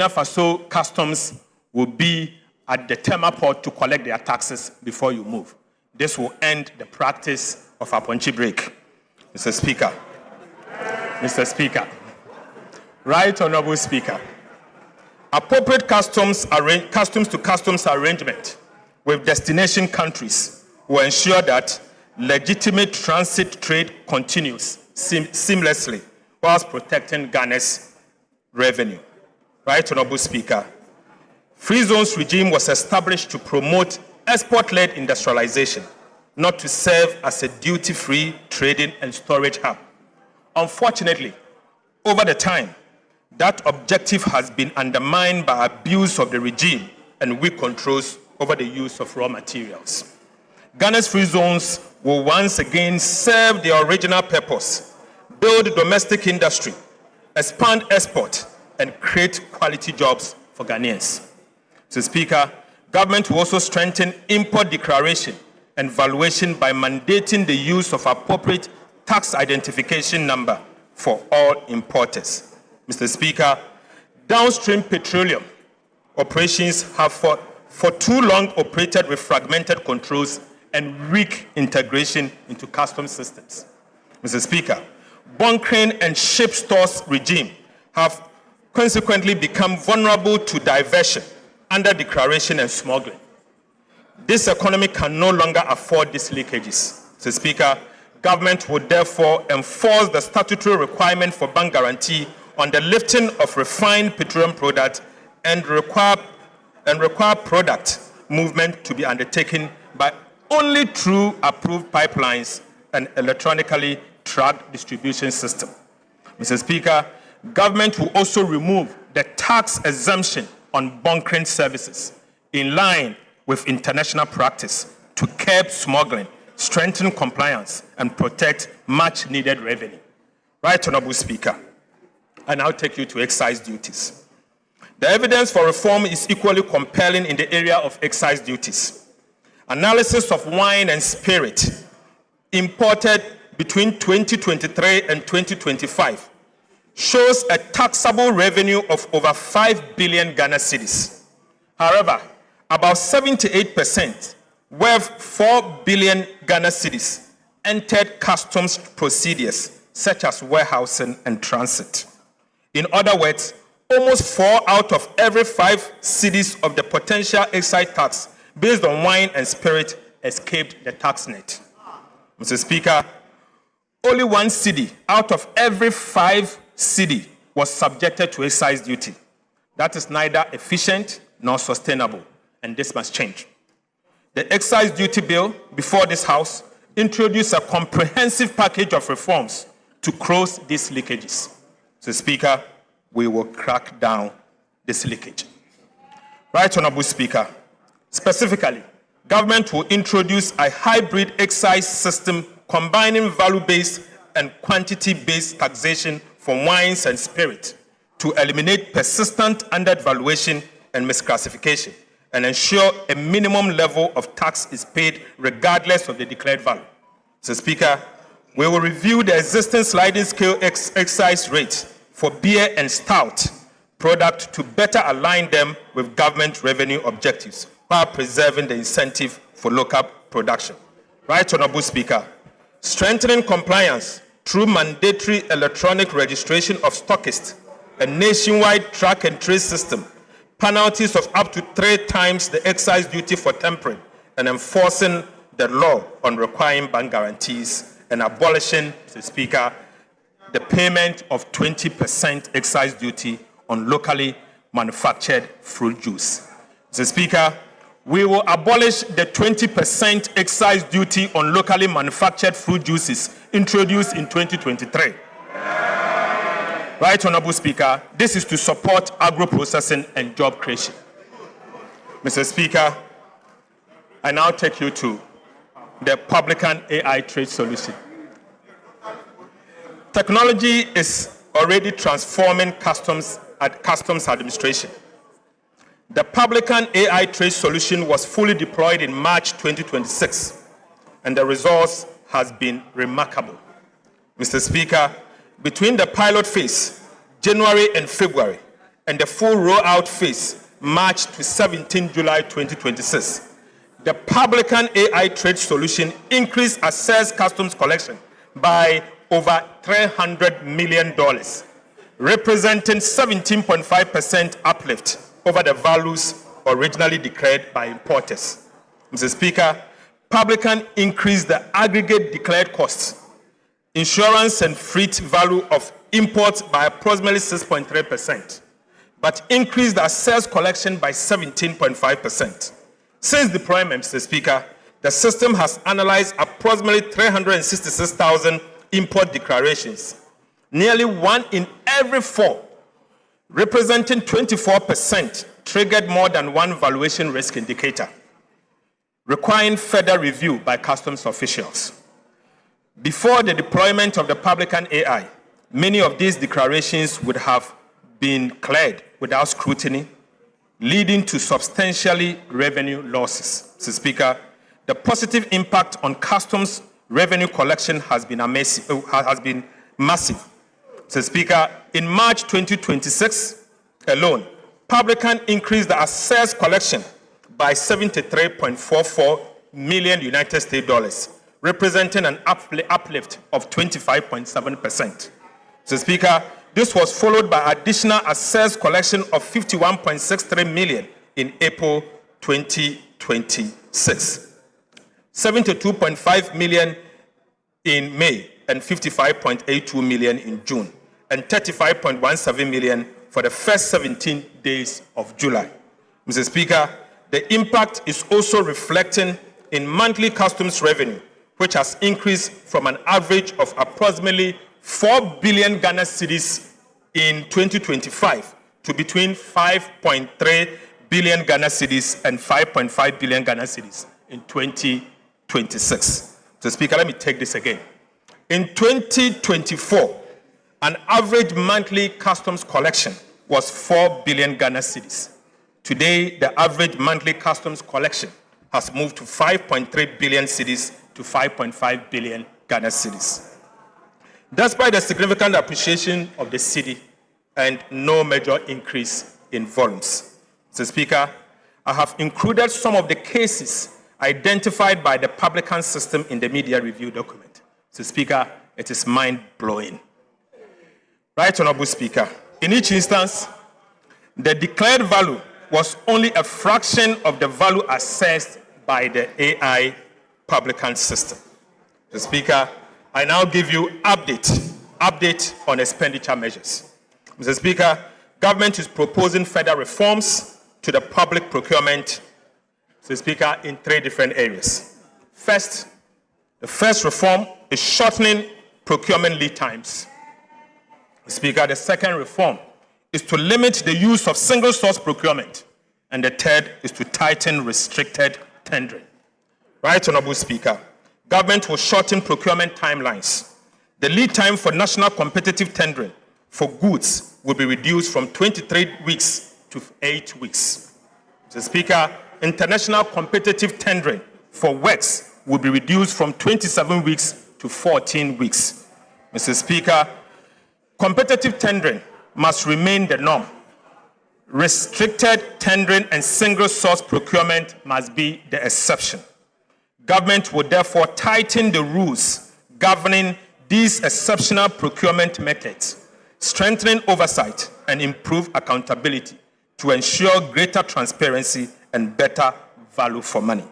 Faso customs will be at the Tema port to collect their taxes before you move. This will end the practice of a punchy break. Mr. Speaker, Right Honorable Speaker, appropriate customs to customs arrangement with destination countries will ensure that legitimate transit trade continues seamlessly whilst protecting Ghana's revenue. Right Honorable Speaker, Free Zones regime was established to promote export-led industrialization, not to serve as a duty-free trading and storage hub. Unfortunately, over the time, that objective has been undermined by abuse of the regime and weak controls over the use of raw materials. Ghana's free zones will once again serve their original purpose, build domestic industry, expand export, and create quality jobs for Ghanaians. Mr. Speaker, government will also strengthen import declaration and valuation by mandating the use of appropriate tax identification number for all importers. Mr. Speaker, downstream petroleum operations have for too long operated with fragmented controls and weak integration into customs systems. Mr. Speaker, bunkering and ship stores regime have consequently become vulnerable to diversion, under declaration and smuggling. This economy can no longer afford these leakages. Mr. Speaker, government would therefore enforce the statutory requirement for bank guarantee on the lifting of refined petroleum products and require product movement to be undertaken by only through approved pipelines and electronically tracked distribution system. Mr. Speaker, government will also remove the tax exemption on bunkering services in line with international practice to curb smuggling, strengthen compliance, and protect much-needed revenue. Right Honorable Speaker, I now take you to excise duties. The evidence for reform is equally compelling in the area of excise duties. Analysis of wine and spirit imported between 2023 and 2025 shows a taxable revenue of over 5 billion Ghana cedis. However, about 78%, worth 4 billion Ghana cedis, entered customs procedures such as warehousing and transit. In other words, almost 4 out of every 5 cedis of the potential excise tax based on wine and spirit escaped the tax net. Mr. Speaker, only 1 cedi out of every 5 cedi was subjected to excise duty. That is neither efficient nor sustainable, and this must change. The excise duty bill before this House introduced a comprehensive package of reforms to close these leakages. Mr. Speaker, we will crack down this leakage. Right Honorable Speaker, specifically, government will introduce a hybrid excise system combining value-based and quantity-based taxation for wines and spirit to eliminate persistent undervaluation and misclassification and ensure a minimum level of tax is paid regardless of the declared value. Mr. Speaker, we will review the existing sliding scale excise rates for beer and stout product to better align them with government revenue objectives while preserving the incentive for local production. Right Honorable Speaker, strengthening compliance through mandatory electronic registration of stockists, a nationwide track and trace system, penalties of up to 3 times the excise duty for tampering, and enforcing the law on requiring bank guarantees, and abolishing, Mr. Speaker, the payment of 20% excise duty on locally manufactured fruit juice. Mr. Speaker, we will abolish the 20% excise duty on locally manufactured fruit juices introduced in 2023. Right Honorable Speaker, this is to support agro-processing and job creation. Mr. Speaker, I now take you to the Publican AI trade solution. Technology is already transforming customs administration. The Publican AI trade solution was fully deployed in March 2026, and the results has been remarkable. Mr. Speaker, between the pilot phase, January and February, and the full rollout phase, March to 17 July 2026, the Publican AI trade solution increased assessed customs collection by over $300 million, representing 17.5% uplift over the values originally declared by importers. Mr. Speaker, Publican increased the aggregate declared costs, insurance and freight value of imports by approximately 6.3%, but increased the assessed collection by 17.5%. Since deployment, Mr. Speaker, the system has analyzed approximately 366,000 import declarations, nearly 1 in every 4, representing 24%, triggered more than 1 valuation risk indicator, requiring further review by customs officials. Before the deployment of the Publican AI, many of these declarations would have been cleared without scrutiny, leading to substantially revenue losses. Mr. Speaker, the positive impact on customs revenue collection has been massive. Mr. Speaker, in March 2026 alone, Publican increased the assessed collection by 73.44 million United States dollars, representing an uplift of 25.7%. Mr. Speaker, this was followed by additional assessed collection of 51.63 million in April 2026, 72.5 million in May, and 55.82 million in June, and 35.17 million for the first 17 days of July. Mr. Speaker, the impact is also reflecting in monthly customs revenue, which has increased from an average of approximately 4 billion Ghana cedis in 2025 to between 5.3 billion Ghana cedis and 5.5 billion Ghana cedis in 2026. So, Speaker, let me take this again. In 2024, an average monthly customs collection was 4 billion Ghana cedis. Today, the average monthly customs collection has moved to 5.3 billion cedis to 5.5 billion Ghana cedis. Despite the significant appreciation of the cedi and no major increase in volumes. Mr. Speaker, I have included some of the cases identified by the Publican system in the media review document. Mr. Speaker, it is mind-blowing. Right Honorable Speaker, in each instance, the declared value was only a fraction of the value assessed by the AI publicant system. Mr. Speaker, I now give you update on expenditure measures. Mr. Speaker, government is proposing further reforms to the public procurement, Mr. Speaker, in 3 different areas. First, the first reform is shortening procurement lead times. Mr. Speaker, the second reform is to limit the use of single source procurement. And the third is to tighten restricted tendering. Right, Honorable Speaker, government will shorten procurement timelines. The lead time for national competitive tendering for goods will be reduced from 23 weeks to 8 weeks. Mr. Speaker, international competitive tendering for works will be reduced from 27 weeks to 14 weeks. Mr. Speaker, competitive tendering must remain the norm. Restricted tendering and single source procurement must be the exception. Government will therefore tighten the rules governing these exceptional procurement methods, strengthening oversight and improve accountability to ensure greater transparency and better value for money.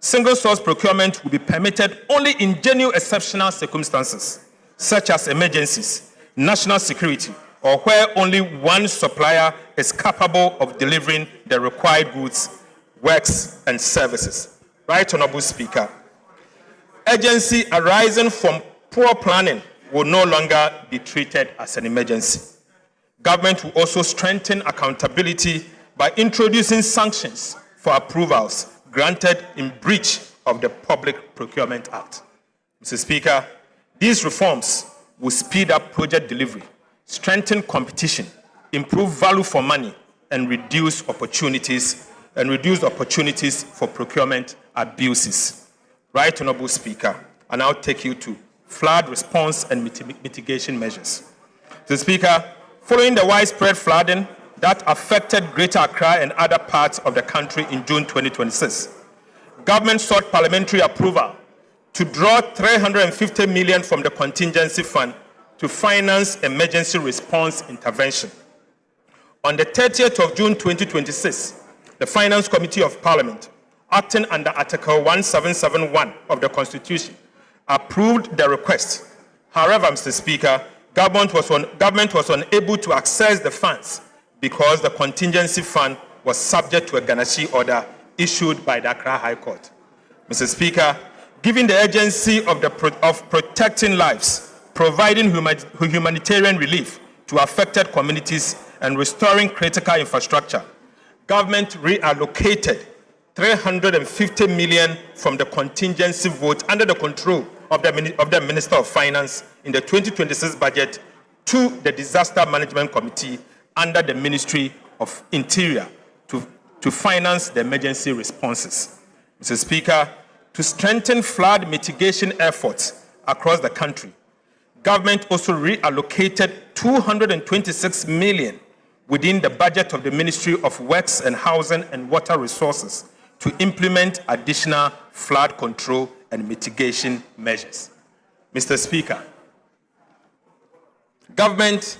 Single source procurement will be permitted only in genuine exceptional circumstances, such as emergencies, national security, or where only one supplier is capable of delivering the required goods, works, and services. Right, Honorable Speaker. Urgency arising from poor planning will no longer be treated as an emergency. Government will also strengthen accountability by introducing sanctions for approvals granted in breach of the Public Procurement Act. Mr. Speaker, these reforms will speed up project delivery, strengthen competition, improve value for money, and reduce opportunities for procurement abuses. Right, Honorable Speaker, I now take you to flood response and mitigation measures. Mr. Speaker, following the widespread flooding that affected Greater Accra and other parts of the country in June 2026, government sought parliamentary approval to draw 350 million from the contingency fund to finance emergency response intervention. On the 30th of June 2026, the Finance Committee of Parliament, acting under Article 1771 of the Constitution, approved the request. However, Mr. Speaker, government was unable to access the funds because the contingency fund was subject to a Ganashi order issued by the Accra High Court. Mr. Speaker, given the urgency of protecting lives, providing humanitarian relief to affected communities, and restoring critical infrastructure, government reallocated 350 million from the contingency vote under the control of the Minister of Finance in the 2026 budget to the Disaster Management Committee under the Ministry of Interior to finance the emergency responses. Mr. Speaker, to strengthen flood mitigation efforts across the country, government also reallocated 226 million within the budget of the Ministry of Works and Housing and Water Resources to implement additional flood control and mitigation measures. Mr. Speaker, government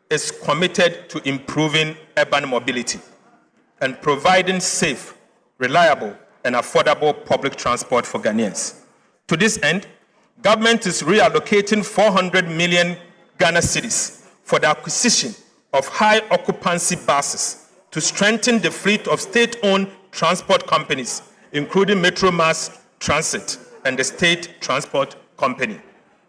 is committed to improving urban mobility and providing safe, reliable, and affordable public transport for Ghanaians. To this end, government is reallocating 400 million Ghana cedis for the acquisition of high-occupancy buses to strengthen the fleet of state-owned transport companies, including Metro Mass Transit and the State Transport Company.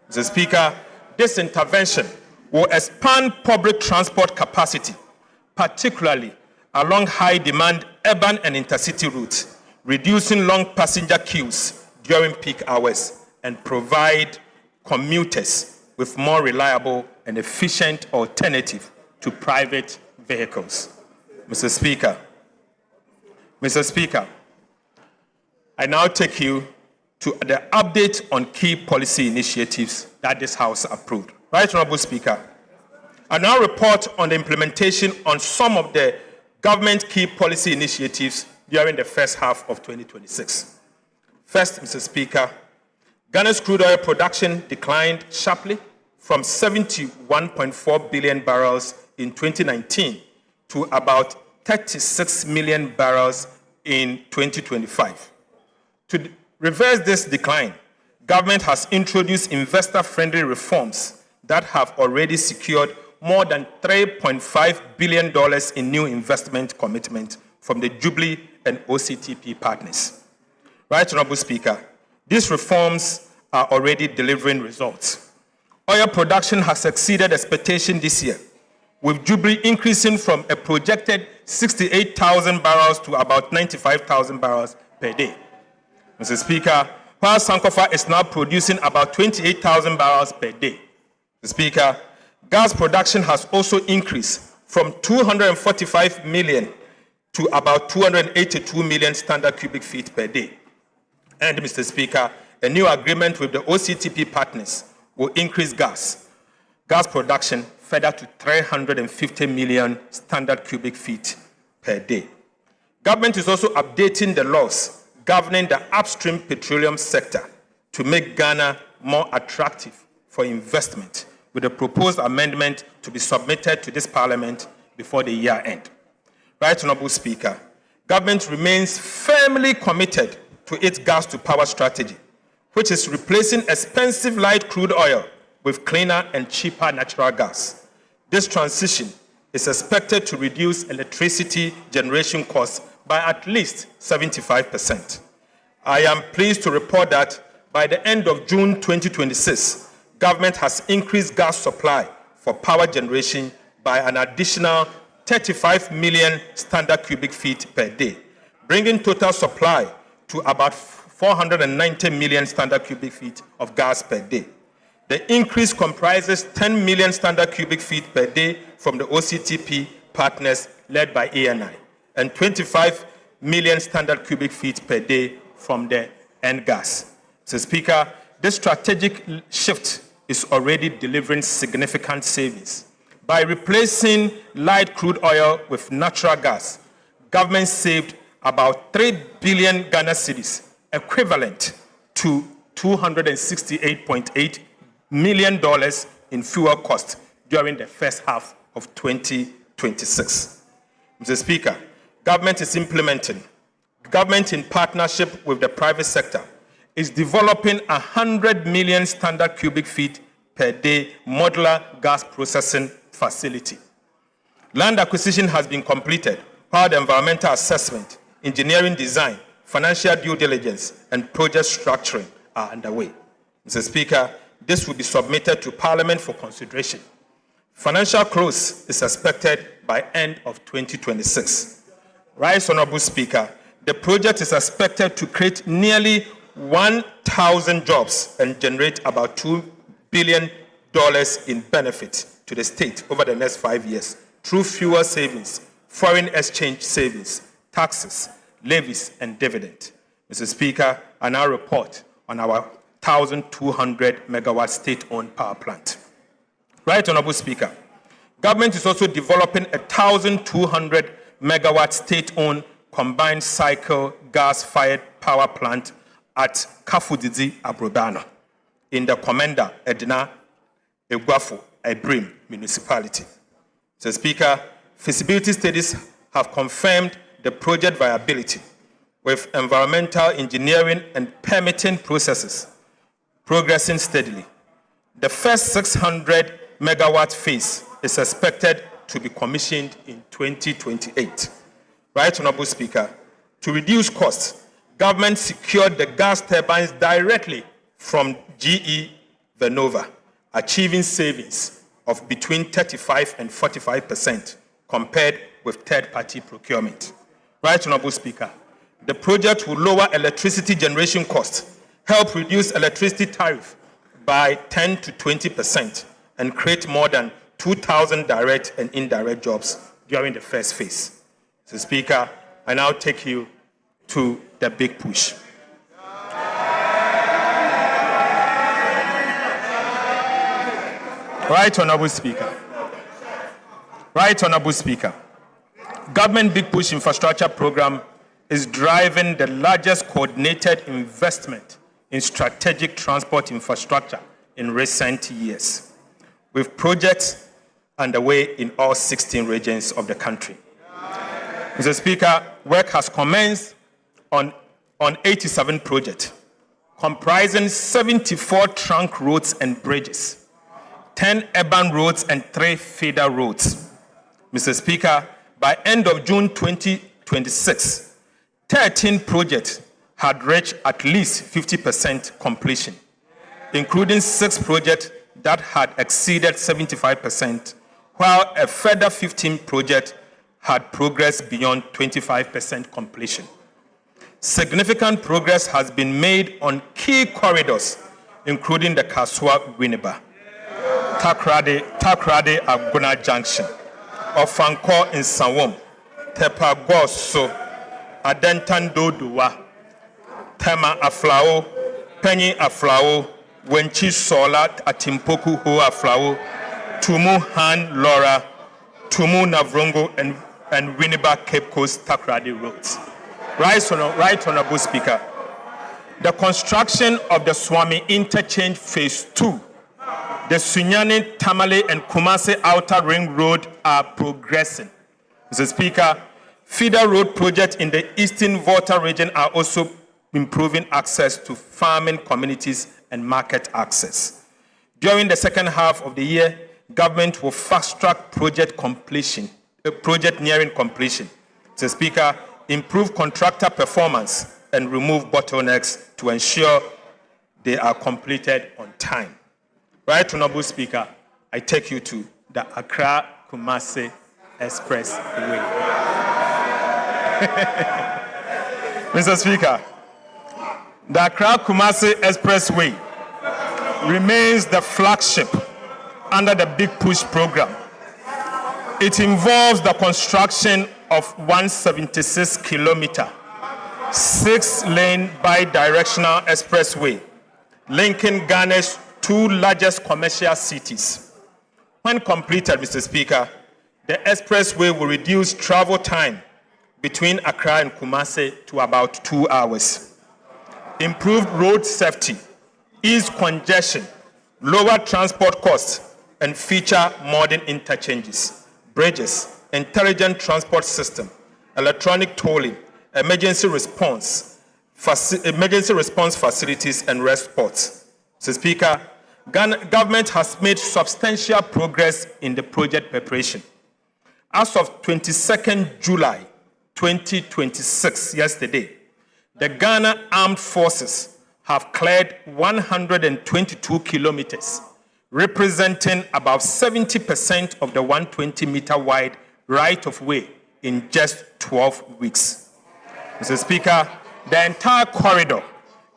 Mr. Speaker, this intervention will expand public transport capacity, particularly along high-demand urban and intercity routes, reducing long passenger queues during peak hours, and provide commuters with more reliable and efficient alternative to private vehicles. Mr. Speaker, I now take you to the update on key policy initiatives that this House approved. Right, Honorable Speaker, I now report on the implementation on some of the government key policy initiatives during the first half of 2026. First, Mr. Speaker, Ghana's crude oil production declined sharply from 71.4 billion barrels in 2019 to about 36 million barrels in 2025. To reverse this decline, government has introduced investor-friendly reforms that have already secured more than $3.5 billion in new investment commitment from the Jubilee and OCTP partners. Right, Honorable Speaker, these reforms are already delivering results. Oil production has exceeded expectation this year, with Jubilee increasing from a projected 68,000 barrels to about 95,000 barrels per day. Mr. Speaker, while Sankofa is now producing about 28,000 barrels per day. Mr. Speaker, gas production has also increased from 245 million to about 282 million standard cubic feet per day. And, Mr. Speaker, a new agreement with the OCTP partners will increase gas production further to 350 million standard cubic feet per day. Government is also updating the laws governing the upstream petroleum sector to make Ghana more attractive for investment, with a proposed amendment to be submitted to this Parliament before the year end. Right, Honorable Speaker, government remains firmly committed to its gas-to-power strategy, which is replacing expensive light crude oil with cleaner and cheaper natural gas. This transition is expected to reduce electricity generation costs by at least 75%. I am pleased to report that by the end of June 2026, government has increased gas supply for power generation by an additional 35 million standard cubic feet per day, bringing total supply to about 490 million standard cubic feet of gas per day. The increase comprises 10 million standard cubic feet per day from the OCTP partners led by ANI, and 25 million standard cubic feet per day from the NGAS. Mr. Speaker, this strategic shift is already delivering significant savings. By replacing light crude oil with natural gas, government saved about 3 billion Ghana cedis, equivalent to $268.8 million in fuel costs during the first half of 2026. Mr. Speaker, government in partnership with the private sector, is developing 100 million standard cubic feet per day modular gas processing facility. Land acquisition has been completed, while the environmental assessment, engineering design, financial due diligence, and project structuring are underway. Mr. Speaker, this will be submitted to Parliament for consideration. Financial close is expected by end of 2026. Right, Honorable Speaker, the project is expected to create nearly 1,000 jobs and generate about $2 billion in benefits to the state over the next 5 years through fuel savings, foreign exchange savings, taxes, levies, and dividend. Mr. Speaker, I now report on our 1,200 megawatt state-owned power plant. Right, Honorable Speaker, government is also developing a 1,200 megawatt state-owned combined cycle gas-fired power plant at Kafudidi Abrobano in the Commander Edna Egwafo Ebrim municipality. Mr. Speaker, feasibility studies have confirmed the project viability with environmental engineering and permitting processes progressing steadily. The first 600 megawatt phase is expected to be commissioned in 2028. Right, Honorable Speaker, to reduce costs, government secured the gas turbines directly from GE Vernova, achieving savings of between 35% and 45% compared with third-party procurement. Right, Honorable Speaker, the project will lower electricity generation costs, help reduce electricity tariff by 10 to 20%, and create more than 2,000 direct and indirect jobs during the first phase. Mr. Speaker, I now take you to the big push. Right, Honorable Speaker. Right, Honorable Speaker. Government Big Push Infrastructure Program is driving the largest coordinated investment in strategic transport infrastructure in recent years, with projects underway in all 16 regions of the country. Mr. Speaker, work has commenced on 87 projects, comprising 74 trunk roads and bridges, 10 urban roads and 3 feeder roads. Mr. Speaker, by end of June 2026, 13 projects had reached at least 50% completion, including 6 projects that had exceeded 75%, while a further 15 projects had progressed beyond 25% completion. Significant progress has been made on key corridors, including the Kasua-Winneba, Takrade-Agona Junction, Ofanko in Sawom, Tepagoso, Adentandoduwa, Tema Aflao, Penny Aflao, Wenchi Sola Atimpoku Ho Aflao, Tumu Han Laura, Tumu Navrongo, and Winneba Cape Coast Takrade roads. Right Honorable Speaker, the construction of the Swami Interchange Phase 2, the Sunyani, Tamale, and Kumasi Outer Ring Road are progressing. Mr. Speaker, feeder road projects in the Eastern Volta region are also improving access to farming communities and market access. During the second half of the year, government will fast-track project nearing completion. Mr. Speaker, improve contractor performance and remove bottlenecks to ensure they are completed on time. Right Honorable Speaker, I take you to the Accra-Kumasi Expressway. Mr. Speaker, the Accra-Kumasi Expressway remains the flagship under the Big Push program. It involves the construction of 176-kilometer, 6-lane bi-directional expressway linking Ghana's 2 largest commercial cities. When completed, Mr. Speaker, the expressway will reduce travel time between Accra and Kumasi to about 2 hours, improve road safety, ease congestion, lower transport costs, and feature modern interchanges, bridges, intelligent transport system, electronic tolling, emergency response facilities, and rest spots. Mr. Speaker, government has made substantial progress in the project preparation. As of 22nd July 2026, yesterday, the Ghana Armed Forces have cleared 122 kilometers, representing about 70% of the 120-meter wide right-of-way in just 12 weeks. Mr. Speaker, the entire corridor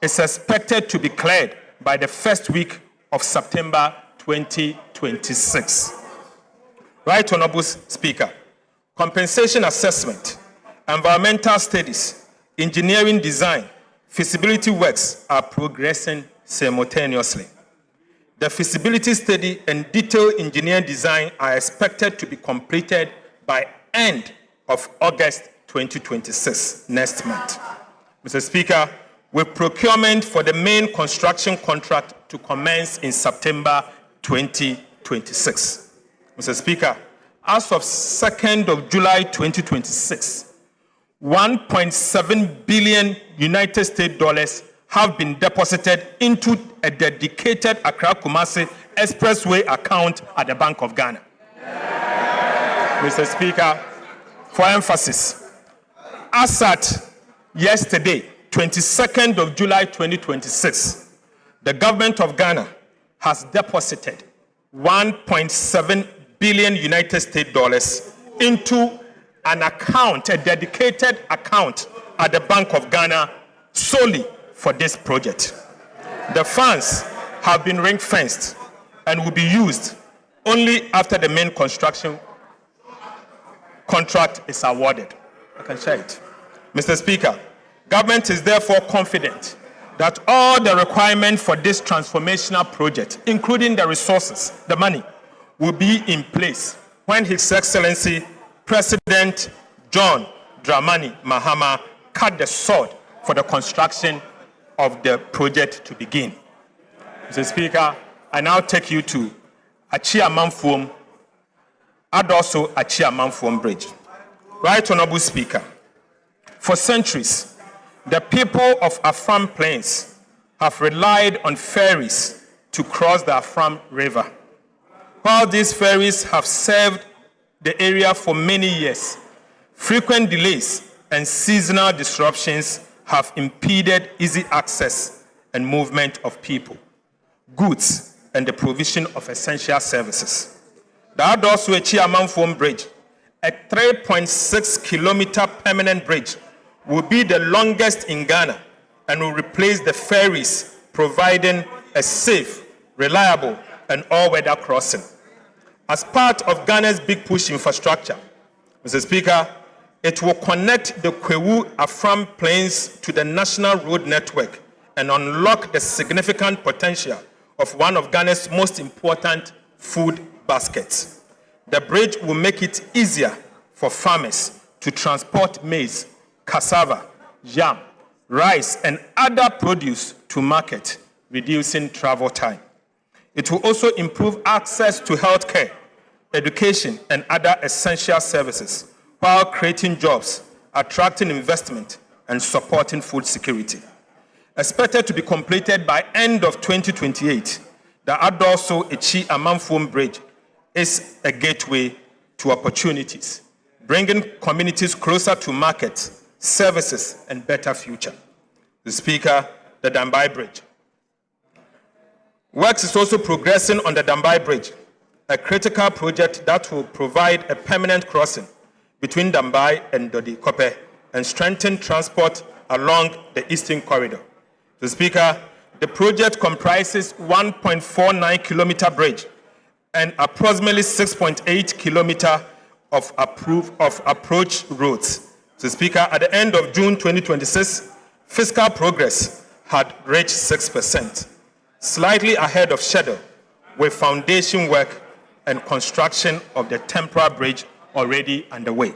is expected to be cleared by the first week of September 2026. Right Honorable Speaker, compensation assessment, environmental studies, engineering design, feasibility works are progressing simultaneously. The feasibility study and detailed engineering design are expected to be completed by end of August 2026, next month. Mr. Speaker, with procurement for the main construction contract to commence in September 2026. Mr. Speaker, as of 2nd of July 2026, $1.7 billion United States dollars have been deposited into a dedicated Accra-Kumasi Expressway account at the Bank of Ghana. Mr. Speaker, for emphasis, as at yesterday, 22nd of July 2026, the government of Ghana has deposited $1.7 billion United States dollars into an account, a dedicated account at the Bank of Ghana solely for this project. The funds have been ring-fenced and will be used only after the main construction contract is awarded. I can share it. Mr. Speaker, government is therefore confident that all the requirements for this transformational project, including the resources, the money, will be in place when His Excellency President John Dramani Mahama cut the sword for the construction of the project to begin. Mr. Speaker, I now take you to Achia Manfuom Adoso Achiamanfom Bridge. Right Honorable Speaker, for centuries, the people of Afram Plains have relied on ferries to cross the Afram River. While these ferries have served the area for many years, frequent delays and seasonal disruptions have impeded easy access and movement of people, goods, and the provision of essential services. The Adoso Achiamanfom Bridge, a 3.6-kilometer permanent bridge, will be the longest in Ghana and will replace the ferries, providing a safe, reliable, and all-weather crossing. As part of Ghana's big push infrastructure, Mr. Speaker, it will connect the Kwewu-Afram Plains to the national road network and unlock the significant potential of one of Ghana's most important food baskets. The bridge will make it easier for farmers to transport maize, cassava, yam, rice, and other produce to market, reducing travel time. It will also improve access to healthcare, education, and other essential services, while creating jobs, attracting investment, and supporting food security. Expected to be completed by end of 2028, the Adoso Achiamanfom Bridge is a gateway to opportunities, bringing communities closer to markets, services, and better future. The Speaker, the Dambai Bridge. Works is also progressing on the Dambai Bridge, a critical project that will provide a permanent crossing between Dambai and Dodi-Kope and strengthen transport along the Eastern Corridor. The Speaker, the project comprises 1.49-kilometer bridge and approximately 6.8 kilometer of approach roads. The Speaker, at the end of June 2026, fiscal progress had reached 6%, slightly ahead of schedule, with foundation work and construction of the temporary bridge already underway.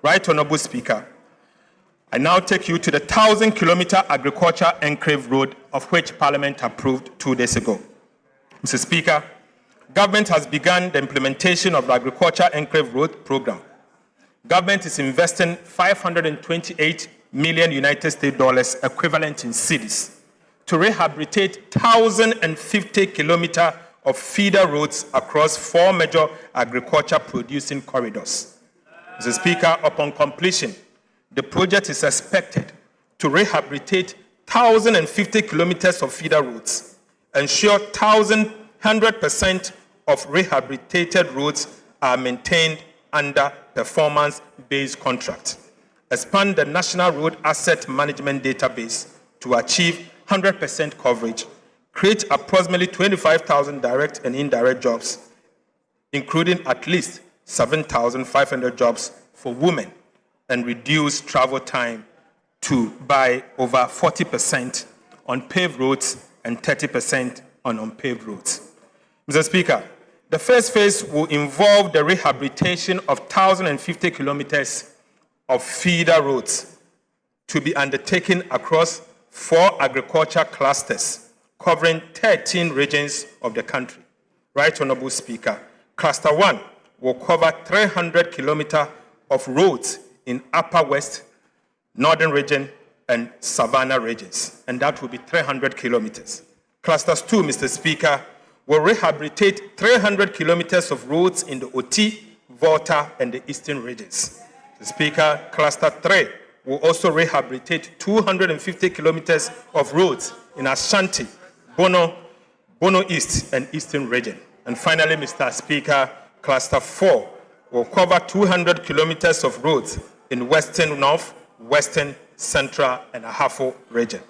Right Honorable Speaker, I now take you to the 1,000-kilometer agriculture enclave road, of which Parliament approved 2 days ago. Mr. Speaker, government has begun the implementation of the agriculture enclave road program. Government is investing $528 million United States dollars, equivalent in cedis, to rehabilitate 1,050 kilometers of feeder roads across 4 major agriculture producing corridors. Mr. Speaker, upon completion, the project is expected to rehabilitate 1,050 kilometers of feeder roads, ensure 100% of rehabilitated roads are maintained under performance-based contract, expand the National Road Asset Management Database to achieve 100% coverage, create approximately 25,000 direct and indirect jobs, including at least 7,500 jobs for women, and reduce travel time by over 40% on paved roads and 30% on unpaved roads. Mr. Speaker, the first phase will involve the rehabilitation of 1,050 kilometers of feeder roads to be undertaken across 4 agriculture clusters covering 13 regions of the country. Right Honorable Speaker, Cluster 1 will cover 300 kilometers of roads in Upper West, Northern Region, and Savannah regions, and that will be 300 kilometers. Clusters 2, Mr. Speaker, will rehabilitate 300 kilometers of roads in the Oti, Volta, and the Eastern regions. Mr. Speaker, Cluster 3 will also rehabilitate 250 kilometers of roads in Ashanti, Bono East, and Eastern region. And finally, Mr. Speaker, Cluster 4 will cover 200 kilometers of roads in Western North, Western, Central, and Ahafo region.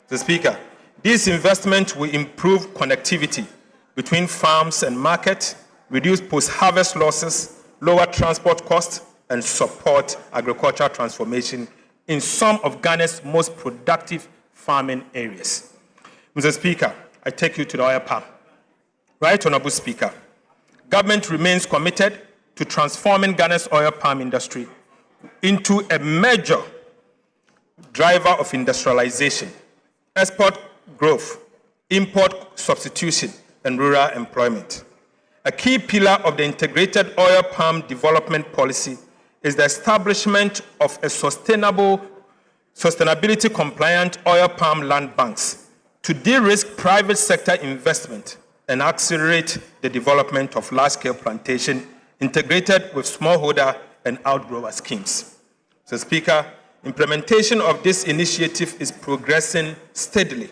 Mr. Speaker, these investments will improve connectivity between farms and market, reduce post-harvest losses, lower transport costs, and support agricultural transformation in some of Ghana's most productive farming areas. Mr. Speaker, I take you to the oil palm. Right Honorable Speaker, government remains committed to transforming Ghana's oil palm industry into a major driver of industrialization, export growth, import substitution, and rural employment. A key pillar of the integrated oil palm development policy is the establishment of a sustainability-compliant oil palm land banks to de-risk private sector investment and accelerate the development of large-scale plantation integrated with smallholder and outgrower schemes. So, Speaker, implementation of this initiative is progressing steadily.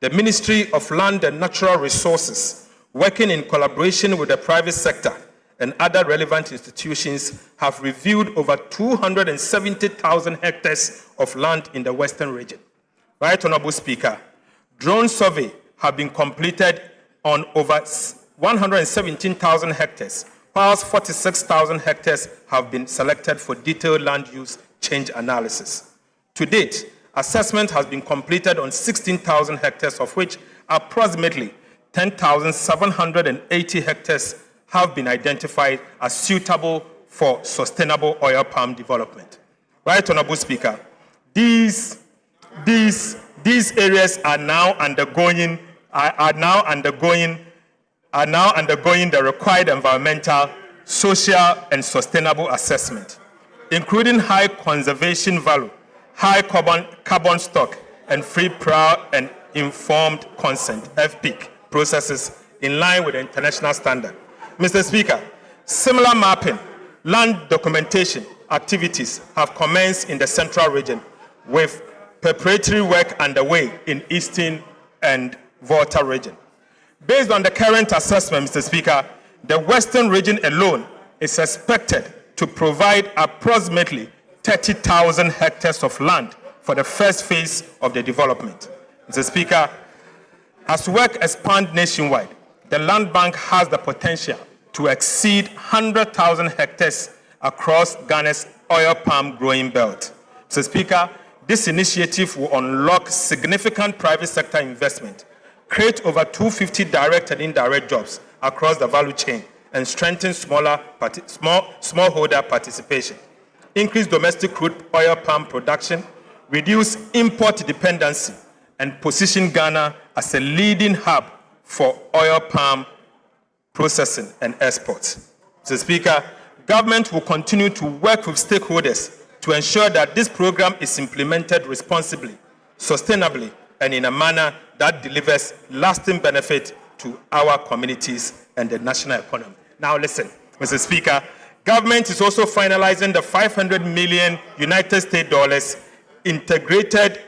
The Ministry of Land and Natural Resources, working in collaboration with the private sector and other relevant institutions, have reviewed over 270,000 hectares of land in the Western region. Right, Honorable Speaker, drone survey have been completed on over 117,000 hectares, whilst 46,000 hectares have been selected for detailed land use change analysis. To date, assessment has been completed on 16,000 hectares, of which approximately 10,780 hectares have been identified as suitable for sustainable oil palm development. Right, Honorable Speaker, these areas are now undergoing the required environmental, social, and sustainable assessment, including high conservation value, high carbon stock, and free, prior, and informed consent (FPIC) processes in line with the international standard. Mr. Speaker, similar mapping, land documentation activities have commenced in the central region, with preparatory work underway in Eastern and Volta region. Based on the current assessment, Mr. Speaker, the Western region alone is expected to provide approximately 30,000 hectares of land for the first phase of the development. Mr. Speaker, as work expands nationwide, the land bank has the potential to exceed 100,000 hectares across Ghana's oil palm growing belt. Mr. Speaker, this initiative will unlock significant private sector investment, create over 250 direct and indirect jobs across the value chain, and strengthen smallholder participation, increase domestic crude oil palm production, reduce import dependency, and position Ghana as a leading hub for oil palm processing and exports. Mr. Speaker, government will continue to work with stakeholders to ensure that this program is implemented responsibly, sustainably, and in a manner that delivers lasting benefit to our communities and the national economy. Now listen, Mr. Speaker, government is also finalizing the $500 million United States dollars integrated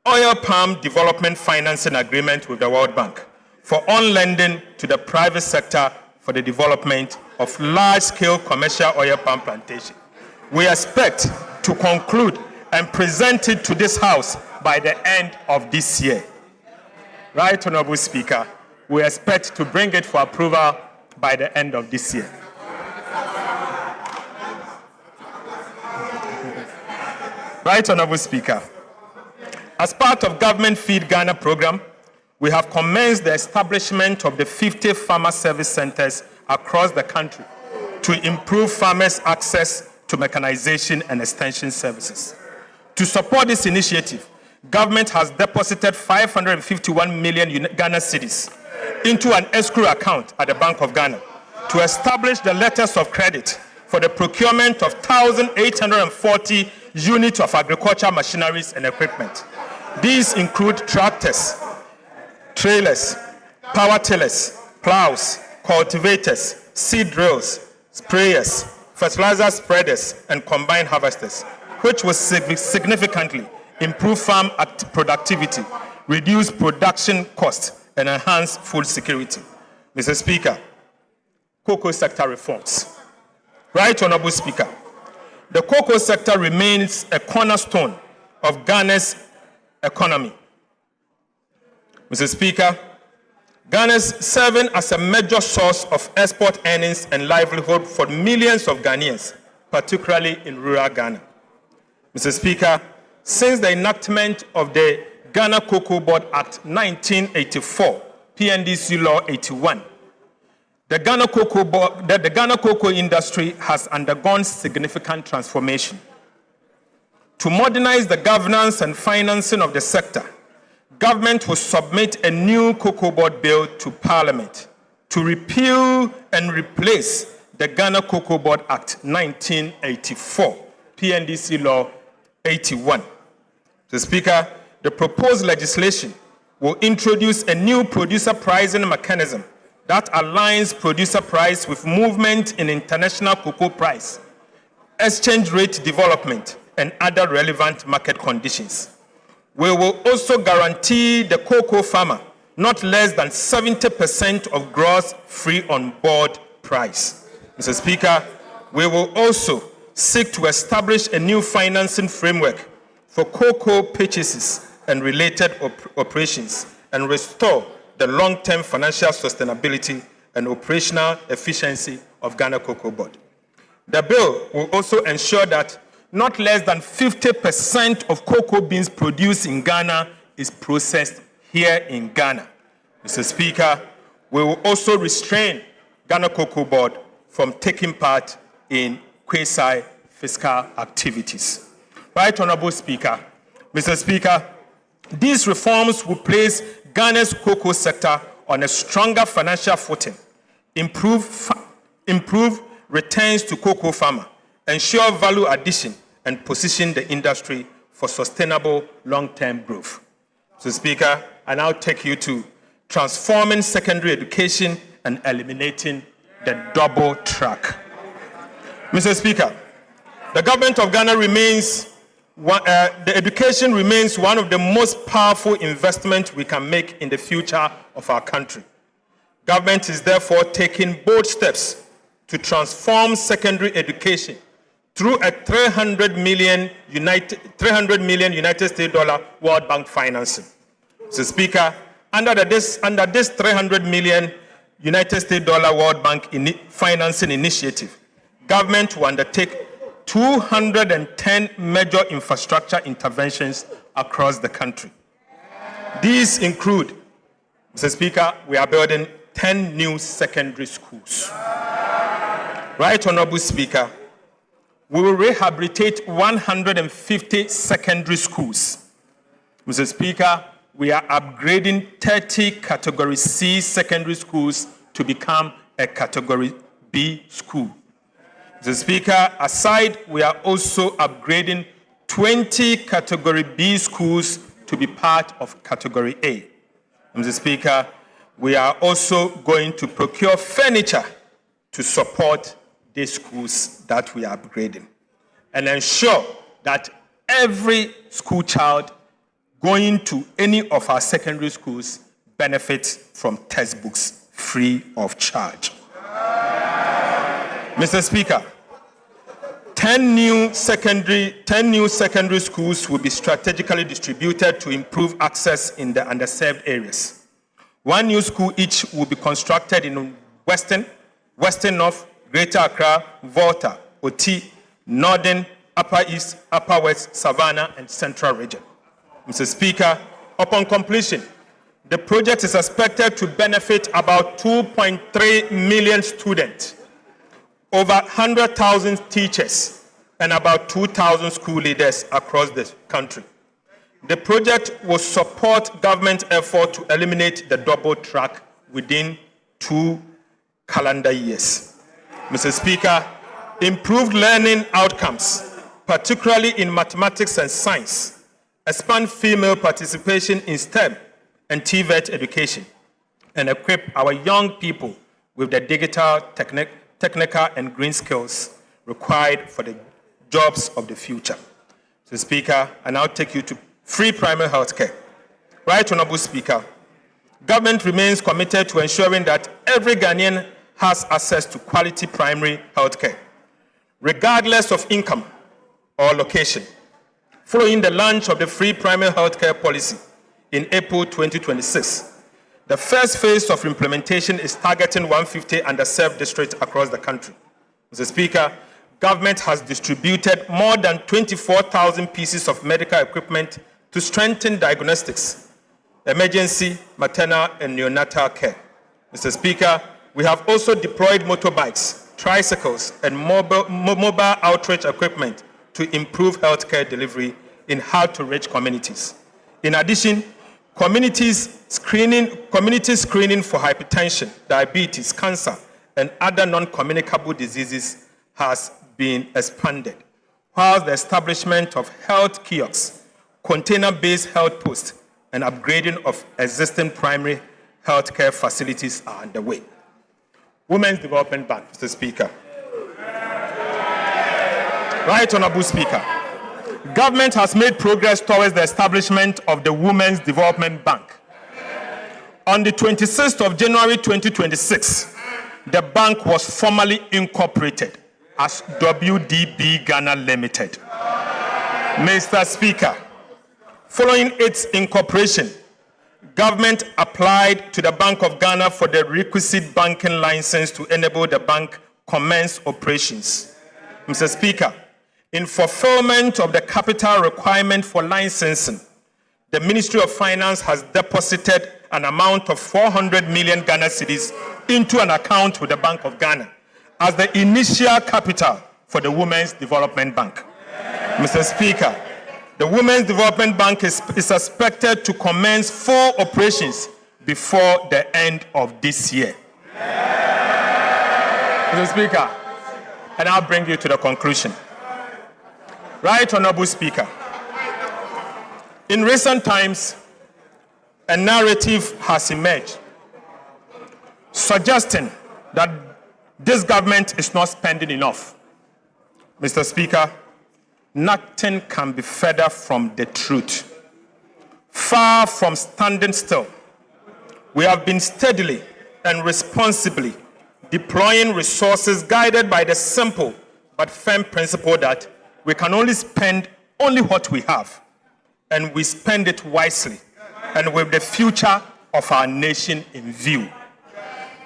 oil palm development financing agreement with the World Bank for on-lending to the private sector for the development of large-scale commercial oil palm plantation. We expect to conclude and present it to this House by the end of this year. Right, Honorable Speaker, we expect to bring it for approval by the end of this year. Right, Honorable Speaker, as part of Government Feed Ghana program, we have commenced the establishment of the 50 farmer service centers across the country to improve farmers' access to mechanization and extension services. To support this initiative, government has deposited 551 million Ghana cedis into an escrow account at the Bank of Ghana to establish the letters of credit for the procurement of 1,840 units of agricultural machineries and equipment. These include tractors, trailers, power tillers, plows, cultivators, seed drills, sprayers, fertilizer spreaders, and combine harvesters, which will significantly improve farm productivity, reduce production costs, and enhance food security. Mr. Speaker, cocoa sector reforms. Right, Honorable Speaker, the cocoa sector remains a cornerstone of Ghana's economy. Mr. Speaker, Ghana is serving as a major source of export earnings and livelihood for millions of Ghanaians, particularly in rural Ghana. Mr. Speaker, since the enactment of the Ghana Cocoa Board Act 1984, PNDC Law 81, the Ghana cocoa industry has undergone significant transformation. To modernize the governance and financing of the sector, government will submit a new cocoa board bill to Parliament to repeal and replace the Ghana Cocoa Board Act 1984, PNDC Law 81. Mr. Speaker, the proposed legislation will introduce a new producer pricing mechanism that aligns producer price with movement in international cocoa price, exchange rate development, and other relevant market conditions. We will also guarantee the cocoa farmer not less than 70% of gross free on board price. Mr. Speaker, we will also seek to establish a new financing framework for cocoa purchases and related operations and restore the long-term financial sustainability and operational efficiency of Ghana Cocoa Board. The bill will also ensure that not less than 50% of cocoa beans produced in Ghana is processed here in Ghana. Mr. Speaker, we will also restrain Ghana Cocoa Board from taking part in quasi-fiscal activities. Right Honorable Speaker, Mr. Speaker, these reforms will place Ghana's cocoa sector on a stronger financial footing, improve returns to cocoa farmer, ensure value addition, and position the industry for sustainable long-term growth. Mr. Speaker, I now take you to transforming secondary education and eliminating the double track. Mr. Speaker, the government of Ghana the education remains one of the most powerful investments we can make in the future of our country. Government is therefore taking bold steps to transform secondary education through a $300 million United States dollar World Bank financing. Mr. Speaker, under this $300 million United States dollar World Bank financing initiative, government will undertake 210 major infrastructure interventions across the country. These include, Mr. Speaker, we are building 10 new secondary schools. Right Honorable Speaker, we will rehabilitate 150 secondary schools. Mr. Speaker, we are upgrading 30 Category C secondary schools to become a Category B school. Mr. Speaker, aside, we are also upgrading 20 Category B schools to be part of Category A. Mr. Speaker, we are also going to procure furniture to support the schools that we are upgrading and ensure that every school child going to any of our secondary schools benefits from textbooks free of charge. Mr. Speaker, 10 new secondary schools will be strategically distributed to improve access in the underserved areas. One new school each will be constructed in Western North, Greater Accra, Volta, Oti, Northern, Upper East, Upper West, Savannah, and Central Region. Mr. Speaker, upon completion, the project is expected to benefit about 2.3 million students, over 100,000 teachers, and about 2,000 school leaders across the country. The project will support government effort to eliminate the double track within 2 calendar years. Mr. Speaker, improved learning outcomes, particularly in mathematics and science, expand female participation in STEM and TVET education, and equip our young people with the digital, technical, and green skills required for the jobs of the future. Mr. Speaker, I now take you to free primary health care. Right Honorable Speaker, government remains committed to ensuring that every Ghanaian has access to quality primary health care, regardless of income or location. Following the launch of the free primary health care policy in April 2026, the first phase of implementation is targeting 150 underserved districts across the country. Mr. Speaker, government has distributed more than 24,000 pieces of medical equipment to strengthen diagnostics, emergency, maternal, and neonatal care. Mr. Speaker, we have also deployed motorbikes, tricycles, and mobile outreach equipment to improve healthcare delivery in hard-to-reach communities. In addition, community screening for hypertension, diabetes, cancer, and other non-communicable diseases has been expanded, while the establishment of health kiosks, container-based health posts, and upgrading of existing primary healthcare facilities are underway. Women's Development Bank, Mr. Speaker. Right Honorable Speaker. Government has made progress towards the establishment of the Women's Development Bank. On the 26th of January 2026, the bank was formally incorporated as WDB Ghana Limited. Mr. Speaker, following its incorporation, government applied to the Bank of Ghana for the requisite banking license to enable the bank commence operations. Mr. Speaker, in fulfillment of the capital requirement for licensing, the Ministry of Finance has deposited an amount of 400 million Ghana cedis into an account with the Bank of Ghana as the initial capital for the Women's Development Bank. Mr. Speaker, the Women's Development Bank is expected to commence full operations before the end of this year. Mr. Speaker, and I'll bring you to the conclusion. Right Honorable Speaker, in recent times, a narrative has emerged suggesting that this government is not spending enough. Mr. Speaker, nothing can be further from the truth. Far from standing still, we have been steadily and responsibly deploying resources guided by the simple but firm principle that we can only spend only what we have, and we spend it wisely and with the future of our nation in view.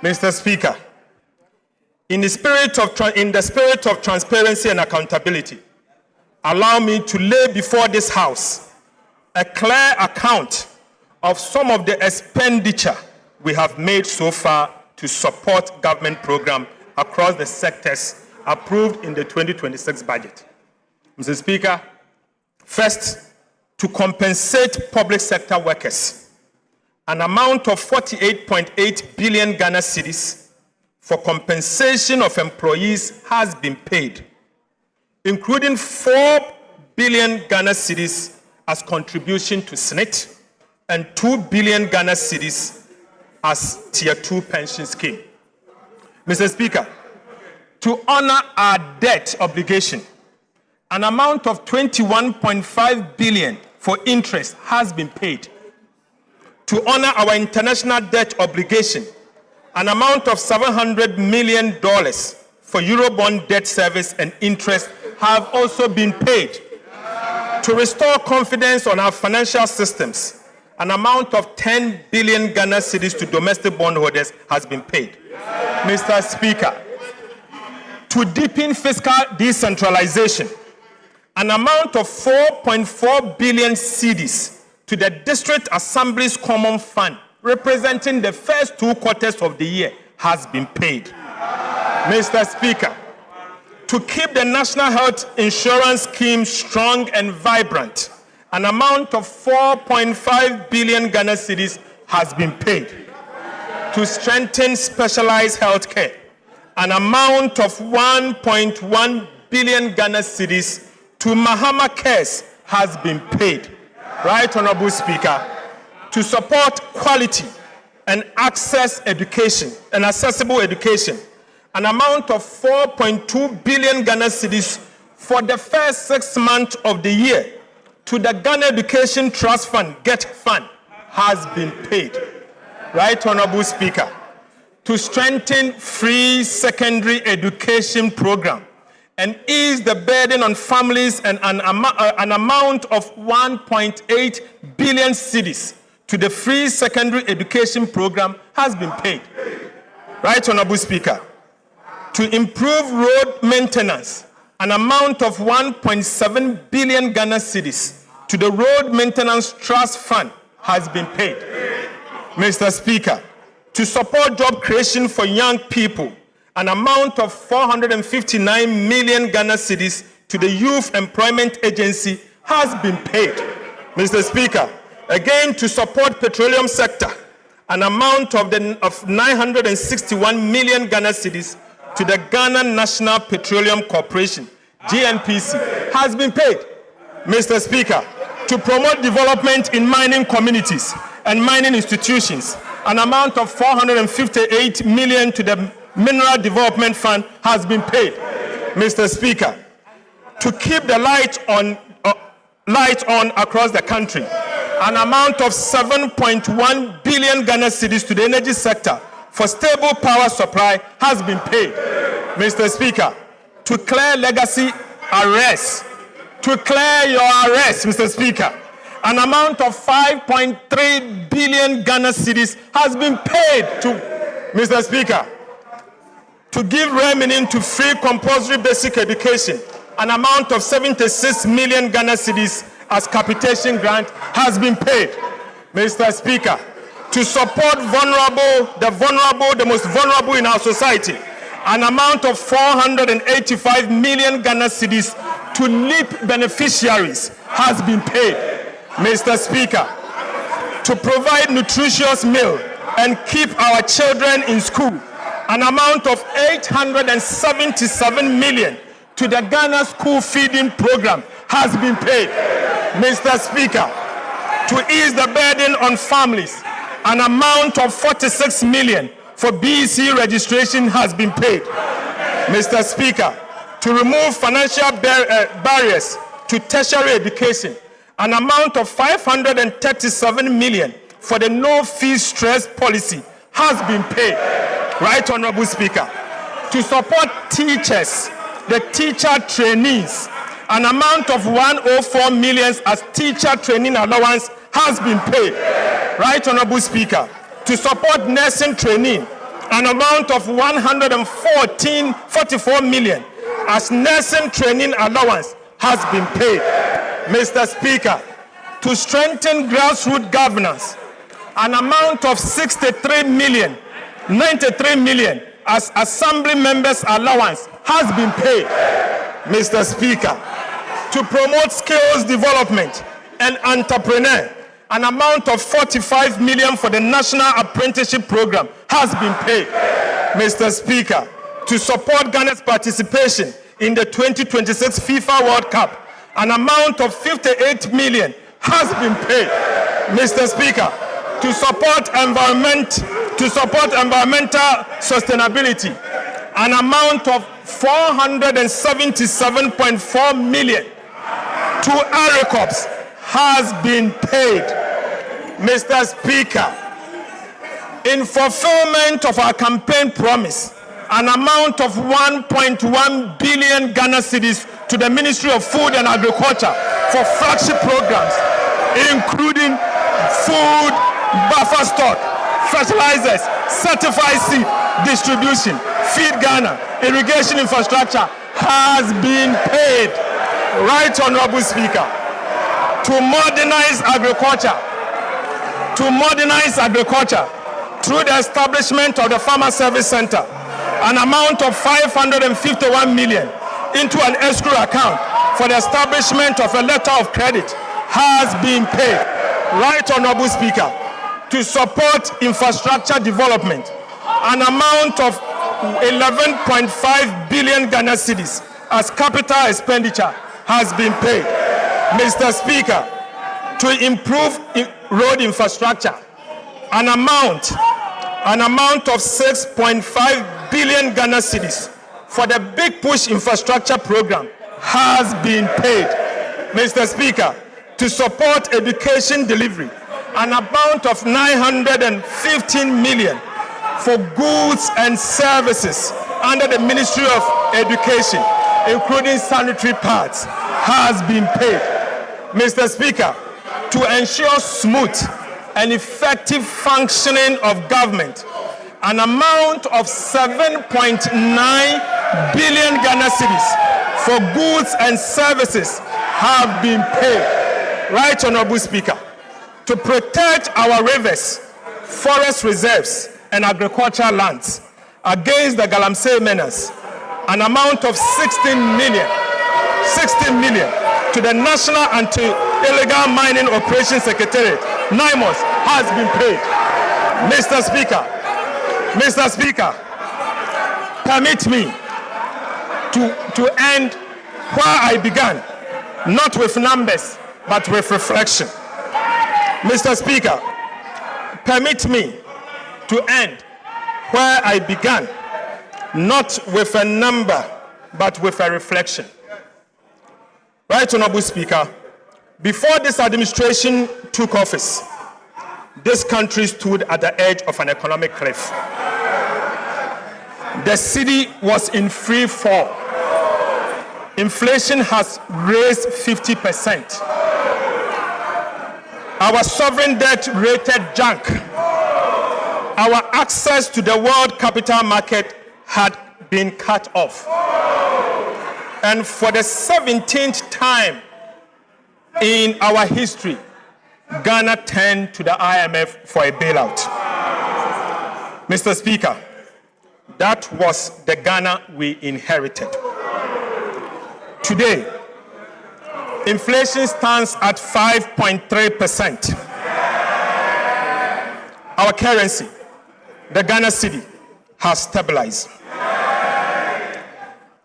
Mr. Speaker, in the spirit of transparency and accountability, allow me to lay before this House a clear account of some of the expenditure we have made so far to support government programs across the sectors approved in the 2026 budget. Mr. Speaker, first, to compensate public sector workers, an amount of 48.8 billion Ghana cedis for compensation of employees has been paid, including 4 billion Ghana cedis as contribution to SNIT and 2 billion Ghana cedis as Tier 2 pension scheme. Mr. Speaker, to honor our debt obligation, an amount of 21.5 billion for interest has been paid. To honor our international debt obligation, an amount of $700 million for Eurobond debt service and interest have also been paid. To restore confidence on our financial systems, an amount of 10 billion Ghana cedis to domestic bondholders has been paid. Mr. Speaker, to deepen fiscal decentralization, an amount of 4.4 billion cedis to the District Assembly's Common Fund, representing the first 2 quarters of the year, has been paid. Mr. Speaker, to keep the National Health Insurance Scheme strong and vibrant, an amount of 4.5 billion Ghana cedis has been paid. To strengthen specialized health care, an amount of 1.1 billion Ghana cedis to Mahama Cares has been paid. Right Honorable Speaker, to support quality and access education and accessible education, an amount of 4.2 billion Ghana cedis for the first 6 months of the year to the Ghana Education Trust Fund, GET Fund, has been paid. Right Honorable Speaker, to strengthen free secondary education program and ease the burden on families, and an amount of 1.8 billion cedis to the free secondary education program has been paid. Right Honorable Speaker, to improve road maintenance, an amount of 1.7 billion Ghana cedis to the Road Maintenance Trust Fund has been paid. Mr. Speaker, to support job creation for young people, an amount of 459 million Ghana cedis to the Youth Employment Agency has been paid. Mr. Speaker, Again, to support petroleum sector, an amount of 961 million Ghana cedis to the Ghana National Petroleum Corporation, GNPC, has been paid. Mr. Speaker, to promote development in mining communities and mining institutions, an amount of 458 million to the Mineral Development Fund has been paid. Mr. Speaker, to keep the light on across the country, an amount of 7.1 billion Ghana cedis to the energy sector for stable power supply has been paid. Mr. Speaker, to clear legacy arrests, to clear your arrests, Mr. Speaker, an amount of 5.3 billion Ghana cedis has been paid to, Mr. Speaker, to give remaining to free compulsory basic education, an amount of 76 million Ghana cedis as capitation grant has been paid. Mr. Speaker, to support the most vulnerable in our society, an amount of 485 million Ghana cedis to LEAP beneficiaries has been paid. Mr. Speaker, to provide nutritious meal and keep our children in school, an amount of 877 million to the Ghana School Feeding Program has been paid. Mr. Speaker, to ease the burden on families, an amount of 46 million for BEC registration has been paid. Mr. Speaker, to remove financial barriers to tertiary education, an amount of 537 million for the no-fee stress policy has been paid. Right, Honorable Speaker, to support teachers, the teacher trainees, an amount of 104 million as teacher training allowance has been paid. Right, Honorable Speaker, to support nursing training, an amount of 144 million as nursing training allowance has been paid. Mr. Speaker, to strengthen grassroots governance, an amount of 93 million as assembly members allowance has been paid. Mr. Speaker, to promote skills development and entrepreneur, an amount of 45 million for the National Apprenticeship Program has been paid. Mr. Speaker, to support Ghana's participation in the 2026 FIFA World Cup, an amount of 58 million has been paid. Mr. Speaker, to support environmental sustainability, an amount of 477.4 million to ARICOPS has been paid. Mr. Speaker, in fulfillment of our campaign promise, an amount of 1.1 billion Ghana cedis to the Ministry of Food and Agriculture for flagship programs, including food, buffer stock, fertilizers, certified seed distribution, Feed Ghana, irrigation infrastructure has been paid. Right, Honorable Speaker, to modernize agriculture through the establishment of the Farmer Service Center, an amount of 551 million into an escrow account for the establishment of a letter of credit has been paid. Right, Honorable Speaker, to support infrastructure development, an amount of 11.5 billion Ghana cedis as capital expenditure has been paid. Mr. Speaker, to improve road infrastructure, an amount of 6.5 billion Ghana cedis for the Big Push infrastructure program has been paid. Mr. Speaker, to support education delivery, an amount of 915 million for goods and services under the Ministry of Education, including sanitary pads, has been paid. Mr. Speaker, to ensure smooth and effective functioning of government, an amount of 7.9 billion Ghana cedis for goods and services have been paid. Right, Honorable Speaker, to protect our rivers, forest reserves, and agricultural lands against the Galamsey menace, an amount of 16 million to the National Anti-Illegal Mining Operations Secretariat 9 months has been paid. Mr. Speaker, permit me to end where I began, not with numbers, but with reflection. Mr. Speaker, permit me to end where I began, not with a number, but with a reflection. Right, Honorable Speaker, before this administration took office, this country stood at the edge of an economic cliff. The city was in free fall. Inflation has raised 50%. Our sovereign debt rated junk. Our access to the world capital market had been cut off. And for the 17th time in our history, Ghana turned to the IMF for a bailout. Mr. Speaker, that was the Ghana we inherited. Today, inflation stands at 5.3%. Our currency, the Ghana cedi, has stabilized.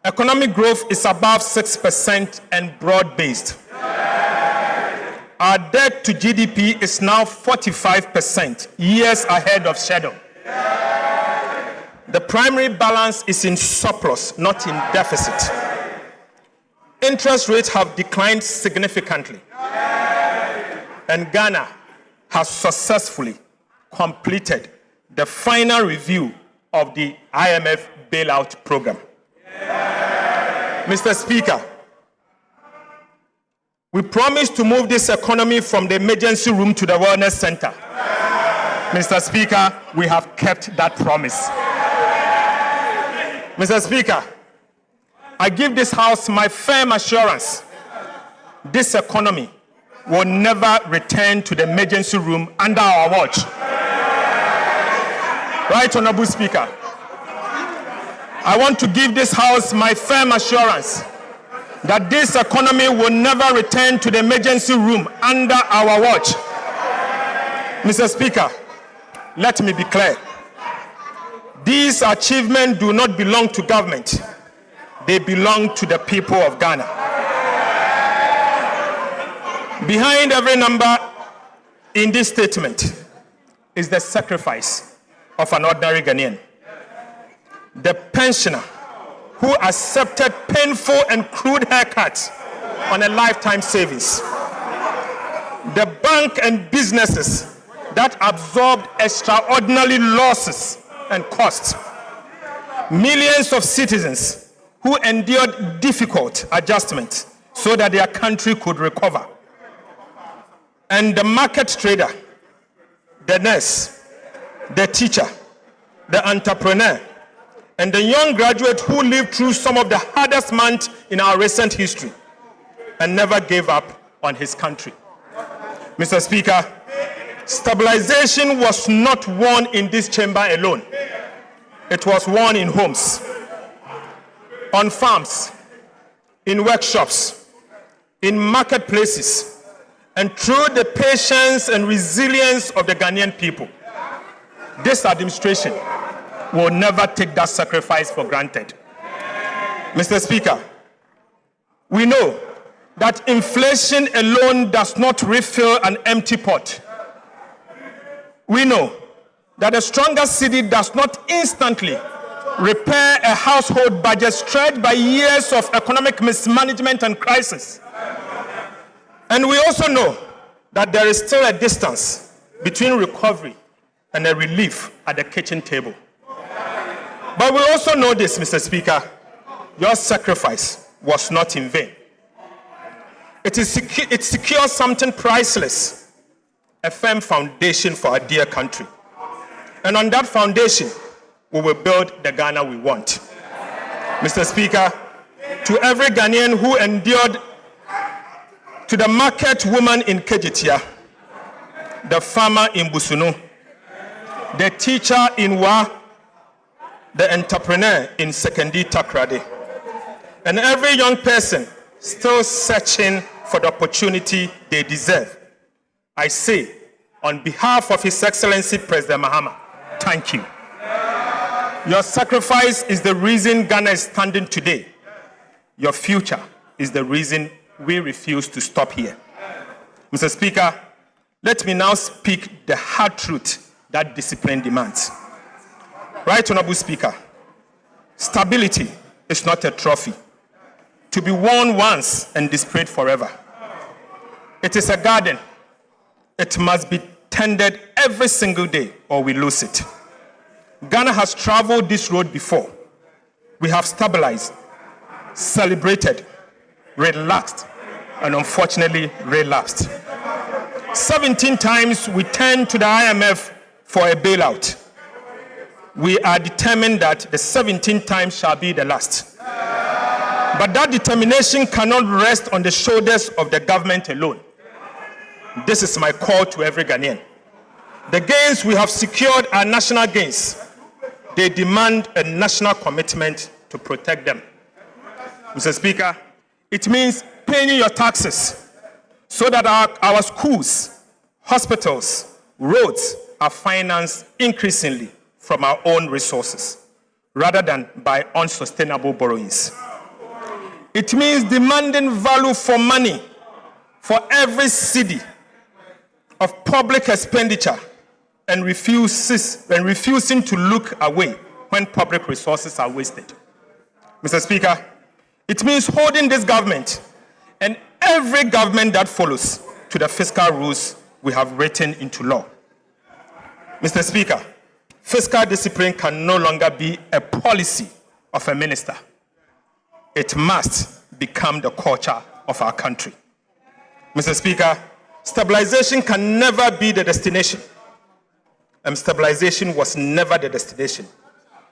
Economic growth is above 6% and broad-based. Our debt to GDP is now 45%, years ahead of schedule. The primary balance is in surplus, not in deficit. Interest rates have declined significantly. And Ghana has successfully completed the final review of the IMF bailout program. Mr. Speaker, we promised to move this economy from the emergency room to the wellness center. Mr. Speaker, we have kept that promise. Mr. Speaker, I give this House my firm assurance this economy will never return to the emergency room under our watch. Right, Honorable Speaker? I want to give this House my firm assurance that this economy will never return to the emergency room under our watch. Mr. Speaker, let me be clear. These achievements do not belong to government. They belong to the people of Ghana. Behind every number in this statement is the sacrifice of an ordinary Ghanaian. The pensioner who accepted painful and crude haircuts on a lifetime savings. The bank and businesses that absorbed extraordinary losses and costs. Millions of citizens who endured difficult adjustments so that their country could recover. And the market trader, the nurse, the teacher, the entrepreneur, and the young graduate who lived through some of the hardest months in our recent history and never gave up on his country. Mr. Speaker, stabilization was not won in this chamber alone. It was won in homes, on farms, in workshops, in marketplaces, and through the patience and resilience of the Ghanaian people. This administration will never take that sacrifice for granted. Mr. Speaker, we know that inflation alone does not refill an empty pot. We know that a stronger cedi does not instantly repair a household budget stretched by years of economic mismanagement and crisis. And we also know that there is still a distance between recovery and a relief at the kitchen table. But we also know this, Mr. Speaker, your sacrifice was not in vain. It secures something priceless, a firm foundation for our dear country. And on that foundation, we will build the Ghana we want. Mr. Speaker, to every Ghanaian who endured, to the market woman in Kejitia, the farmer in Busunu, the teacher in Wa, the entrepreneur in Sekendi Takrade, and every young person still searching for the opportunity they deserve, I say, on behalf of His Excellency President Mahama, thank you. Your sacrifice is the reason Ghana is standing today. Your future is the reason we refuse to stop here. Mr. Speaker, let me now speak the hard truth that discipline demands. Right Honorable Speaker, stability is not a trophy to be worn once and displayed forever. It is a garden. It must be tended every single day or we lose it. Ghana has traveled this road before. We have stabilized, celebrated, relaxed, and unfortunately relapsed. 17 times we turned to the IMF for a bailout. We are determined that the 17th time shall be the last. But that determination cannot rest on the shoulders of the government alone. This is my call to every Ghanaian. The gains we have secured are national gains. They demand a national commitment to protect them. Mr. Speaker, it means paying your taxes so that our schools, hospitals, roads are financed increasingly from our own resources rather than by unsustainable borrowings. It means demanding value for money for every cedi of public expenditure and refusing to look away when public resources are wasted. Mr. Speaker, it means holding this government and every government that follows to the fiscal rules we have written into law. Mr. Speaker, fiscal discipline can no longer be a policy of a minister. It must become the culture of our country. Mr. Speaker, stabilization can never be the destination. And stabilization was never the destination.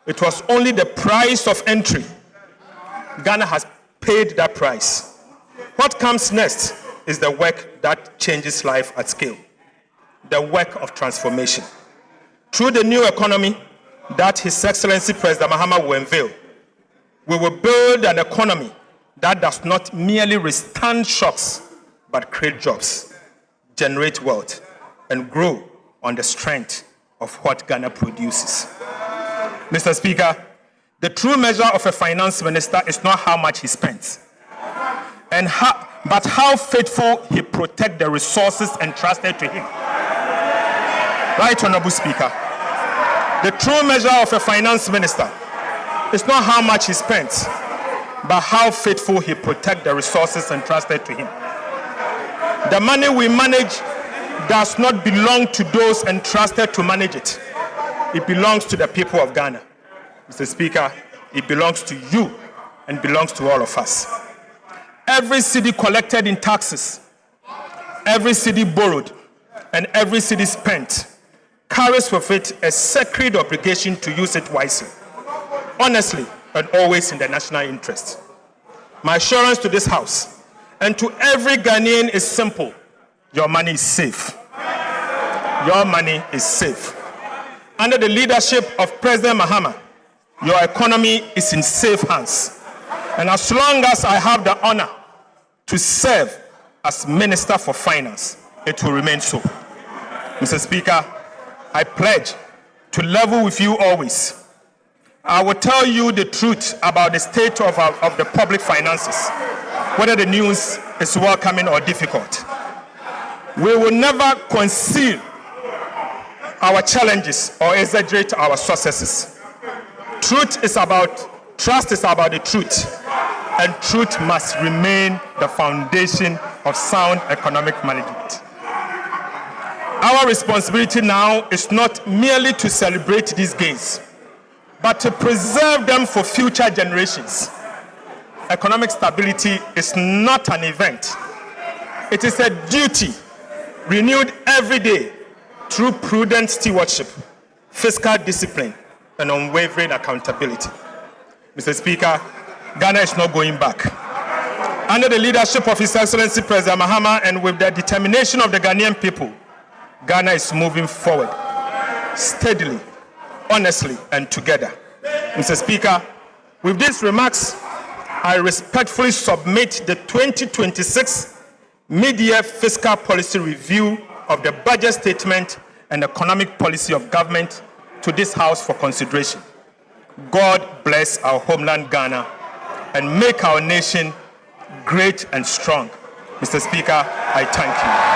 It was only the price of entry. Ghana has paid that price. What comes next is the work that changes life at scale, the work of transformation. Through the new economy that His Excellency President Mahama will unveil, we will build an economy that does not merely withstand shocks, but create jobs, generate wealth, and grow on the strength of what Ghana produces. Mr. Speaker, the true measure of a finance minister is not how much he spends, but how faithful he protects the resources entrusted to him. Right, Honorable Speaker, the true measure of a finance minister is not how much he spends, but how faithful he protects the resources entrusted to him. The money we manage does not belong to those entrusted to manage it. It belongs to the people of Ghana. Mr. Speaker, it belongs to you and belongs to all of us. Every cedi collected in taxes, every cedi borrowed, and every cedi spent carries with it a sacred obligation to use it wisely, honestly, and always in the national interest. My assurance to this House and to every Ghanaian is simple. Your money is safe. Your money is safe. Under the leadership of President Mahama, your economy is in safe hands. And as long as I have the honor to serve as Minister for Finance, it will remain so. Mr. Speaker, I pledge to level with you always. I will tell you the truth about the state of the public finances, whether the news is welcoming or difficult. We will never conceal our challenges or exaggerate our successes. Trust is about the truth, and truth must remain the foundation of sound economic management. Our responsibility now is not merely to celebrate these gains, but to preserve them for future generations. Economic stability is not an event. It is a duty renewed every day through prudent stewardship, fiscal discipline, and unwavering accountability. Mr. Speaker, Ghana is not going back. Under the leadership of His Excellency President Mahama and with the determination of the Ghanaian people, Ghana is moving forward steadily, honestly, and together. Mr. Speaker, with these remarks, I respectfully submit the 2026 Mid-Year Fiscal Policy Review of the budget statement and economic policy of government to this House for consideration. God bless our homeland Ghana and make our nation great and strong. Mr. Speaker, I thank you.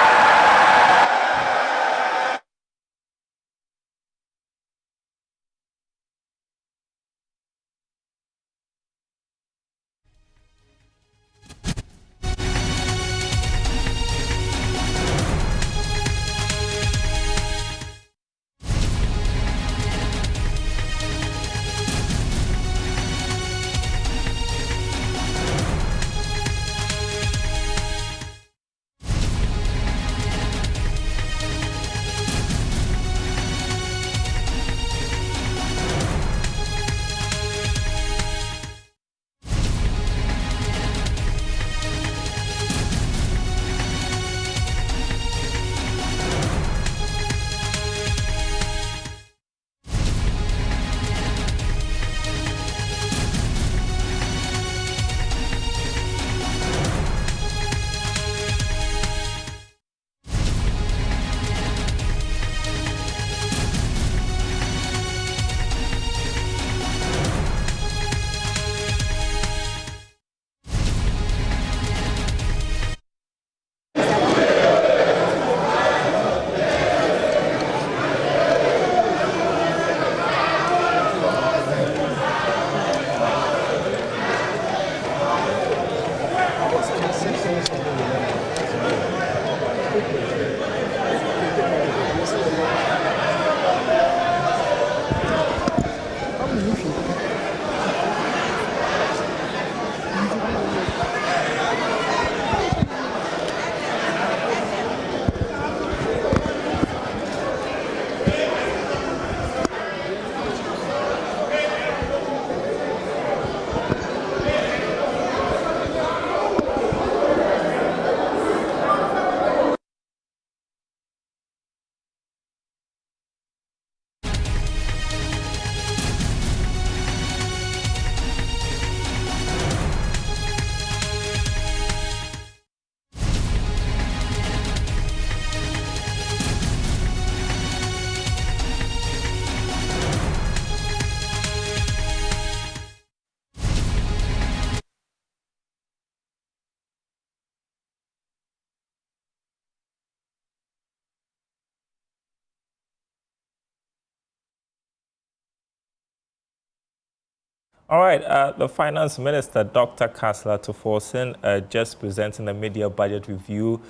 All right, the Finance Minister, Dr. Kasla Tuforsen, just presenting the media budget review.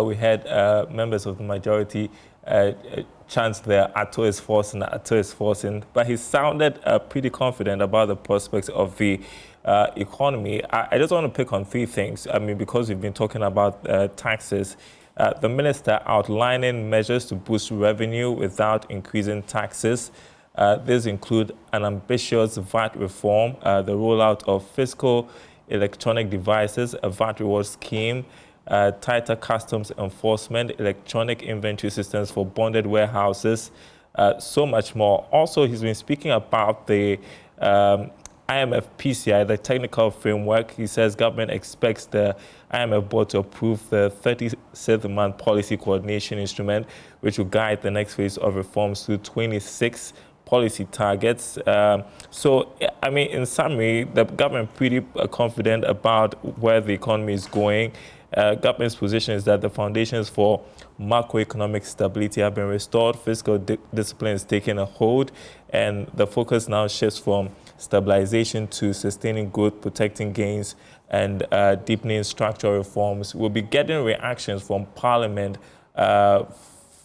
We had members of the majority chant there, Ato is forcing, but he sounded pretty confident about the prospects of the economy. I just want to pick on three things. I mean, because we've been talking about taxes, the minister outlining measures to boost revenue without increasing taxes. These include an ambitious VAT reform, the rollout of fiscal electronic devices, a VAT reward scheme, tighter customs enforcement, electronic inventory systems for bonded warehouses, so much more. Also, he's been speaking about the IMF PCI, the technical framework. He says government expects the IMF board to approve the 37th policy coordination instrument, which will guide the next phase of reforms to 26 policy targets. So, I mean, in summary, the government pretty confident about where the economy is going. Government's position is that the foundations for macroeconomic stability have been restored, fiscal discipline is taking a hold, and the focus now shifts from stabilization to sustaining growth, protecting gains, and deepening structural reforms. We'll be getting reactions from Parliament to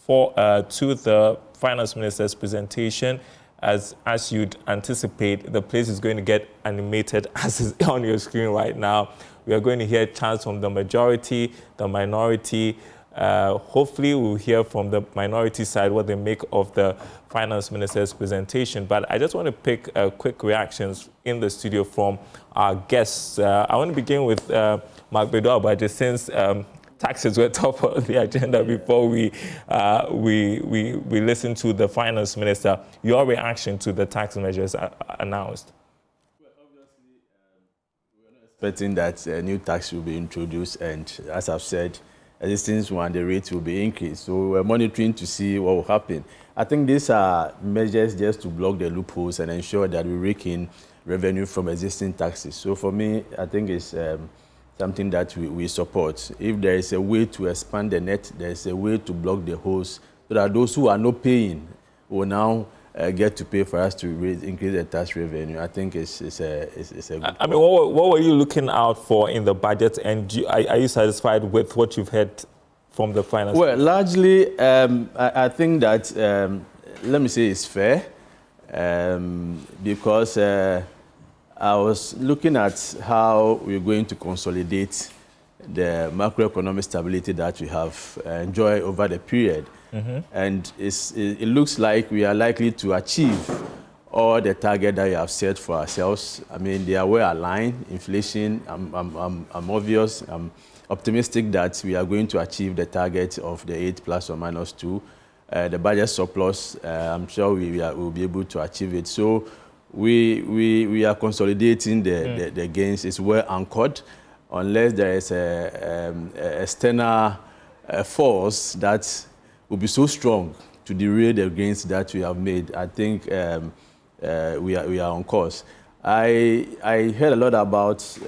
the Finance Minister's presentation. As you'd anticipate, the place is going to get animated, as is on your screen right now. We are going to hear chants from the majority, the minority. Hopefully, we'll hear from the minority side what they make of the Finance Minister's presentation. But I just want to pick quick reactions in the studio from our guests. I want to begin with Mark Bedo Abaje, since taxes were top of the agenda before we listen to the Finance Minister. Your reaction to the tax measures announced? Well, obviously, we're not expecting that a new tax will be introduced, and as I've said, existing one, the rate will be increased. So we're monitoring to see what will happen. I think these are measures just to block the loopholes and ensure that we rake in revenue from existing taxes. So for me, I think it's something that we support. If there is a way to expand the net, there is a way to block the holes so that those who are not paying will now get to pay for us to increase the tax revenue. I think it's a good I mean, what were you looking out for in the budget, and are you satisfied with what you've heard from the finance? Well, largely, I think that, let me say it's fair, because I was looking at how we're going to consolidate the macroeconomic stability that we have enjoyed over the period. And it looks like we are likely to achieve all the target that we have set for ourselves. I mean, they are well aligned. Inflation, I'm obvious. I'm optimistic that we are going to achieve the target of the 8 ± 2. The budget surplus, I'm sure we will be able to achieve it. So we are consolidating the gains. It's well anchored, unless there is an external force that will be so strong to derail the gains that we have made. I think we are on course. I heard a lot about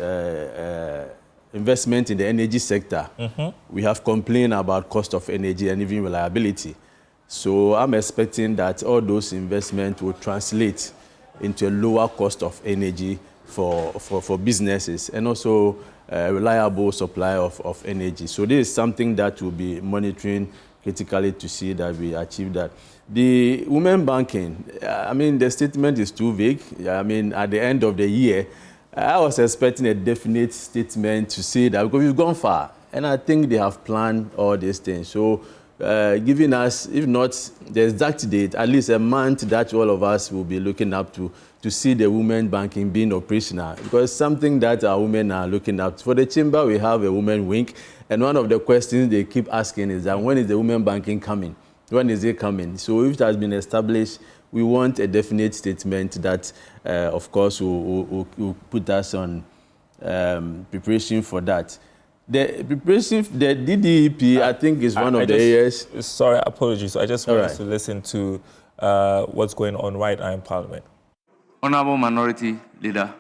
investment in the energy sector. We have complained about cost of energy and even reliability. So I'm expecting that all those investments will translate into a lower cost of energy for businesses, and also a reliable supply of energy. So this is something that we'll be monitoring critically to see that we achieve that. The women banking, I mean, the statement is too vague. I mean, at the end of the year, I was expecting a definite statement to say that, because we've gone far, and I think they have planned all these things. So giving us, if not the exact date, at least a month that all of us will be looking up to see the women banking being operational, because something that our women are looking up to. For the chamber, we have a women wing, and one of the questions they keep asking is that, when is the women banking coming? When is it coming? So if it has been established, we want a definite statement that, of course, will put us on preparation for that. The preparation, the DDEP, I think, is one of the areas. Sorry, apologies. I just wanted to listen to what's going on right now in Parliament. Honorable Minority Leader.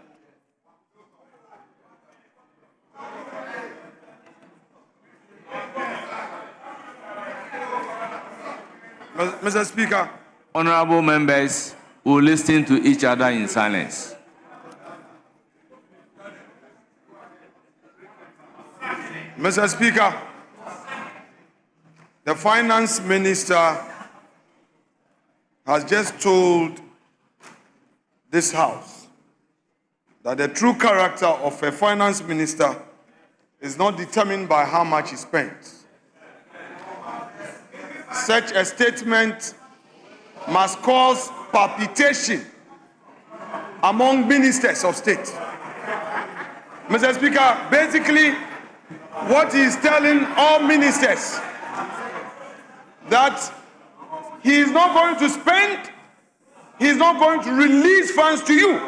Mr. Speaker. Honorable members will listen to each other in silence. Mr. Speaker, the Finance Minister has just told this House that the true character of a Finance Minister is not determined by how much he spends. Such a statement must cause palpitation among ministers of state. Mr. Speaker, basically, what he is telling all ministers, that he is not going to spend, he is not going to release funds to you.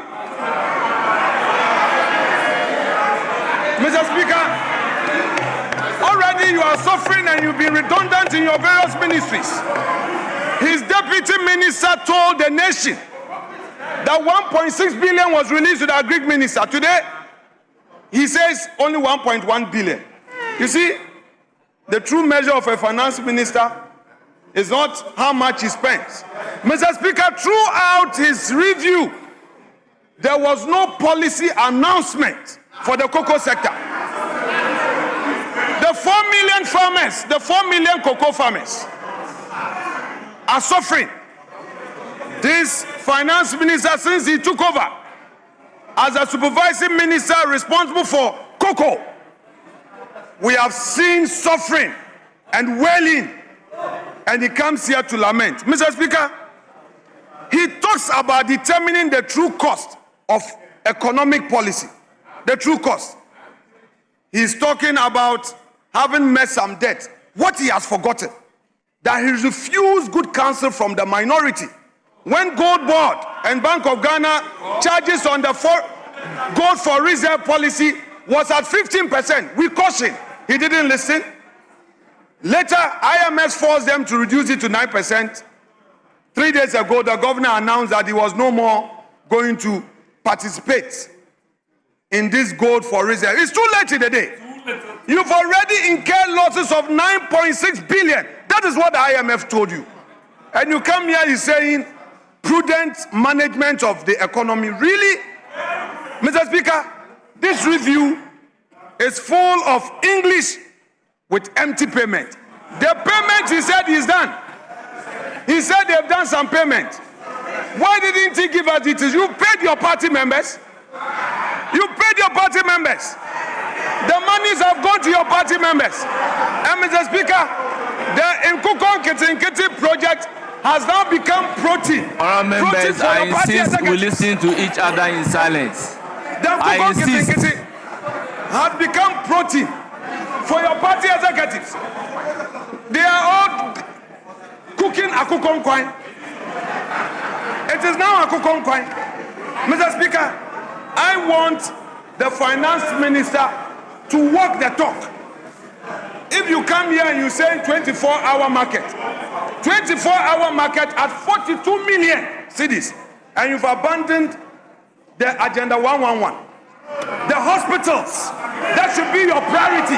Mr. Speaker, already you are suffering and you've been redundant in your various ministries. His deputy minister told the nation that 1.6 billion was released to the Agric minister. Today, he says only 1.1 billion. You see, the true measure of a finance minister is not how much he spends. Mr. Speaker, throughout his review, there was no policy announcement for the cocoa sector. The 4 million farmers, the 4 million cocoa farmers are suffering. This finance minister, since he took over as a supervising minister responsible for cocoa, we have seen suffering and wailing, and he comes here to lament. Mr. Speaker, he talks about determining the true cost of economic policy, the true cost. He's talking about having met some debt. What he has forgotten, that he refused good counsel from the minority. When Gold Board and Bank of Ghana charges on the gold for reserve policy was at 15%, we cautioned. He didn't listen. Later, IMF forced them to reduce it to 9%. 3 days ago, the governor announced that he was no more going to participate in this gold for reserve. It's too late in the day. You've already incurred losses of 9.6 billion. That is what the IMF told you. And you come here, you're saying prudent management of the economy. Really? Mr. Speaker, this review is full of English with empty payment. The payment, he said, is done. He said they've done some payment. Why didn't he give us details? You paid your party members. You paid your party members. The monies have gone to your party members. And Mr. Speaker, the Nkukon Kitinkiti project has now become protein. Honourable members, I insist we listen to each other in silence. The Nkukon Kitinkiti has become protein for your party executives. They are all cooking Akukon Kwai. It is now Akukon Kwai. Mr. Speaker, I want the finance minister to walk the talk. If you come here and you say 24-hour market, 24-hour market at 42 million cities, and you've abandoned the Agenda 111. The hospitals, that should be your priority.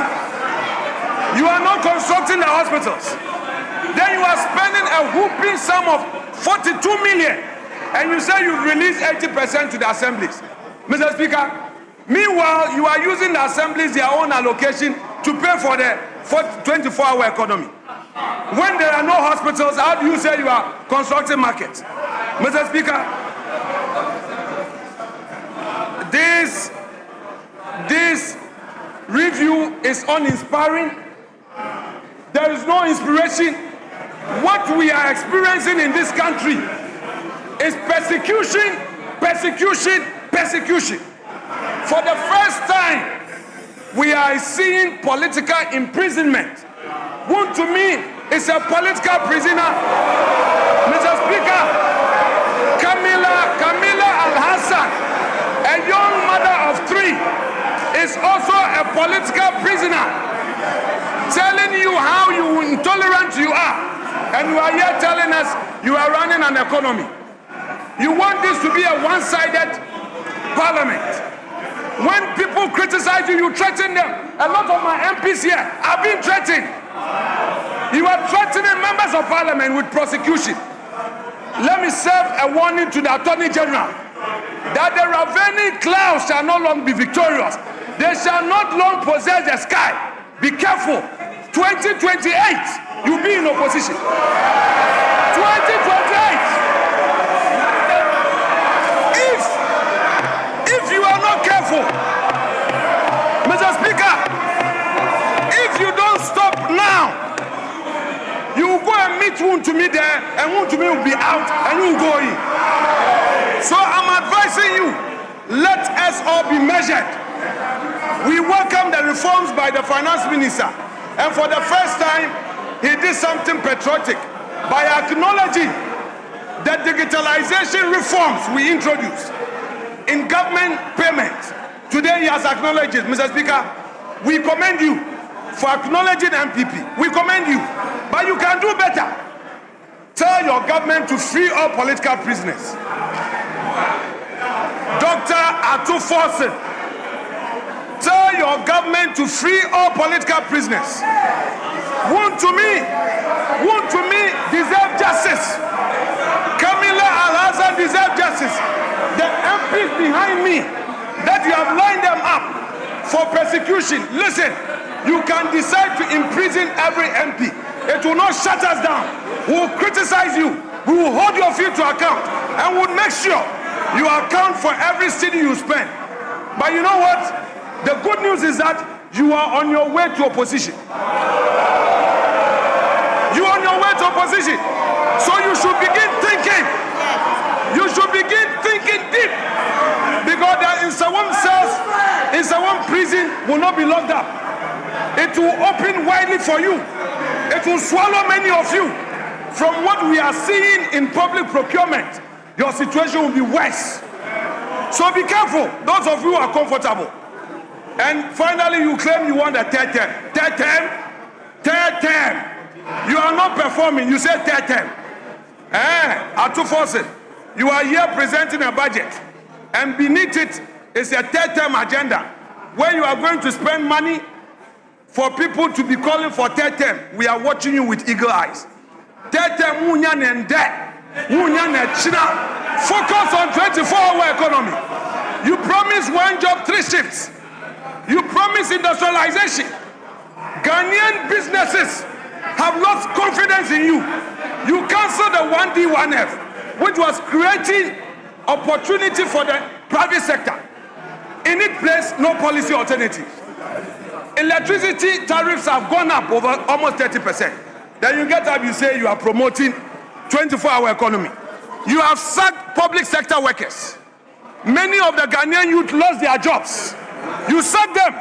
You are not constructing the hospitals. Then you are spending a whooping sum of 42 million, and you say you've released 80% to the assemblies. Mr. Speaker, meanwhile, you are using the assemblies, their own allocation, to pay for the 24-hour economy. When there are no hospitals, how do you say you are constructing markets? Mr. Speaker, this review is uninspiring. There is no inspiration. What we are experiencing in this country is persecution, persecution, persecution. For the first time, we are seeing political imprisonment. One to me is a political prisoner. Mr. Speaker, Camila Al-Hassan, a young mother of 3, is also a political prisoner, telling you how intolerant you are, and you are here telling us you are running an economy. You want this to be a one-sided parliament. When people criticize you, you threaten them. A lot of my MPs here have been threatened. You are threatening members of parliament with prosecution. Let me serve a warning to the Attorney General that the ravening clouds shall no longer be victorious. They shall not long possess the sky. Be careful. 2028, you'll be in opposition. 2028. If you are not careful, Mr. Speaker, if you don't stop now, you will go and meet Wontumi there, and Wontumi will be out, and you will go in. So I'm advising you, let us all be measured. We welcome the reforms by the finance minister, and for the first time, he did something patriotic by acknowledging the digitalization reforms we introduced in government payments. Today he has acknowledged it. Mr. Speaker, we commend you for acknowledging MPP. We commend you, but you can do better. Tell your government to free all political prisoners. Dr. Atu Forsen, tell your government to free all political prisoners. Wontumi deserve justice. Camila Al-Hassan deserve justice. The MPs behind me, that you have lined them up for persecution. Listen, you can decide to imprison every MP. It will not shut us down. We will criticize you. We will hold your feet to account, and we'll make sure you account for every city you spend. But you know what? The good news is that you are on your way to opposition. You are on your way to opposition. So you should begin thinking. You should begin thinking deep. Because there in some cells, in some prison will not be locked up. It will open widely for you. It will swallow many of you. From what we are seeing in public procurement, your situation will be worse. So be careful, those of you who are comfortable. And finally, you claim you want a third term. Third term? Third term. You are not performing. You say third term. Atu Forces, you are here presenting a budget, and beneath it is a third term agenda where you are going to spend money for people to be calling for third term. We are watching you with eagle eyes. Third term, focus on 24-hour economy. You promise one job, 3 shifts. You promise industrialization. Ghanaian businesses have lost confidence in you. You canceled the 1D, 1F, which was creating opportunity for the private sector. In its place, no policy alternative. Electricity tariffs have gone up over almost 30%. Then you get up, you say you are promoting 24-hour economy. You have sacked public sector workers. Many of the Ghanaian youth lost their jobs. You sacked them.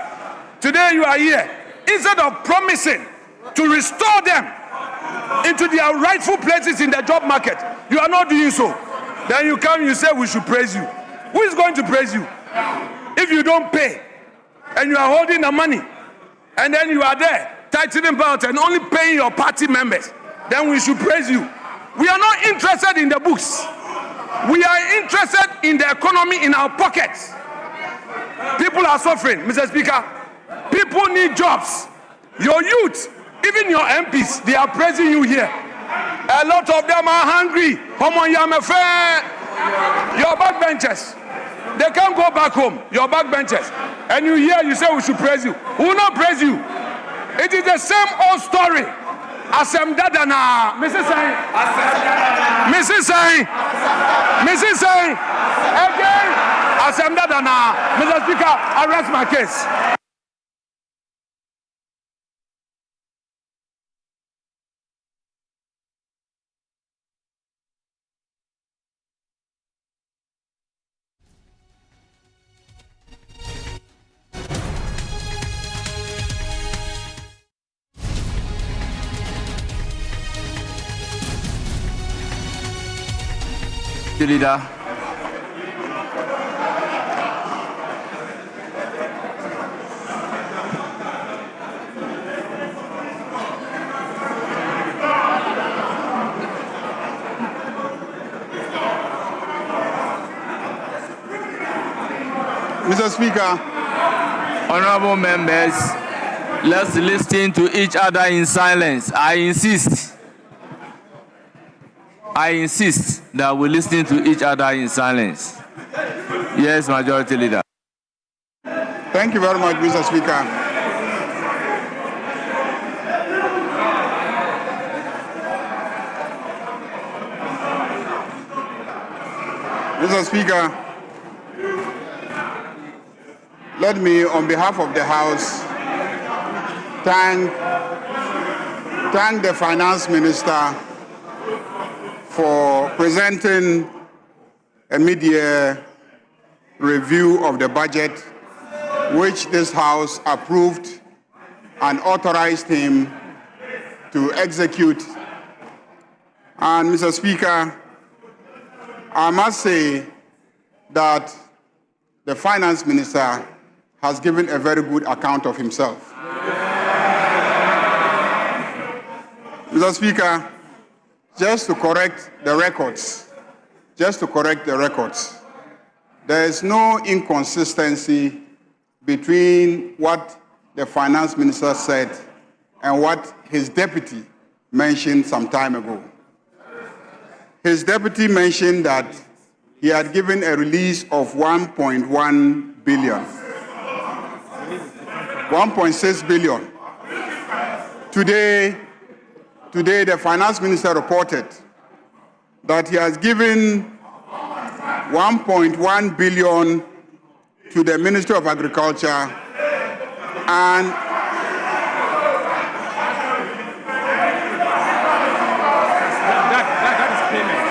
Today you are here. Instead of promising to restore them into their rightful places in the job market, you are not doing so. Then you come, you say we should praise you. Who is going to praise you? If you don't pay and you are holding the money and then you are there tightening belt and only paying your party members, then we should praise you. We are not interested in the books. We are interested in the economy in our pockets. People are suffering, Mr. Speaker. People need jobs. Your youth, even your MPs, they are praising you here. A lot of them are hungry. Your backbenchers, they can't go back home. Your backbenchers. And you hear, you say we should praise you. We will not praise you. It is the same old story. Asem Dadana, Mrs. Sain, Mrs. Sain, Mrs. Sain, again, Asem Dadana, Mr. Speaker, I rest my case. Leader. Mr. Speaker. Honorable members, let's listen to each other in silence. I insist that we listen to each other in silence. Yes, Majority Leader. Thank you very much, Mr. Speaker. Mr. Speaker, let me, on behalf of the House, thank the Finance Minister for presenting a mid-year review of the budget, which this House approved and authorized him to execute. And Mr. Speaker, I must say that the Finance Minister has given a very good account of himself. Mr. Speaker, just to correct the records, there is no inconsistency between what the Finance Minister said and what his deputy mentioned some time ago. His deputy mentioned that he had given a release of 1.1 billion, 1.6 billion. Today, the Finance Minister reported that he has given 1.1 billion to the Ministry of Agriculture and that is payment.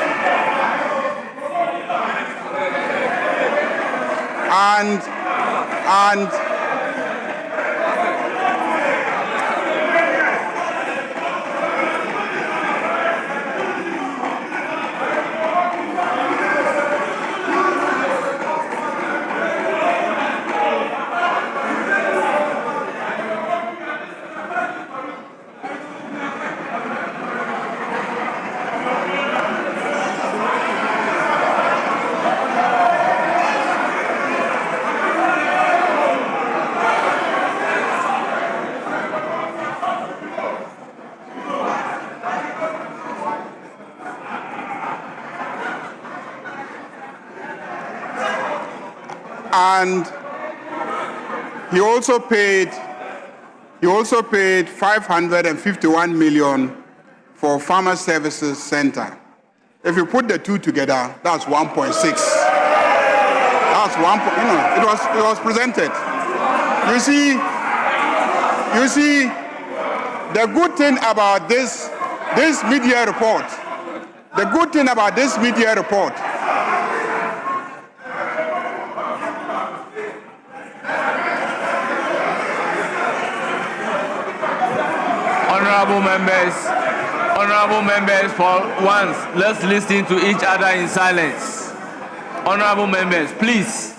And he also paid 551 million for Farmer Services Center. If you put the two together, that's 1.6. That's one. It was presented. You see, the good thing about this media report. The good thing about this media report. Honorable members, for once, let's listen to each other in silence. Honorable members, please.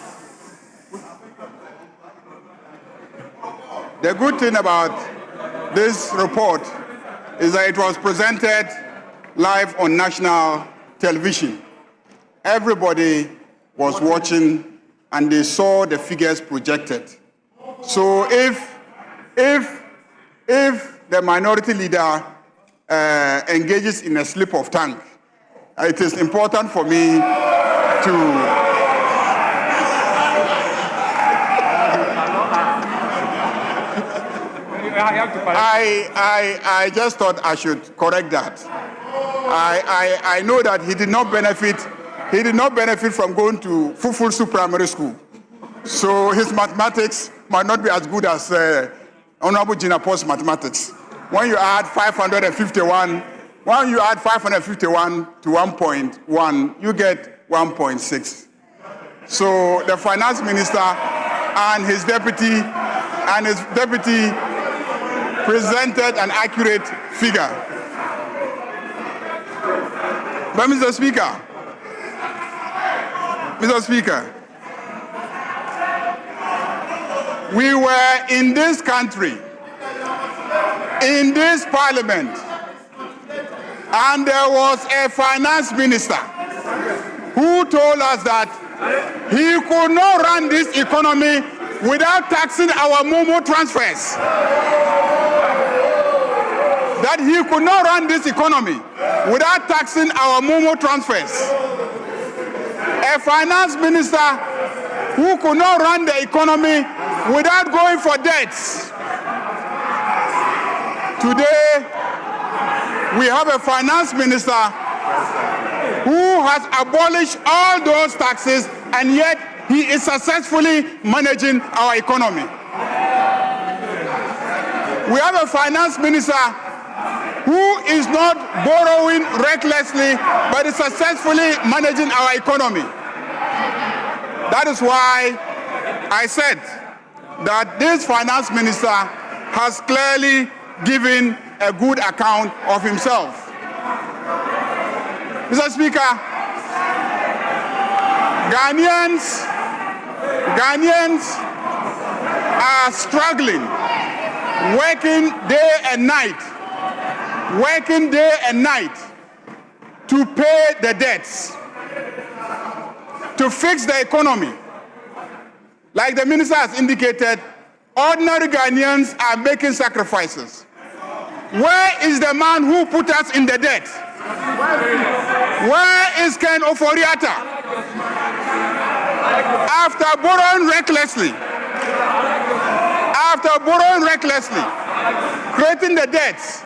The good thing about this report is that it was presented live on national television. Everybody was watching and they saw the figures projected. So if the minority leader engages in a slip of tongue, it is important for me to I just thought I should correct that. I know that he did not benefit from going to Fufulsu Primary School. So his mathematics might not be as good as Honorable Jinapo's mathematics. When you add 551 to 1.1, you get 1.6. So the finance minister and his deputy presented an accurate figure. But Mr. Speaker, we were in this country, in this parliament, and there was a finance minister who told us that he could not run this economy without taxing our Momo transfers. That he could not run this economy without taxing our Momo transfers. A finance minister who could not run the economy without going for debts. Today, we have a finance minister who has abolished all those taxes, and yet he is successfully managing our economy. We have a finance minister who is not borrowing recklessly, but is successfully managing our economy. That is why I said that this finance minister has clearly given a good account of himself. Mr. Speaker, Ghanaians are struggling, working day and night to pay the debts, to fix the economy. Like the minister has indicated, ordinary Ghanaians are making sacrifices. Where is the man who put us in the debt? Where is Ken Oforiatta? After borrowing recklessly, creating the debts,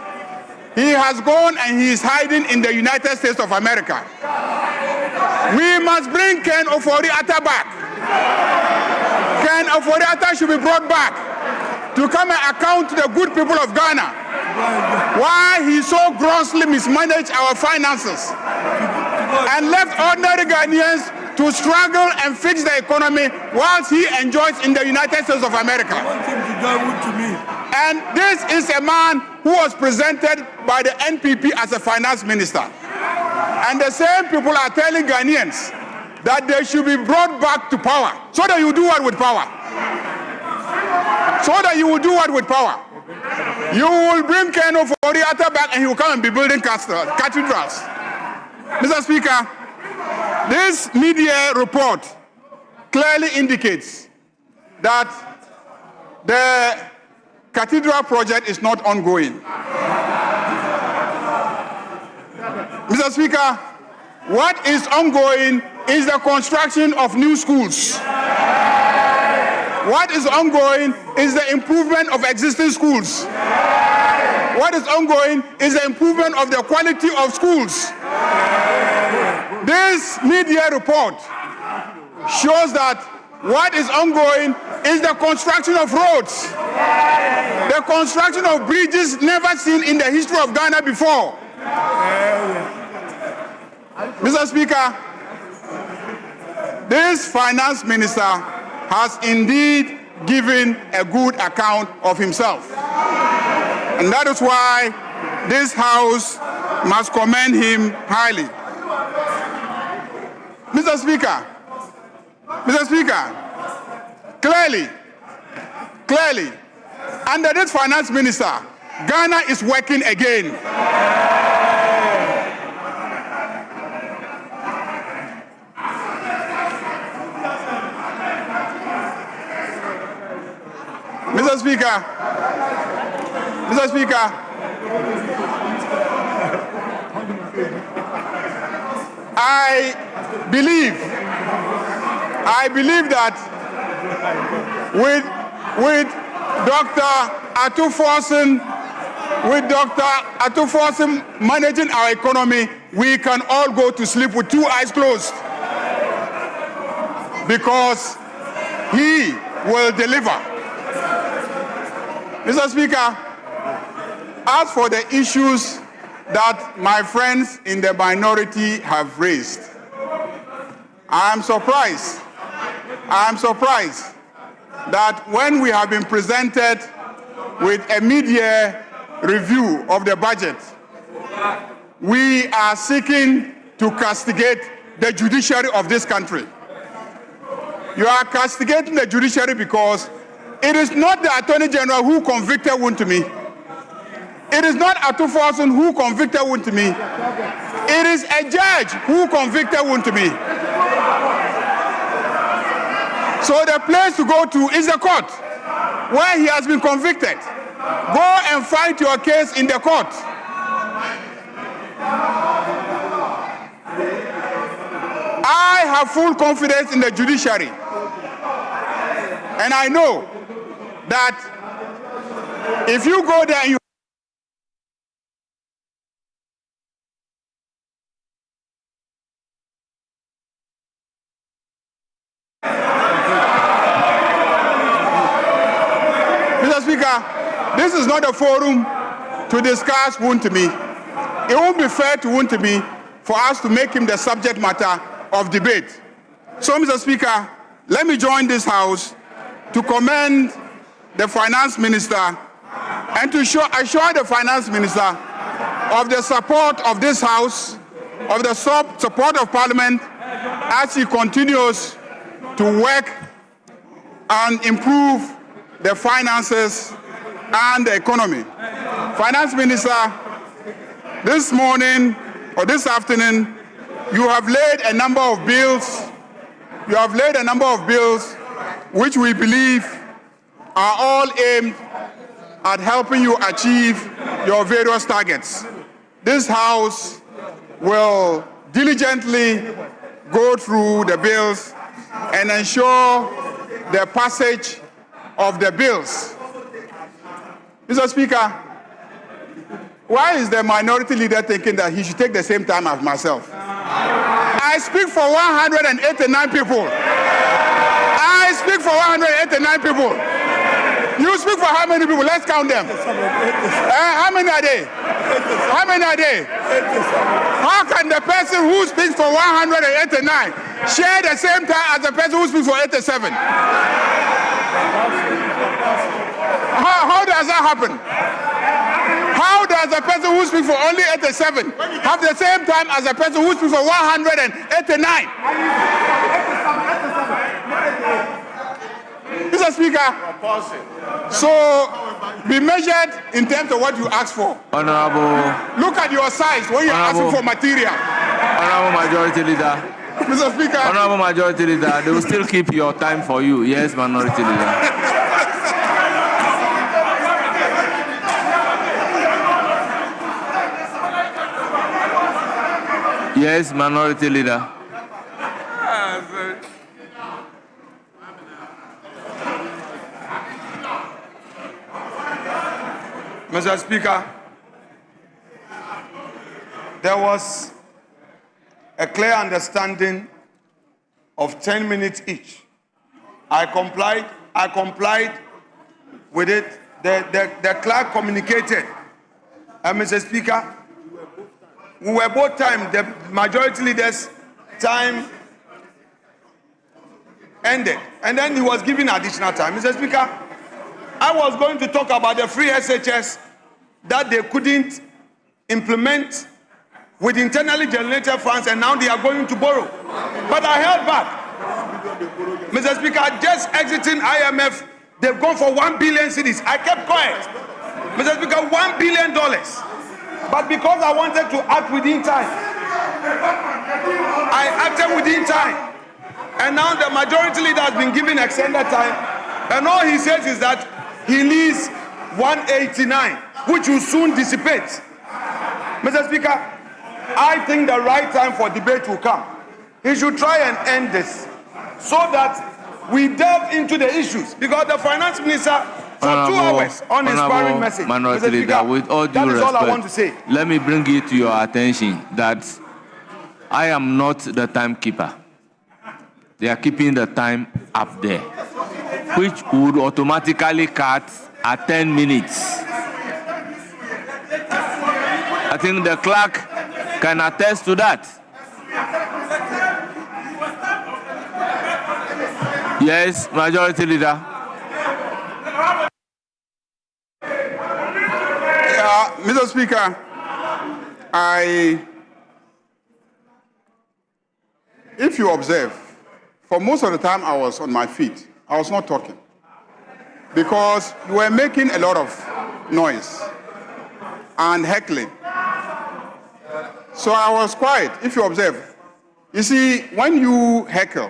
he has gone and he is hiding in the United States of America. We must bring Ken Oforiatta back. Ken Oforiatta should be brought back to come and account to the good people of Ghana why he so grossly mismanaged our finances and left ordinary Ghanaians to struggle and fix the economy whilst he enjoys in the United States of America. And this is a man who was presented by the NPP as a finance minister. And the same people are telling Ghanaians that they should be brought back to power. So that you do what with power? You will bring Ken Oforiatta back and he will come and be building cathedrals. Mr. Speaker, this media report clearly indicates that the cathedral project is not ongoing. Mr. Speaker, what is ongoing is the construction of new schools. What is ongoing is the improvement of existing schools. What is ongoing is the improvement of the quality of schools. This media report shows that what is ongoing is the construction of roads, the construction of bridges never seen in the history of Ghana before. Mr. Speaker, this finance minister has indeed given a good account of himself. And that is why this House must commend him highly. Mr. Speaker, clearly, under this finance minister, Ghana is working again. Mr. Speaker, I believe that with Dr. Atuforsen managing our economy, we can all go to sleep with two eyes closed, because he will deliver. Mr. Speaker, as for the issues that my friends in the minority have raised, I am surprised that when we have been presented with a mid-year review of the budget, we are seeking to castigate the judiciary of this country. You are castigating the judiciary because it is not the Attorney General who convicted Wontumi. It is not Atuforsen who convicted Wontumi. It is a judge who convicted Wontumi. So the place to go to is the court, where he has been convicted. Go and fight your case in the court. I have full confidence in the judiciary. And I know that if you go there and you Mr. Speaker, this is not a forum to discuss Wontumi. It won't be fair to Wontumi for us to make him the subject matter of debate. So, Mr. Speaker, let me join this House to commend the Finance Minister and to assure the Finance Minister of the support of this House, of the support of Parliament as he continues to work and improve the finances and the economy. Finance Minister, this morning or this afternoon, you have laid a number of bills. You have laid a number of bills which we believe are all aimed at helping you achieve your various targets. This House will diligently go through the bills and ensure the passage of the bills. Mr. Speaker, why is the minority leader thinking that he should take the same time as myself? I speak for 189 people. I speak for 189 people. You speak for how many people? Let's count them. How many are they? How many are they? How can the person who speaks for 189 share the same time as the person who speaks for 87? How does that happen? How does a person who speaks for only 87 have the same time as a person who speaks for 189? Mr. Speaker, so be measured in terms of what you ask for. Honorable. Look at your size when you're asking for material. Honorable Majority Leader. Mr. Speaker. Honorable Majority Leader, they will still keep your time for you. Yes, Minority Leader. Yes, Minority Leader. Mr. Speaker, there was a clear understanding of 10 minutes each. I complied with it. The clerk communicated. And Mr. Speaker, we were both time, the majority leader's time ended. And then he was given additional time. Mr. Speaker, I was going to talk about the free SHS that they couldn't implement with internally generated funds, and now they are going to borrow. But I held back. Mr. Speaker, just exiting IMF, they've gone for 1 billion cedis. I kept quiet. Mr. Speaker, $1 billion. But because I wanted to act within time, I acted within time. And now the majority leader has been given extended time. And all he says is that he needs 189, which will soon dissipate. Mr. Speaker, I think the right time for debate will come. He should try and end this so that we delve into the issues, because the finance minister for 2 hours on inspiring message. Minority Leader, with all due respect, all I want to say. Let me bring it to your attention that I am not the timekeeper. They are keeping the time up there, which would automatically cut at 10 minutes. I think the clerk can attest to that. Yes, Majority Leader. Mr. Speaker, if you observe, for most of the time I was on my feet. I was not talking because you were making a lot of noise and heckling. So I was quiet, if you observe. You see, when you heckle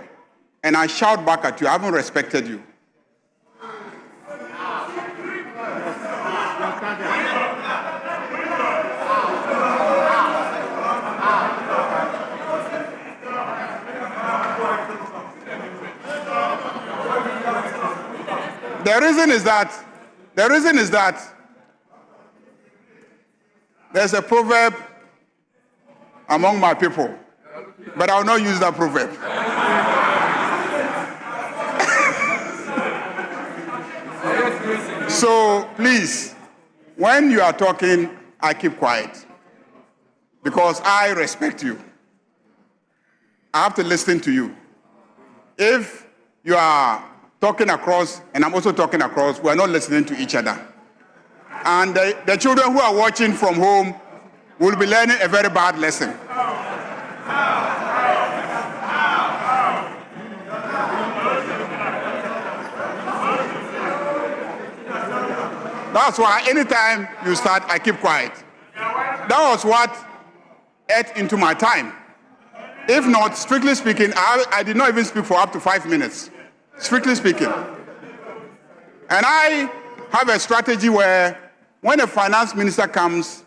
and I shout back at you, I haven't respected you. The reason is that there's a proverb among my people, but I will not use that proverb. So please, when you are talking, I keep quiet because I respect you. I have to listen to you. If you are talking across and I'm also talking across, we are not listening to each other. And the children who are watching from home will be learning a very bad lesson. That's why anytime you start, I keep quiet. That was what ate into my time. If not, strictly speaking, I did not even speak for up to 5 minutes. Strictly speaking. And I have a strategy where when a finance minister comes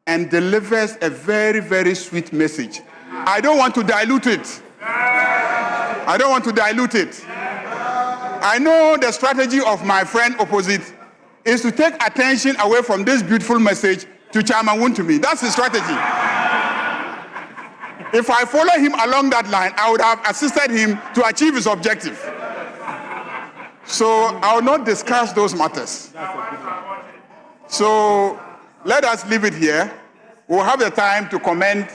and delivers a very, very sweet message, I don't want to dilute it. I don't want to dilute it. I know the strategy of my friend opposite is to take attention away from this beautiful message to Chairman Wontumi. That's the strategy. If I follow him along that line, I would have assisted him to achieve his objective. So I will not discuss those matters. So let us leave it here. We'll have the time to comment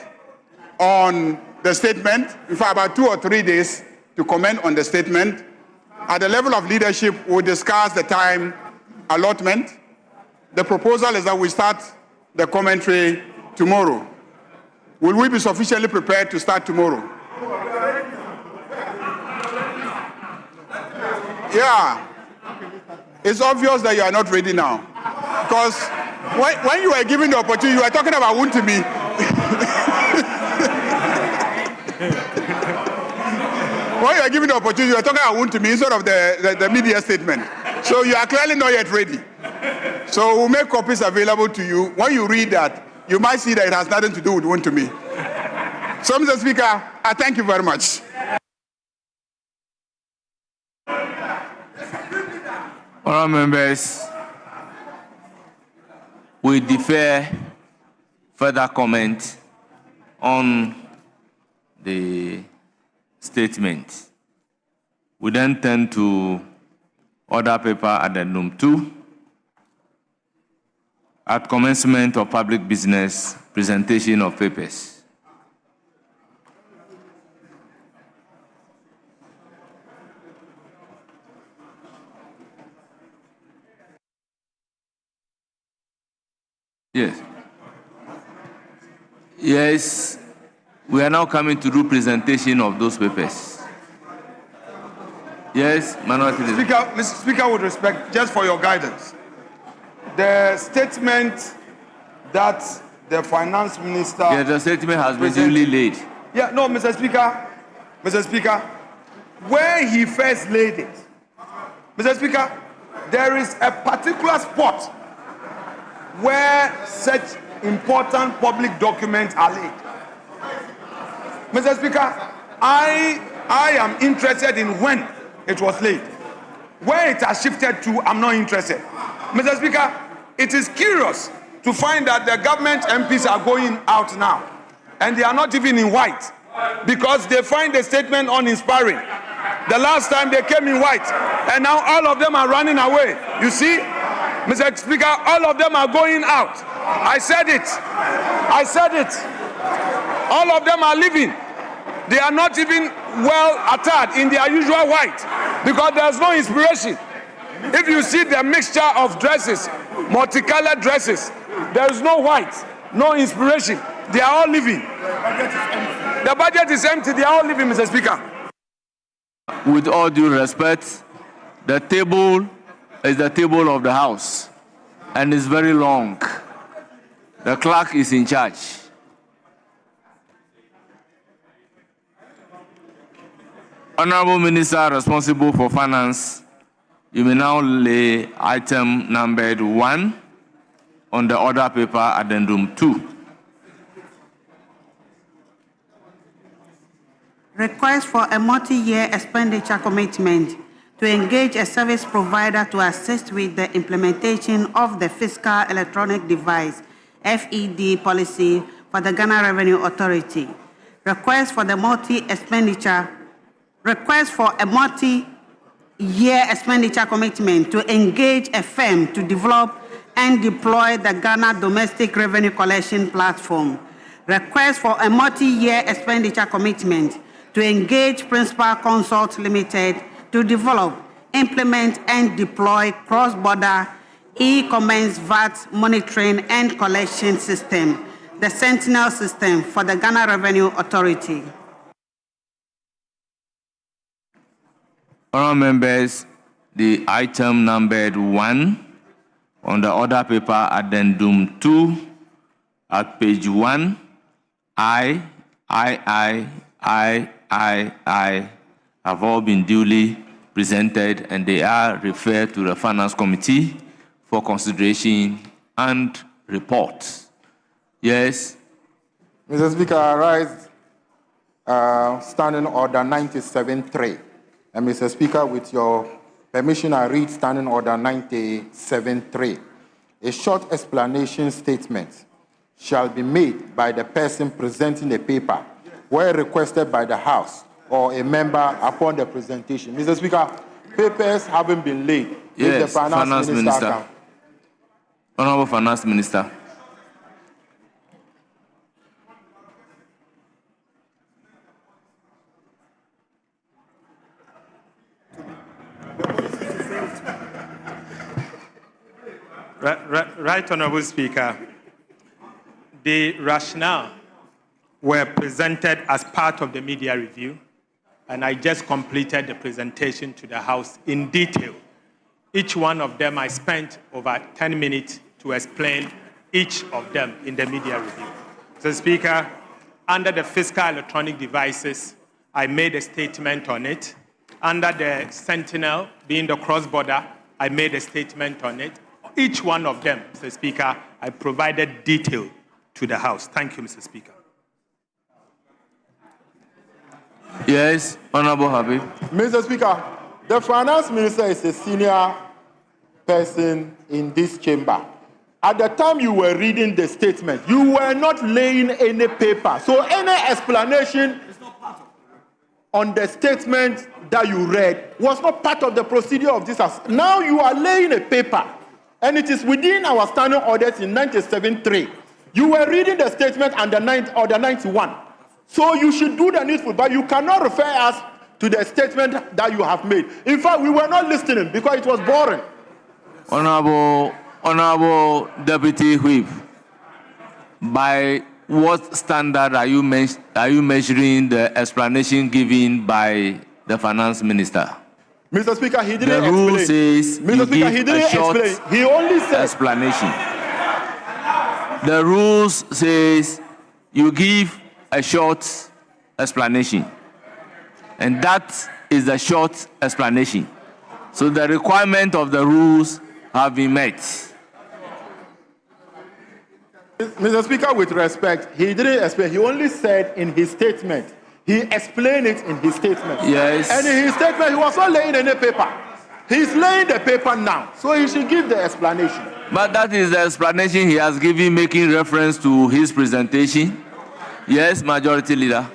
on the statement. In fact, about 2 or 3 days to comment on the statement. At the level of leadership, we'll discuss the time allotment. The proposal is that we start the commentary tomorrow. Will we be sufficiently prepared to start tomorrow? Yeah. It's obvious that you are not ready now. Because when you were given the opportunity, you were talking about Wontumi. When you were given the opportunity, you were talking about Wontumi instead of the media statement. So you are clearly not yet ready. So we'll make copies available to you. When you read that, you might see that it has nothing to do with Wontumi. So, Mr. Speaker, I thank you very much. Honourable members, we defer further comment on the statement. We then turn to order paper addendum 2. At commencement of public business, presentation of papers. Yes. Yes, we are now coming to do presentation of those papers. Yes, Manuel. Mr. Speaker, with respect, just for your guidance, the statement that the finance minister... Yeah, the statement has been duly laid. Yeah, no, Mr. Speaker, where he first laid it, Mr. Speaker, there is a particular spot where such important public documents are laid. Mr. Speaker, I am interested in when it was laid. Where it has shifted to, I'm not interested. Mr. Speaker, it is curious to find that the government MPs are going out now, and they are not even in white, because they find the statement uninspiring. The last time they came in white, and now all of them are running away. You see, Mr. Speaker, all of them are going out. I said it. All of them are leaving. They are not even well attired in their usual white, because there's no inspiration. If you see the mixture of dresses, multicolored dresses, there is no white, no inspiration. They are all leaving. The budget is empty. They are all leaving, Mr. Speaker. With all due respect, the table is the table of the House, and it's very long. The clerk is in charge. Honorable Minister responsible for finance, you may now lay item numbered 1 on the order paper addendum 2. Request for a multi-year expenditure commitment to engage a service provider to assist with the implementation of the Fiscal Electronic Device (FED) policy for the Ghana Revenue Authority. Request for a multi-year expenditure commitment to engage a firm to develop and deploy the Ghana Domestic Revenue Collection Platform. Request for a multi-year expenditure commitment to engage Principal Consult Limited to develop, implement, and deploy cross-border e-commerce VAT monitoring and collection system, the Sentinel system for the Ghana Revenue Authority. Honourable members, the item numbered 1 on the order paper addendum 2 at page 1, I have all been duly presented, and they are referred to the Finance Committee for consideration and report. Yes. Mr. Speaker, I rise Standing Order 97.3. And Mr. Speaker, with your permission, I read Standing Order 97.3. A short explanation statement shall be made by the person presenting the paper where requested by the House or a member upon the presentation. Mr. Speaker, papers haven't been laid. Yes, the Finance Minister. Honorable Finance Minister. Right, Honorable Speaker. The rationale were presented as part of the media review, and I just completed the presentation to the House in detail. Each one of them, I spent over 10 minutes to explain each of them in the media review. So, Speaker, under the Fiscal Electronic Devices, I made a statement on it. Under the Sentinel, being the cross-border, I made a statement on it. Each one of them, Mr. Speaker, I provided detail to the House. Thank you, Mr. Speaker. Yes, Honorable Habib. Mr. Speaker, the Finance Minister is a senior person in this chamber. at the time you were reading the statement, you were not laying any paper. So any explanation on the statement that you read was not part of the procedure of this. Now you are laying a paper, and it is within our standing orders in 97.3. You were reading the statement under 91. So you should do the needful, but you cannot refer us to the statement that you have made. In fact, we were not listening because it was boring. Honorable Deputy Whip, by what standard are you measuring the explanation given by the Finance Minister? Mr. Speaker, he didn't explain. The rule says Mr. Speaker, he didn't explain. He only said explanation. The rules says you give a short explanation, and that is the short explanation. So the requirement of the rules have been met. Mr. Speaker, with respect, he didn't explain. He only said in his statement. He explained it in his statement. Yes. And in his statement, he was not laying any paper. He's laying the paper now. So he should give the explanation. But that is the explanation he has given, making reference to his presentation. Yes, Majority Leader.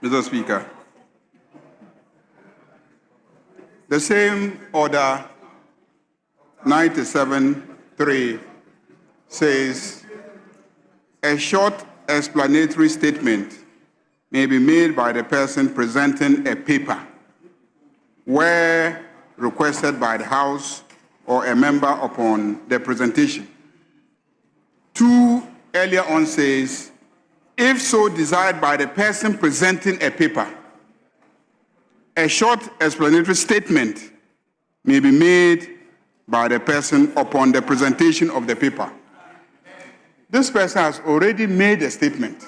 Mr. Speaker, the same order 97.3 says a short explanatory statement may be made by the person presenting a paper where requested by the House or a member upon the presentation. 2 earlier on says, if so desired by the person presenting a paper, a short explanatory statement may be made by the person upon the presentation of the paper. This person has already made a statement.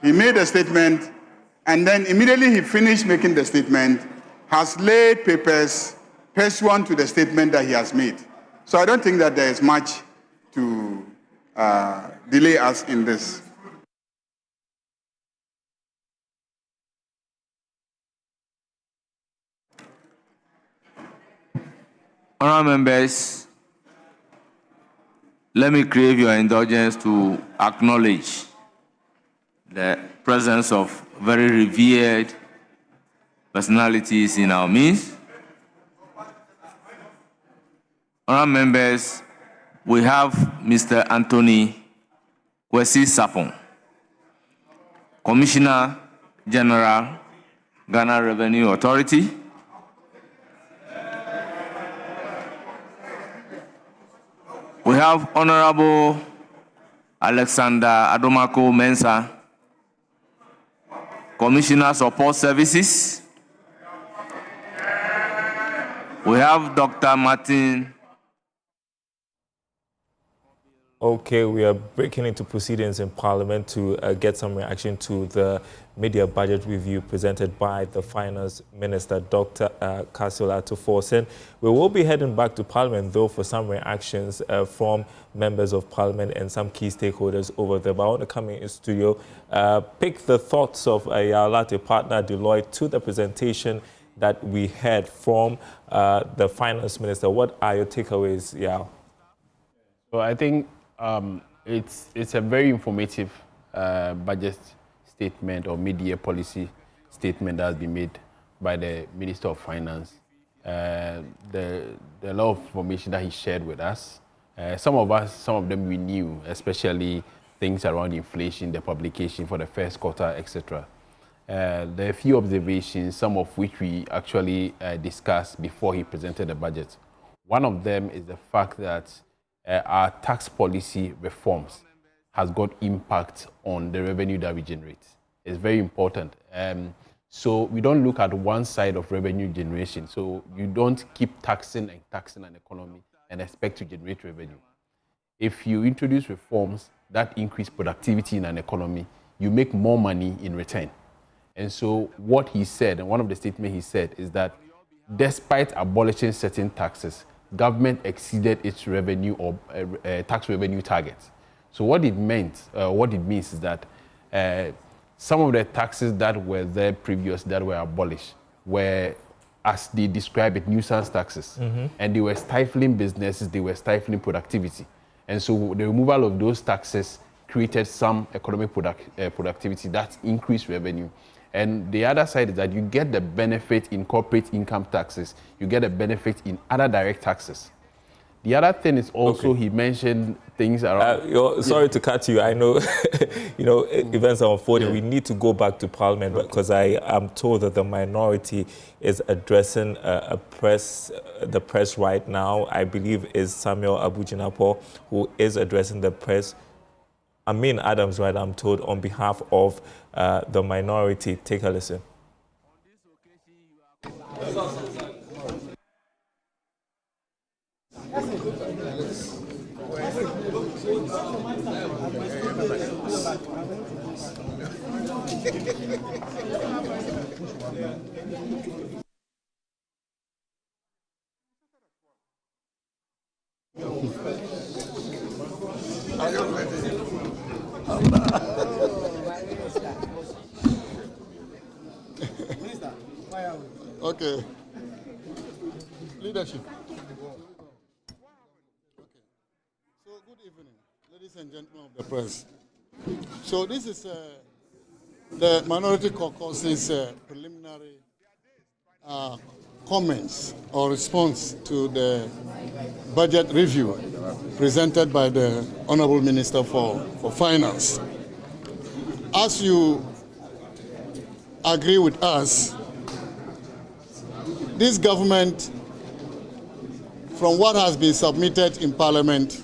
He made a statement, and then immediately he finished making the statement, has laid papers pursuant to the statement that he has made. So I don't think that there is much to delay us in this. Honourable members, let me crave your indulgence to acknowledge the presence of very revered personalities in our midst. Honourable members, we have Mr. Anthony Kwesi Sapon, Commissioner General, Ghana Revenue Authority. We have Honorable Alexander Adomako Mensah, Commissioner Support Services. We have Dr. Martin. Okay, we are breaking into proceedings in Parliament to get some reaction to the media budget review presented by the Finance Minister, Dr. Kasula Tuforsen. We will be heading back to Parliament, though, for some reactions from members of Parliament and some key stakeholders over there. But I want to come in studio, pick the thoughts of our latte partner, Deloitte, to the presentation that we had from the Finance Minister. What are your takeaways, Yao? So I think it's a very informative budget statement or mid-year policy statement that has been made by the Minister of Finance. The lot of information that he shared with us, some of them we knew, especially things around inflation, the publication for the first quarter, etc. There are a few observations, some of which we actually discussed before he presented the budget. One of them is the fact that our tax policy reforms has got impact on the revenue that we generate. It's very important. So we don't look at one side of revenue generation. So you don't keep taxing an economy and expect to generate revenue. If you introduce reforms that increase productivity in an economy, you make more money in return. And so what he said, and one of the statements he said, is that despite abolishing certain taxes, government exceeded its revenue or tax revenue targets. So what it means is that some of the taxes that were there previous that were abolished were as they describe it, nuisance taxes. And they were stifling businesses, they were stifling productivity. And so the removal of those taxes created some economic productivity that increased revenue. And the other side is that you get the benefit in corporate income taxes, you get a benefit in other direct taxes. The other thing is also he mentioned things around. Sorry to cut you. I know, events are unfolding. We need to go back to Parliament because I am told that the minority is addressing the press right now. I believe is Samuel Abujinapo who is addressing the press. Amin Adams, right? I'm told on behalf of the minority. Take a listen. Okay. Leadership. So good evening, ladies and gentlemen of the press. So this is the Minority Caucus's preliminary comments or response to the budget review presented by the Honorable Minister for Finance. As you agree with us, this government, from what has been submitted in Parliament,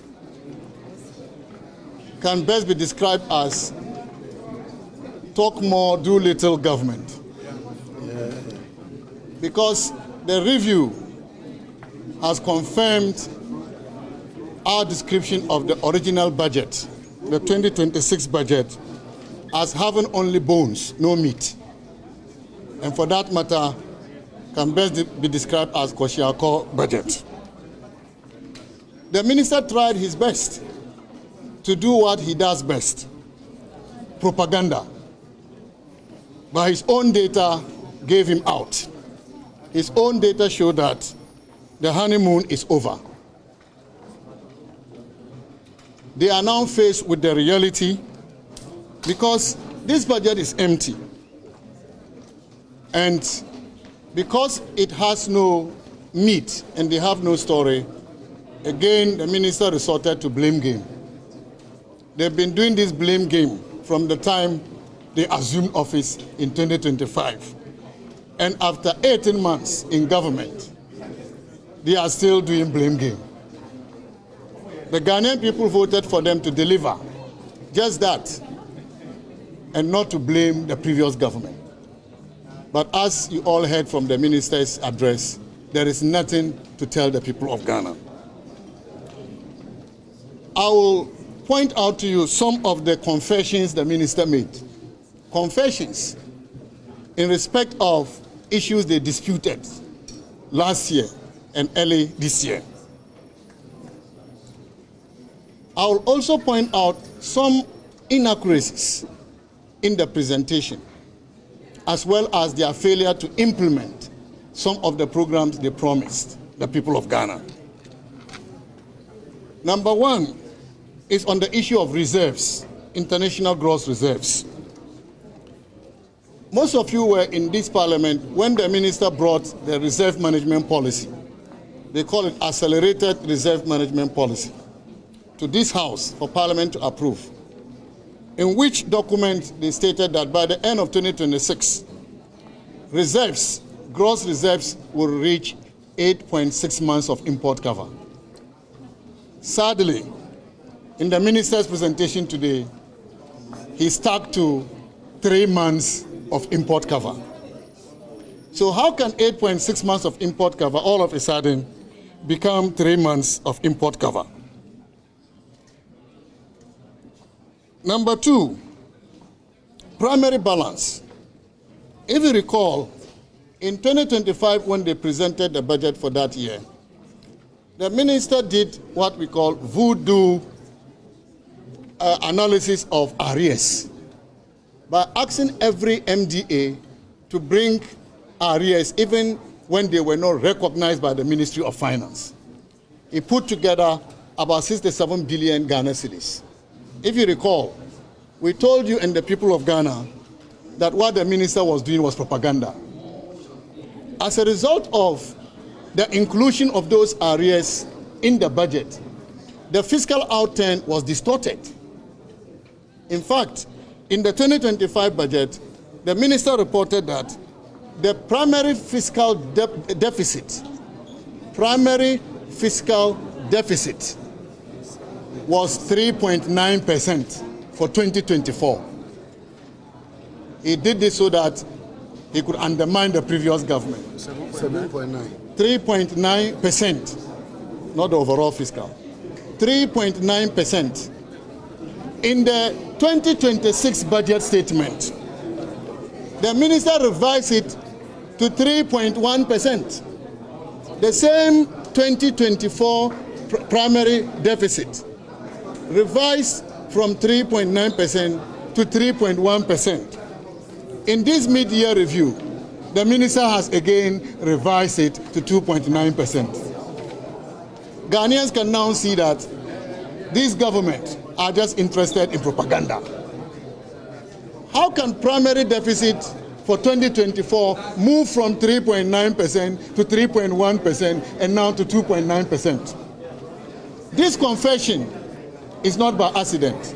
can best be described as talk more, do little government. Because the review has confirmed our description of the original budget, the 2026 budget, as having only bones, no meat. And for that matter, can best be described as Koscielko budget. The minister tried his best to do what he does best, propaganda. But his own data gave him out. His own data showed that the honeymoon is over. They are now faced with the reality because this budget is empty. And because it has no meat and they have no story, again, the minister resorted to blame game. They've been doing this blame game from the time they assumed office in 2025. And after 18 months in government, they are still doing blame game. The Ghanaian people voted for them to deliver just that and not to blame the previous government. But as you all heard from the minister's address, there is nothing to tell the people of Ghana. I will point out to you some of the confessions the minister made. Confessions in respect of issues they disputed last year and early this year. I will also point out some inaccuracies in the presentation, as well as their failure to implement some of the programs they promised the people of Ghana. Number one is on the issue of reserves, international gross reserves. Most of you were in this parliament when the minister brought the reserve management policy. They call it accelerated reserve management policy to this house for parliament to approve, in which document they stated that by the end of 2026, reserves, gross reserves will reach 8.6 months of import cover. Sadly, in the minister's presentation today, he stuck to 3 months of import cover. So how can 8.6 months of import cover all of a sudden become 3 months of import cover? Number two, primary balance. If you recall, in 2025, when they presented the budget for that year, the minister did what we call voodoo analysis of arrears by asking every MDA to bring arrears, even when they were not recognized by the Ministry of Finance. He put together about 67 billion Ghana cedis. If you recall, we told you and the people of Ghana that what the minister was doing was propaganda. As a result of the inclusion of those arrears in the budget, the fiscal outturn was distorted. In fact, in the 2025 budget, the minister reported that the primary fiscal deficit was 3.9% for 2024. He did this so that he could undermine the previous government. 7.9. 3.9%, not the overall fiscal. 3.9%. In the 2026 budget statement, the minister revised it to 3.1%. The same 2024 primary deficit revised from 3.9% to 3.1%. In this mid-year review, the minister has again revised it to 2.9%. Ghanaians can now see that these governments are just interested in propaganda. How can primary deficit for 2024 move from 3.9% to 3.1% and now to 2.9%? This confession is not by accident.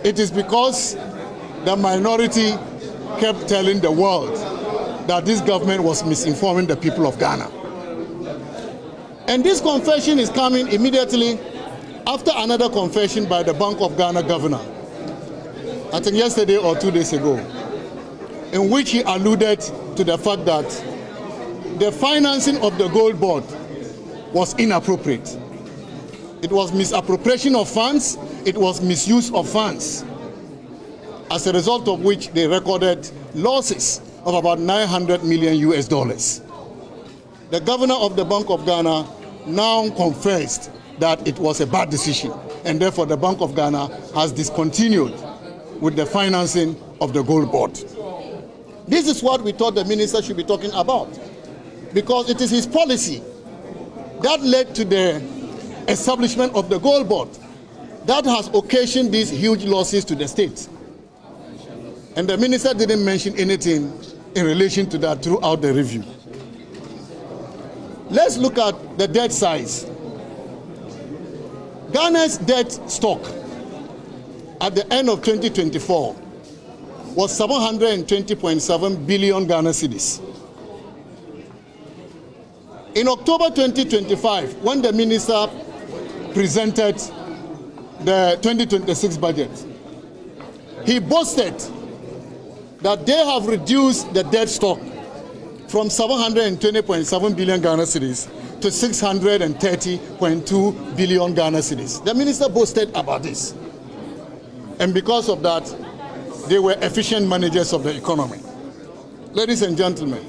It is because the minority kept telling the world that this government was misinforming the people of Ghana. And this confession is coming immediately after another confession by the Bank of Ghana governor, I think yesterday or 2 days ago, in which he alluded to the fact that the financing of the gold board was inappropriate. It was misappropriation of funds, it was misuse of funds, as a result of which they recorded losses of about $900 million. The governor of the Bank of Ghana now confessed that it was a bad decision, and therefore the Bank of Ghana has discontinued with the financing of the gold board. This is what we thought the minister should be talking about, because it is his policy that led to the establishment of the gold board that has occasioned these huge losses to the state. And the minister didn't mention anything in relation to that throughout the review. Let's look at the debt size. Ghana's debt stock at the end of 2024 was 720.7 billion Ghana cedis. In October 2025, when the minister presented the 2026 budget, he boasted that they have reduced the debt stock from 720.7 billion Ghana cedis to 630.2 billion Ghana cedis. The minister boasted about this. And because of that, they were efficient managers of the economy. Ladies and gentlemen,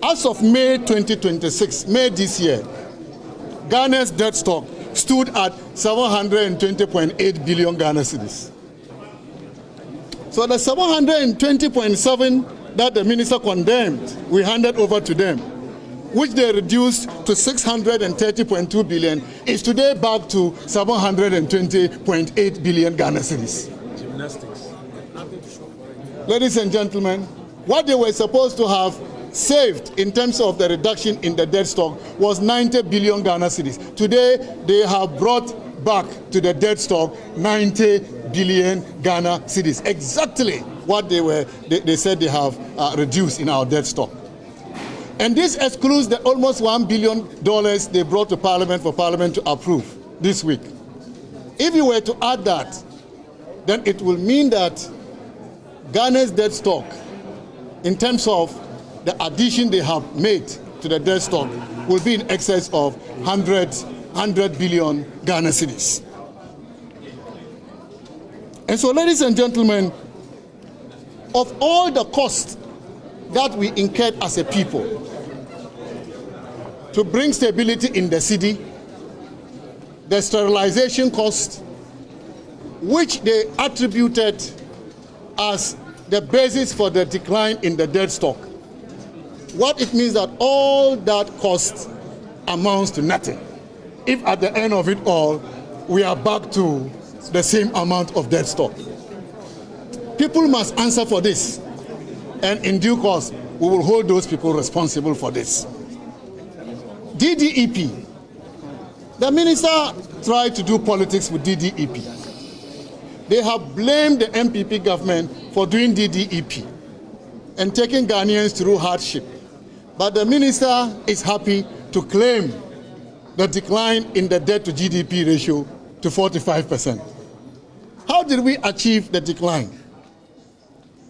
as of May 2026, May this year, Ghana's debt stock stood at 720.8 billion Ghana cedis. So the 720.7 that the minister condemned, we handed over to them, which they reduced to 630.2 billion, is today back to 720.8 billion Ghana cedis. Gymnastics. Ladies and gentlemen, what they were supposed to have saved in terms of the reduction in the debt stock was 90 billion Ghana cedis. Today, they have brought back to the debt stock 90 billion Ghana cedis. Exactly what they said they have reduced in our debt stock. And this excludes the almost $1 billion they brought to Parliament for Parliament to approve this week. If you were to add that, then it will mean that Ghana's debt stock, in terms of the addition they have made to the debt stock, will be in excess of 100 billion Ghana cedis. And so, ladies and gentlemen, of all the costs that we incurred as a people to bring stability in the city, the sterilization cost, which they attributed as the basis for the decline in the debt stock, what it means that all that cost amounts to nothing. If at the end of it all, we are back to the same amount of debt stock. People must answer for this, and in due course, we will hold those people responsible for this. DDEP. The minister tried to do politics with DDEP. They have blamed the MPP government for doing DDEP and taking Ghanaians through hardship. But the minister is happy to claim the decline in the debt to GDP ratio to 45%. How did we achieve the decline?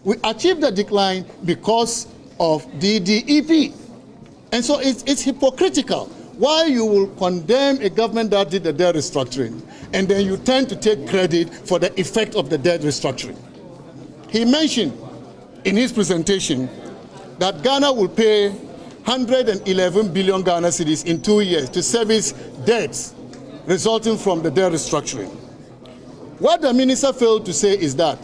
We achieved the decline because of DDEP. And so it's hypocritical. Why you will condemn a government that did the debt restructuring, and then you tend to take credit for the effect of the debt restructuring. He mentioned in his presentation that Ghana will pay 111 billion Ghana cedis in 2 years to service debts resulting from the debt restructuring. What the minister failed to say is that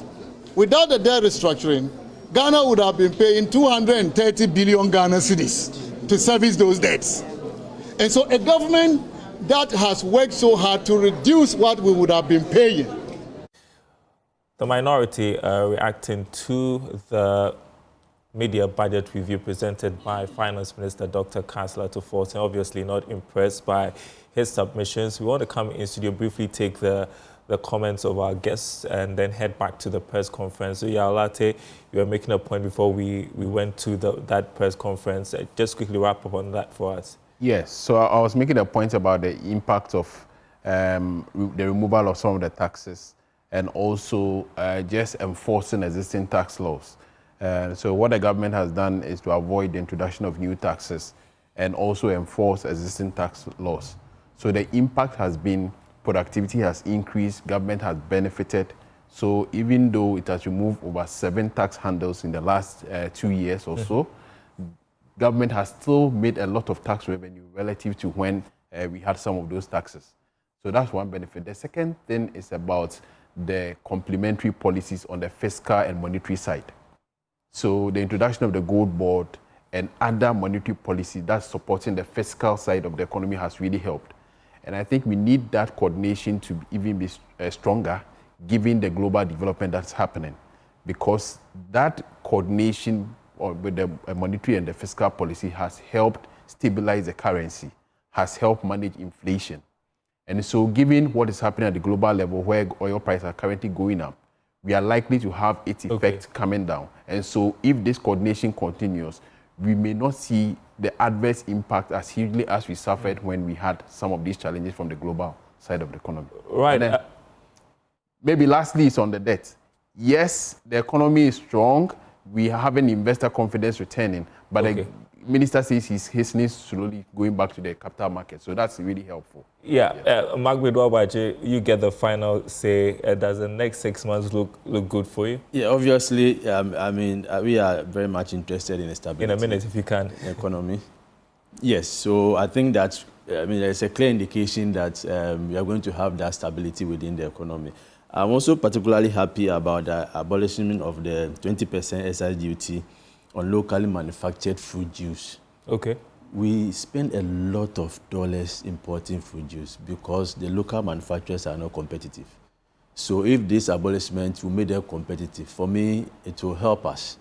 without the debt restructuring, Ghana would have been paying 230 billion Ghana cedis to service those debts. And so a government that has worked so hard to reduce what we would have been paying. The minority reacting to the media budget review presented by Finance Minister Dr. Kansler to Force, and obviously not impressed by his submissions. We want to come in studio, briefly take the comments of our guests and then head back to the press conference. So Yalate, you were making a point before we went to that press conference. Just quickly wrap up on that for us. Yes, so I was making a point about the impact of the removal of some of the taxes and also just enforcing existing tax laws. So what the government has done is to avoid the introduction of new taxes and also enforce existing tax laws. So the impact has been productivity has increased, government has benefited. So even though it has removed over 7 tax handles in the last 2 years or so, government has still made a lot of tax revenue relative to when we had some of those taxes. So that's one benefit. The second thing is about the complementary policies on the fiscal and monetary side. So the introduction of the gold board and other monetary policy that's supporting the fiscal side of the economy has really helped. And I think we need that coordination to even be stronger given the global development that's happening, because that coordination with the monetary and the fiscal policy has helped stabilize the currency, has helped manage inflation. And so given what is happening at the global level where oil prices are currently going up, we are likely to have its effect coming down. And so if this coordination continues, we may not see the adverse impact as hugely as we suffered when we had some of these challenges from the global side of the economy. Right. And then, maybe lastly is on the debt. Yes, the economy is strong. We are having investor confidence returning, but the minister says he's hastening slowly going back to the capital market. So that's really helpful. Yeah. Mark Bedwabaje, you get the final say. Does the next 6 months look good for you? Yeah, obviously, I mean, we are very much interested in stability. In a minute, if you can. Economy. Yes, so I think that, I mean, there's a clear indication that we are going to have that stability within the economy. I'm also particularly happy about the abolishment of the 20% excise duty on locally manufactured fruit juice. Okay. We spend a lot of dollars importing fruit juice because the local manufacturers are not competitive. So if this abolishment will make them competitive, for me, it will help us.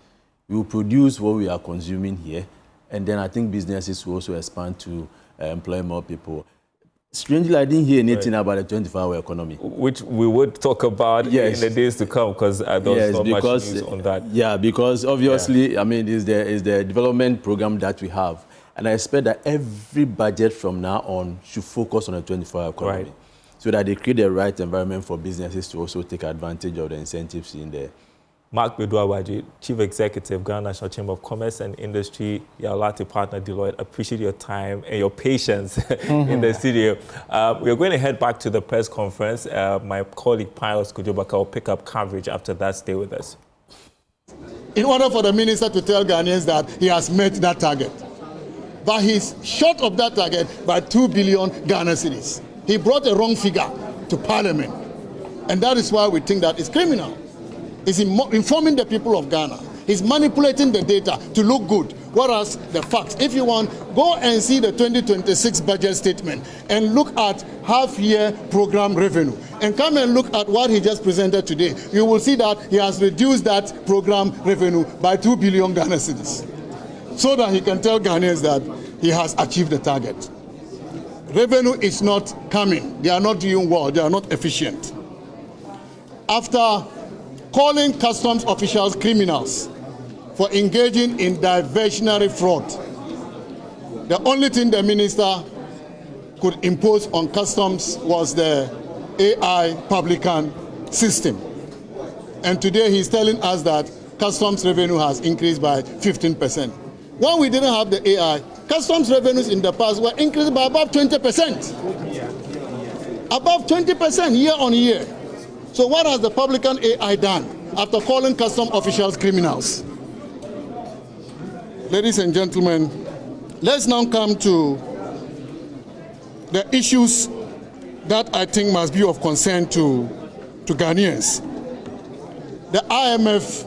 We will produce what we are consuming here, and then I think businesses will also expand to employ more people. Strangely, I didn't hear anything about the 24-hour economy. Which we would talk about in the days to come, because there was not much news on that. Yeah, because obviously, I mean, it's the development program that we have. And I expect that every budget from now on should focus on the 24-hour economy, so that they create the right environment for businesses to also take advantage of the incentives in there. Mark Bedwabaje, Chief Executive, Ghana National Chamber of Commerce and Industry, Yalate partner Deloitte, appreciate your time and your patience in the studio. We're going to head back to the press conference. My colleague Pius Kujobaka will pick up coverage after that. Stay with us. In order for the minister to tell Ghanaians that he has met that target, but he's short of that target by 2 billion Ghana cedis. He brought a wrong figure to Parliament, and that is why we think that it's criminal. He's informing the people of Ghana. He's manipulating the data to look good, What are the facts? If you want, go and see the 2026 budget statement and look at half-year program revenue. And come and look at what he just presented today. You will see that he has reduced that program revenue by 2 billion Ghana cedis, so that he can tell Ghanaians that he has achieved the target. Revenue is not coming. They are not doing well. They are not efficient. After calling customs officials criminals for engaging in diversionary fraud, the only thing the minister could impose on customs was the AI publican system. And today he's telling us that customs revenue has increased by 15%. When we didn't have the AI, customs revenues in the past were increased by above 20%. Above 20% year on year. So what has the publican AI done after calling customs officials criminals? Ladies and gentlemen, let's now come to the issues that I think must be of concern to Ghanaians. The IMF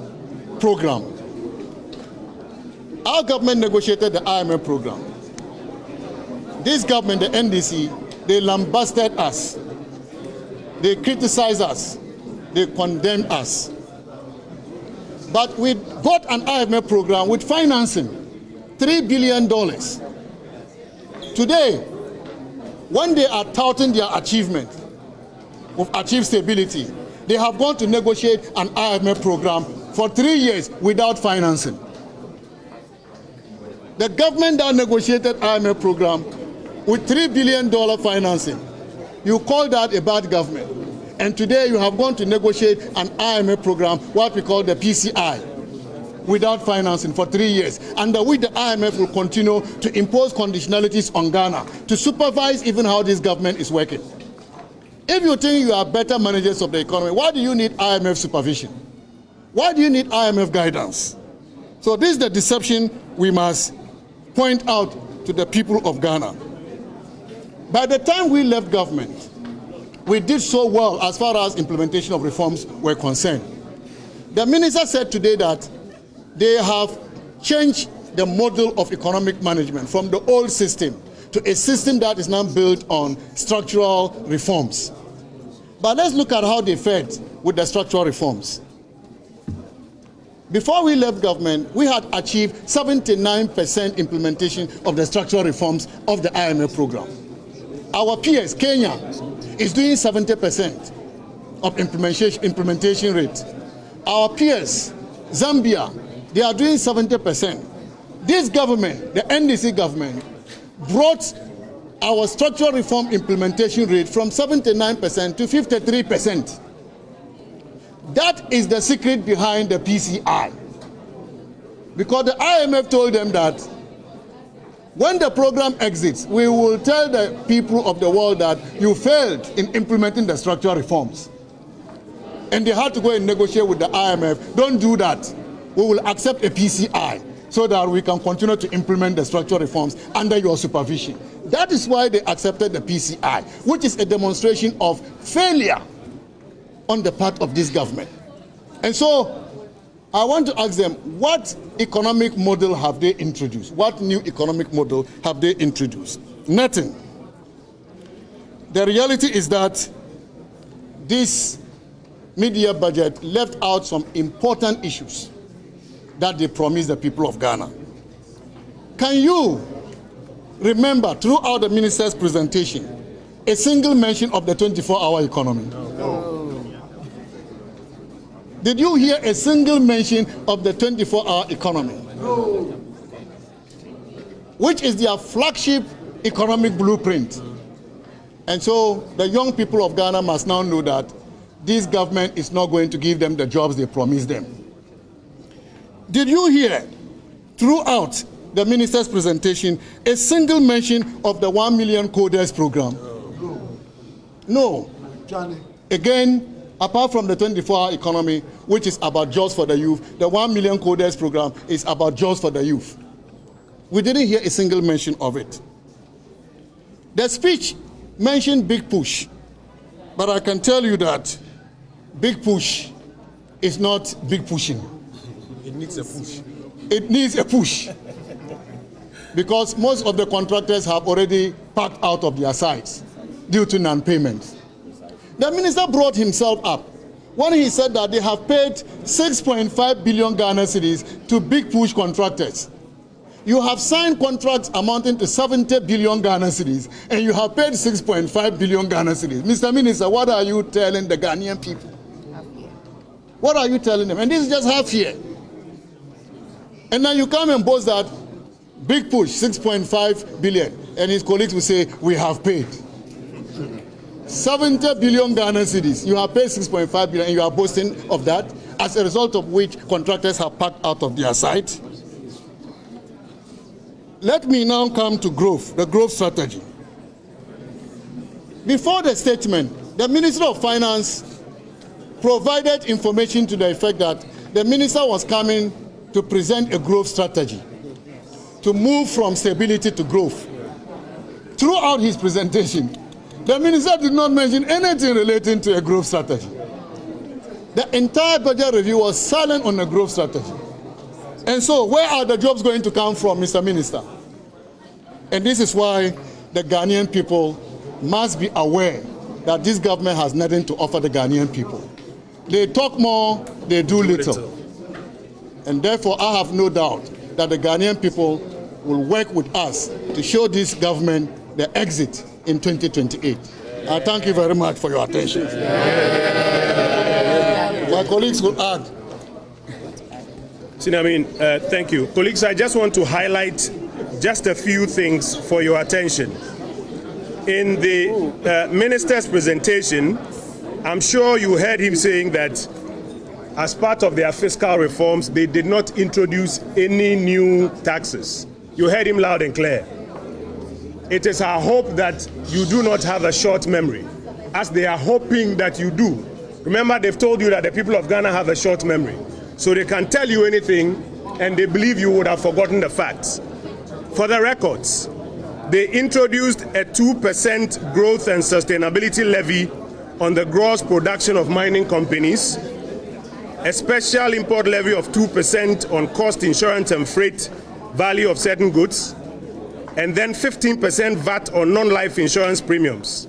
program. Our government negotiated the IMF program. This government, the NDC, they lambasted us. They criticized us. They condemned us. But we got an IMF program with financing, $3 billion. Today, when they are touting their achievement, we've achieved stability, they have gone to negotiate an IMF program for 3 years without financing. The government that negotiated IMF program with $3 billion financing, you call that a bad government. And today you have gone to negotiate an IMF program, what we call the PCI, without financing for 3 years, under which the IMF will continue to impose conditionalities on Ghana to supervise even how this government is working. If you think you are better managers of the economy, why do you need IMF supervision? Why do you need IMF guidance? So this is the deception we must point out to the people of Ghana. By the time we left government, we did so well as far as implementation of reforms were concerned. The minister said today that they have changed the model of economic management from the old system to a system that is now built on structural reforms. But let's look at how they fared with the structural reforms. Before we left government, we had achieved 79% implementation of the structural reforms of the IMF program. Our peers, Kenya, is doing 70% of implementation rate. Our peers, Zambia, they are doing 70%. This government, the NDC government, brought our structural reform implementation rate from 79% to 53%. That is the secret behind the PCI. Because the IMF told them that when the program exits, we will tell the people of the world that you failed in implementing the structural reforms. And they had to go and negotiate with the IMF. Don't do that. We will accept a PCI so that we can continue to implement the structural reforms under your supervision. That is why they accepted the PCI, which is a demonstration of failure on the part of this government. And so I want to ask them, what economic model have they introduced? What new economic model have they introduced? Nothing. The reality is that this mid-year budget left out some important issues that they promised the people of Ghana. Can you remember throughout the minister's presentation a single mention of the 24-hour economy? No. Did you hear a single mention of the 24-hour economy? No. Which is their flagship economic blueprint. And so the young people of Ghana must now know that this government is not going to give them the jobs they promised them. Did you hear throughout the minister's presentation a single mention of the 1 million coders program? No. Again, apart from the 24-hour economy, which is about jobs for the youth, the 1 million coders program is about jobs for the youth. We didn't hear a single mention of it. The speech mentioned big push, but I can tell you that big push is not big pushing. It needs a push. It needs a push. because most of the contractors have already packed out of their sites due to non-payment. The minister brought himself up when he said that they have paid 6.5 billion Ghana cedis to big push contractors. You have signed contracts amounting to 70 billion Ghana cedis, and you have paid 6.5 billion Ghana cedis. Mr. Minister, what are you telling the Ghanaian people? What are you telling them? And this is just half year. And then you come and boast that big push, 6.5 billion, and his colleagues will say, we have paid. 70 billion Ghana cedis, you have paid 6.5 billion, and you are boasting of that, as a result of which contractors have packed out of their site. Let me now come to growth, the growth strategy. Before the statement, the Minister of Finance provided information to the effect that the minister was coming to present a growth strategy to move from stability to growth. Throughout his presentation, the minister did not mention anything relating to a growth strategy. The entire budget review was silent on a growth strategy. And so, where are the jobs going to come from, Mr. Minister? And this is why the Ghanaian people must be aware that this government has nothing to offer the Ghanaian people. They talk more, they do little. And therefore, I have no doubt that the Ghanaian people will work with us to show this government the exit in 2028. I thank you very much for your attention. My colleagues will add. Thank you. Colleagues, I just want to highlight just a few things for your attention. In the minister's presentation, I'm sure you heard him saying that as part of their fiscal reforms, they did not introduce any new taxes. You heard him loud and clear. It is our hope that you do not have a short memory, as they are hoping that you do. Remember, they've told you that the people of Ghana have a short memory, so they can tell you anything and they believe you would have forgotten the facts. For the records, they introduced a 2% growth and sustainability levy on the gross production of mining companies, a special import levy of 2% on cost, insurance and freight value of certain goods, and then 15% VAT on non-life insurance premiums.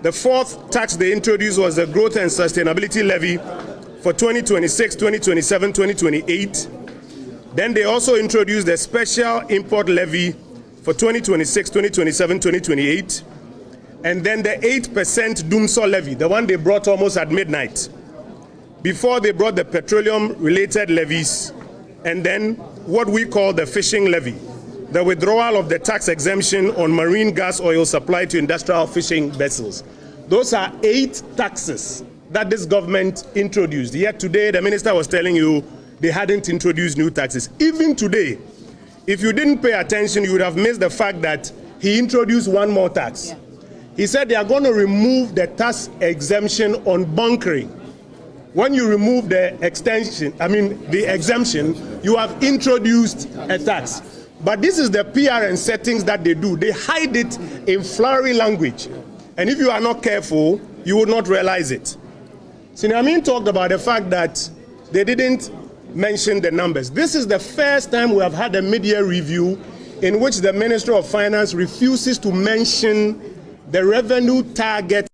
The fourth tax they introduced was the growth and sustainability levy for 2026, 2027, 2028. Then they also introduced a special import levy for 2026, 2027, 2028. And then the 8% Dumso levy, the one they brought almost at midnight, before they brought the petroleum-related levies, and then what we call the fishing levy, the withdrawal of the tax exemption on marine gas oil supply to industrial fishing vessels. Those are 8 taxes that this government introduced. Yet today, the minister was telling you they hadn't introduced new taxes. Even today, if you didn't pay attention, you would have missed the fact that he introduced one more tax. He said they are going to remove the tax exemption on bunkering. When you remove the exemption, you have introduced a tax. But this is the PRN settings that they do. They hide it in flowery language. And if you are not careful, you will not realize it. Sinamin talked about the fact that they didn't mention the numbers. This is the first time we have had a media review in which the Minister of Finance refuses to mention the revenue target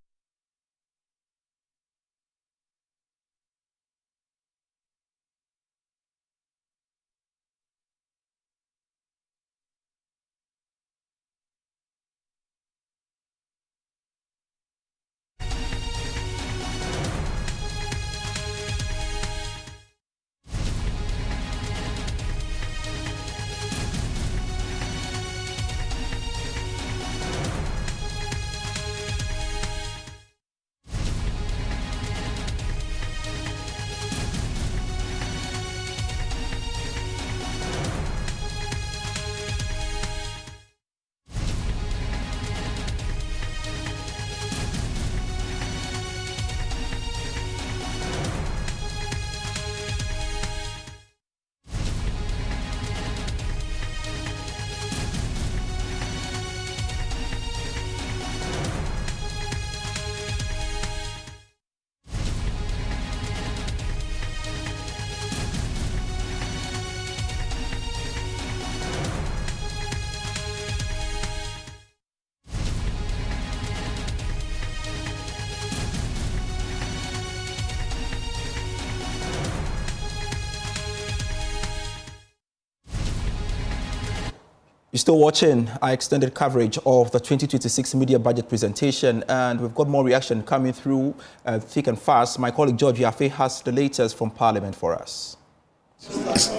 You're still watching our extended coverage of the 2026 media budget presentation, and we've got more reaction coming through thick and fast. My colleague George Yafe has the latest from Parliament for us.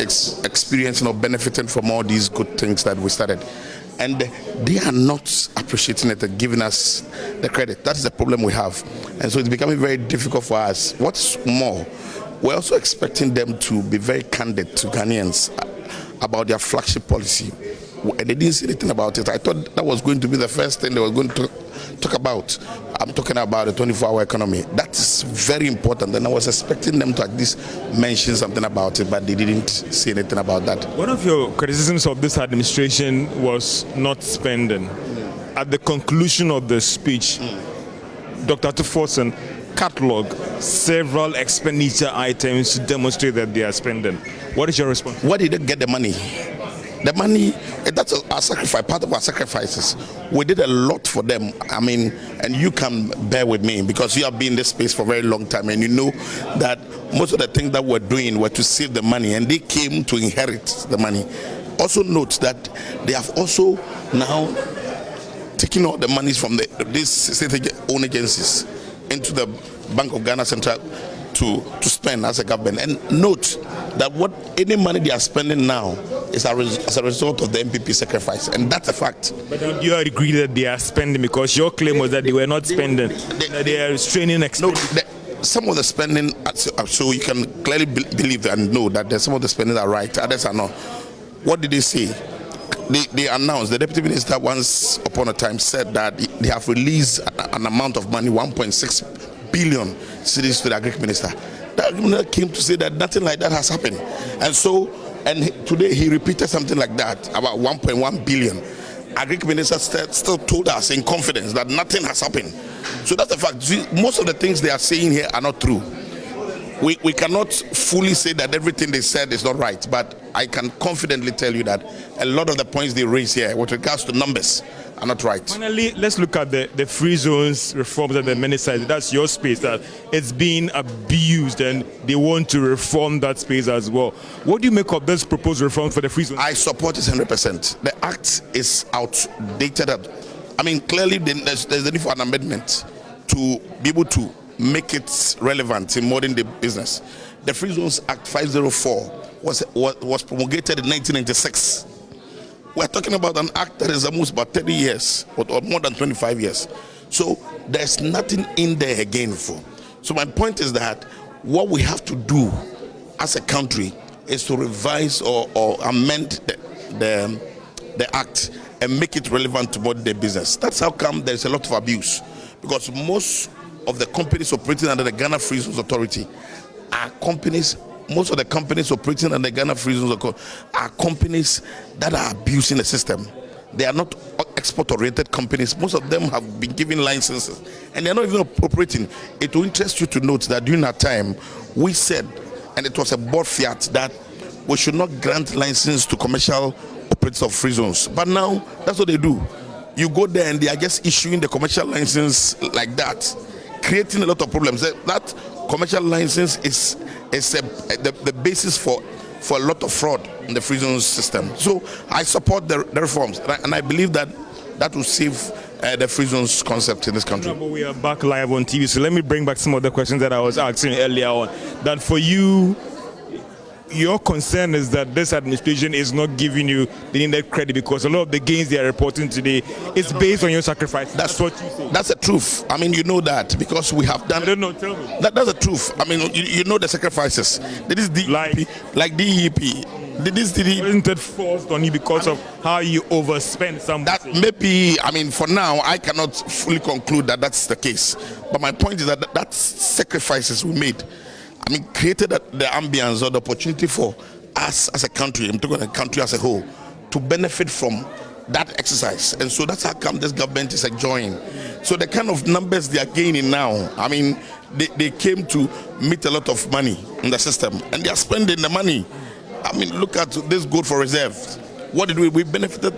Experiencing or benefiting from all these good things that we started, and they are not appreciating it and giving us the credit. That's the problem we have, and so it's becoming very difficult for us. What's more, we're also expecting them to be very candid to Ghanaians about their flagship policy. And they didn't say anything about it. I thought that was going to be the first thing they were going to talk about. I'm talking about the 24-hour economy. That's very important, and I was expecting them to at least mention something about it, but they didn't say anything about that. One of your criticisms of this administration was not spending. At the conclusion of the speech, Dr. Tuforson cataloged several expenditure items to demonstrate that they are spending. What is your response? Where did they get the money? The money, that's our sacrifice, part of our sacrifices. We did a lot for them. I mean, and you can bear with me because you have been in this space for a very long time, and you know that most of the things that we're doing were to save the money, and they came to inherit the money. Also note that they have also now taken all the monies from these state-owned agencies into the Bank of Ghana Central to spend as a government. And note that any money they are spending now is as a result of the MPP sacrifice, and that's a fact. But do you agree that they are spending, because your claim was that they were not spending, they are restraining expenditure? No, some of the spending, so you can clearly believe and know that some of the spending are right, others are not. What did they say? They announced, the Deputy Minister once upon a time said that they have released an amount of money, 1.6 billion cedis to the Agric Minister. The Agric Minister came to say that nothing like that has happened. And today he repeated something like that, about 1.1 billion. Agric Minister still told us in confidence that nothing has happened. So that's the fact. Most of the things they are saying here are not true. We cannot fully say that everything they said is not right, but I can confidently tell you that a lot of the points they raise here with regards to numbers are not right. Finally, let's look at the free zones reforms that the minister said. That's your space, that it's being abused and they want to reform that space as well. What do you make of this proposed reform for the free zones? I support it 100%. The act is outdated. I mean, clearly there's a need for an amendment to be able to make it relevant in modern day business. The Free Zones Act 504 was promulgated in 1996. We're talking about an act that is almost about 30 years or more than 25 years. So there's nothing in there again for. So my point is that what we have to do as a country is to revise or amend the act and make it relevant to modern day business. That's how come there's a lot of abuse, because most of the companies operating under the Ghana Free Zones Authority are companies. Most of the companies operating under the Ghana Free Zones Authority are companies that are abusing the system. They are not export-oriented companies. Most of them have been given licenses, and they are not even operating. It will interest you to note that during that time, we said, and it was a board fiat, that we should not grant license to commercial operators of free zones. But now, that's what they do. You go there and they are just issuing the commercial license like that, creating a lot of problems. That commercial license is the basis for a lot of fraud in the free zones system. So I support the reforms, and I believe that will save the free zones concept in this country. But we are back live on TV, so let me bring back some of the questions that I was asking earlier on. That for you, your concern is that this administration is not giving you the needed credit because a lot of the gains they are reporting today is based on your sacrifice. That's what you say. That's the truth. I mean, you know that because we have done. I don't know. Tell me. That's the truth. I mean, you know the sacrifices. This DEP, like DEP. Isn't it forced on you because of how you overspend something? That maybe, I mean, for now, I cannot fully conclude that that's the case. But my point is that that's sacrifices we made. I mean, created the ambience or the opportunity for us as a country, I'm talking about the country as a whole, to benefit from that exercise. And so that's how come this government is enjoying. So the kind of numbers they are gaining now, I mean, they came to meet a lot of money in the system, and they are spending the money. I mean, look at this gold for reserve. What did we benefited?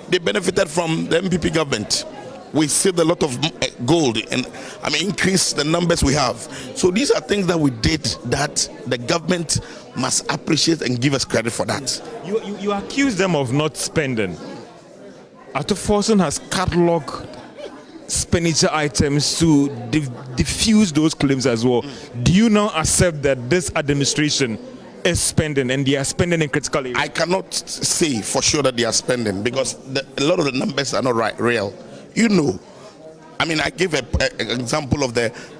They benefited from the MPP government. We saved a lot of gold and, I mean, increased the numbers we have. So these are things that we did that the government must appreciate and give us credit for that. You accuse them of not spending. Forson has cataloged expenditure items to diffuse those claims as well. Do you now accept that this administration is spending and they are spending in critical areas? I cannot say for sure that they are spending because a lot of the numbers are not real. You know, I mean, I gave an example of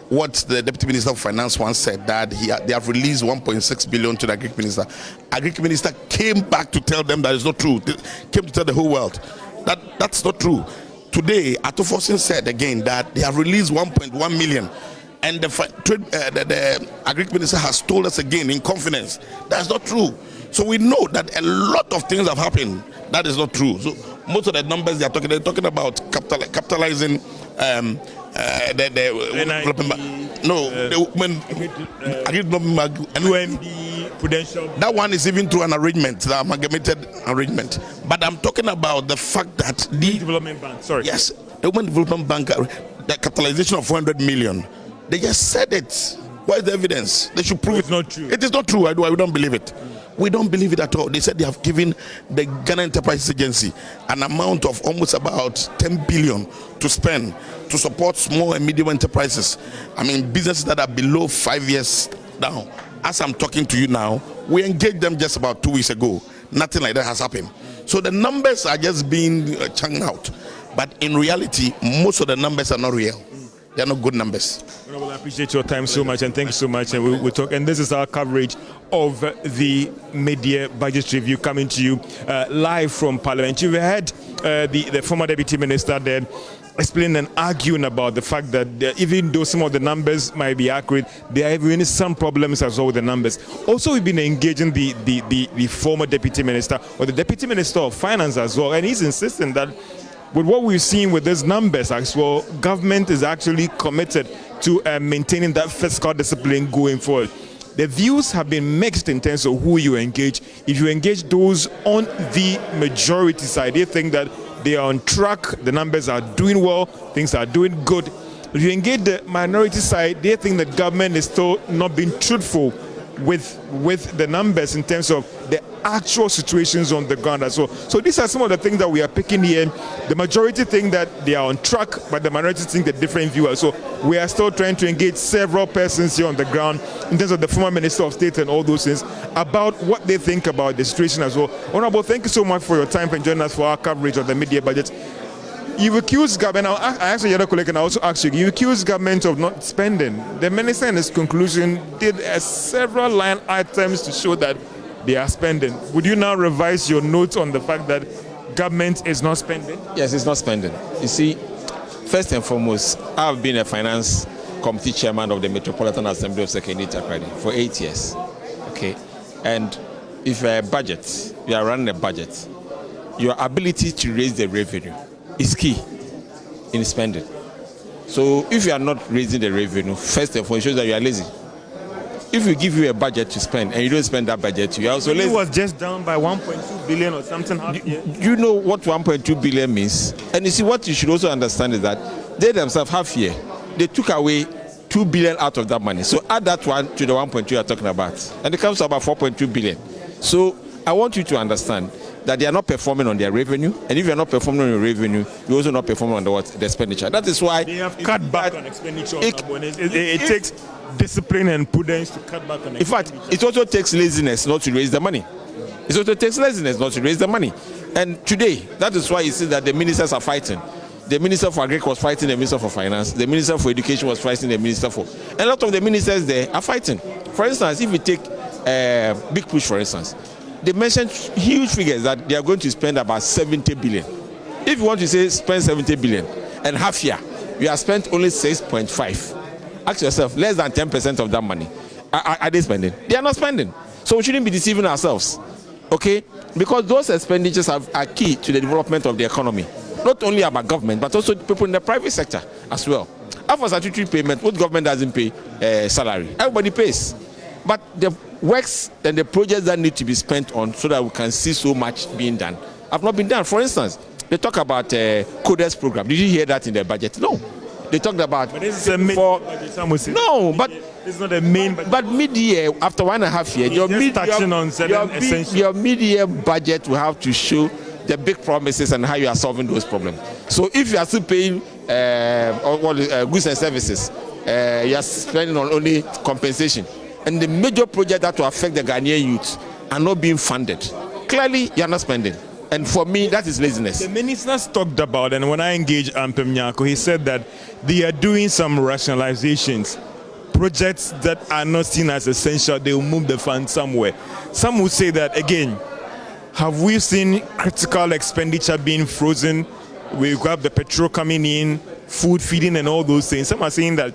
what the Deputy Minister of Finance once said, that they have released 1.6 billion to the Agric Minister. Agric Minister came back to tell them that it's not true. They came to tell the whole world that's not true. Today, Forson said again that they have released 1.1 million. And the Agric Minister has told us again in confidence that's not true. So we know that a lot of things have happened. That is not true. So most of the numbers they're talking about capitalizing the Prudential. That one is even through an arrangement, the amalgamated arrangement. But I'm talking about the fact that the Development Bank. Sorry. Yes, the Women Development Bank, the capitalization of 400 million. They just said it. What is the evidence? They should prove it's not true. It is not true. We don't believe it. We don't believe it at all. They said they have given the Ghana Enterprises Agency an amount of almost about 10 billion to spend to support small and medium enterprises. I mean, businesses that are below 5 years down. As I'm talking to you now, we engaged them just about 2 weeks ago. Nothing like that has happened. So the numbers are just being churned out. But in reality, most of the numbers are not real. They are not good numbers. Well, I appreciate your time so much, and thank you so much. And we'll talk. And this is our coverage of the mid-year budget review coming to you live from Parliament. You've heard the former Deputy Minister there explaining and arguing about the fact that even though some of the numbers might be accurate, there are even some problems as well with the numbers. Also, we've been engaging the former Deputy Minister or the Deputy Minister of Finance as well, and he's insisting that with what we've seen with these numbers as well, government is actually committed to maintaining that fiscal discipline going forward. The views have been mixed in terms of who you engage. If you engage those on the majority side, they think that they are on track, the numbers are doing well, things are doing good. If you engage the minority side, they think that government is still not being truthful with the numbers in terms of the actual situations on the ground as well. So these are some of the things that we are picking here. The majority think that they are on track, but the minority think the different view. So we are still trying to engage several persons here on the ground in terms of the former Minister of State and all those things about what they think about the situation as well. Honorable, thank you so much for your time and joining us for our coverage of the mid-year budget. You've accused government, I asked the other colleague and I also asked you accused government of not spending. The minister in his conclusion did several line items to show that they are spending. Would you now revise your notes on the fact that government is not spending? Yes, it's not spending. You see, first and foremost, I've been a finance committee chairman of the Metropolitan Assembly of Secondary Takrady for 8 years. Okay, and if you are running a budget, your ability to raise the revenue is key in spending. So if you are not raising the revenue, first and foremost, it shows that you are lazy. If we give you a budget to spend and you don't spend that budget, you are also lazy. It was just down by 1.2 billion or something. You know what 1.2 billion means? And you see, what you should also understand is that they themselves half year, they took away 2 billion out of that money. So add that one to the 1.2 you are talking about, and it comes to about 4.2 billion. So I want you to understand that they are not performing on their revenue, and if you are not performing on your revenue, you also not performing on the expenditure. That is why they have cut back on expenditure. It takes discipline and prudence to cut back on expenditure. In fact, it also takes laziness not to raise the money. It also takes laziness not to raise the money. And today, that is why you see that the ministers are fighting. The Minister for Agriculture was fighting the Minister for Finance. The Minister for Education was fighting the Minister for... A lot of the ministers there are fighting. For instance, if you take Big Push, for instance, they mentioned huge figures that they are going to spend about 70 billion. If you want to say spend 70 billion and half year, you have spent only 6.5. Ask yourself, less than 10% of that money. Are they spending? They are not spending. So we shouldn't be deceiving ourselves. Okay? Because those expenditures are key to the development of the economy. Not only about government, but also people in the private sector as well. After statutory payment, what government doesn't pay salary? Everybody pays. But the works and the projects that need to be spent on so that we can see so much being done have not been done. For instance, they talk about coders program. Did you hear that in the budget? No. They talked about... But this is a mid-year budget, some would say. No, but... It's not a main budget. But mid-year, after 1.5 years, your mid-year budget will have to show the big promises and how you are solving those problems. So if you are still paying goods and services, you are spending on only compensation, and the major projects that will affect the Ghanaian youth are not being funded, clearly you are not spending. And for me, that is laziness. The ministers talked about, and when I engaged Ampem Nyako, he said that they are doing some rationalizations. Projects that are not seen as essential, they will move the funds somewhere. Some would say that, again, have we seen critical expenditure being frozen? We have the petrol coming in, food feeding and all those things. Some are saying that,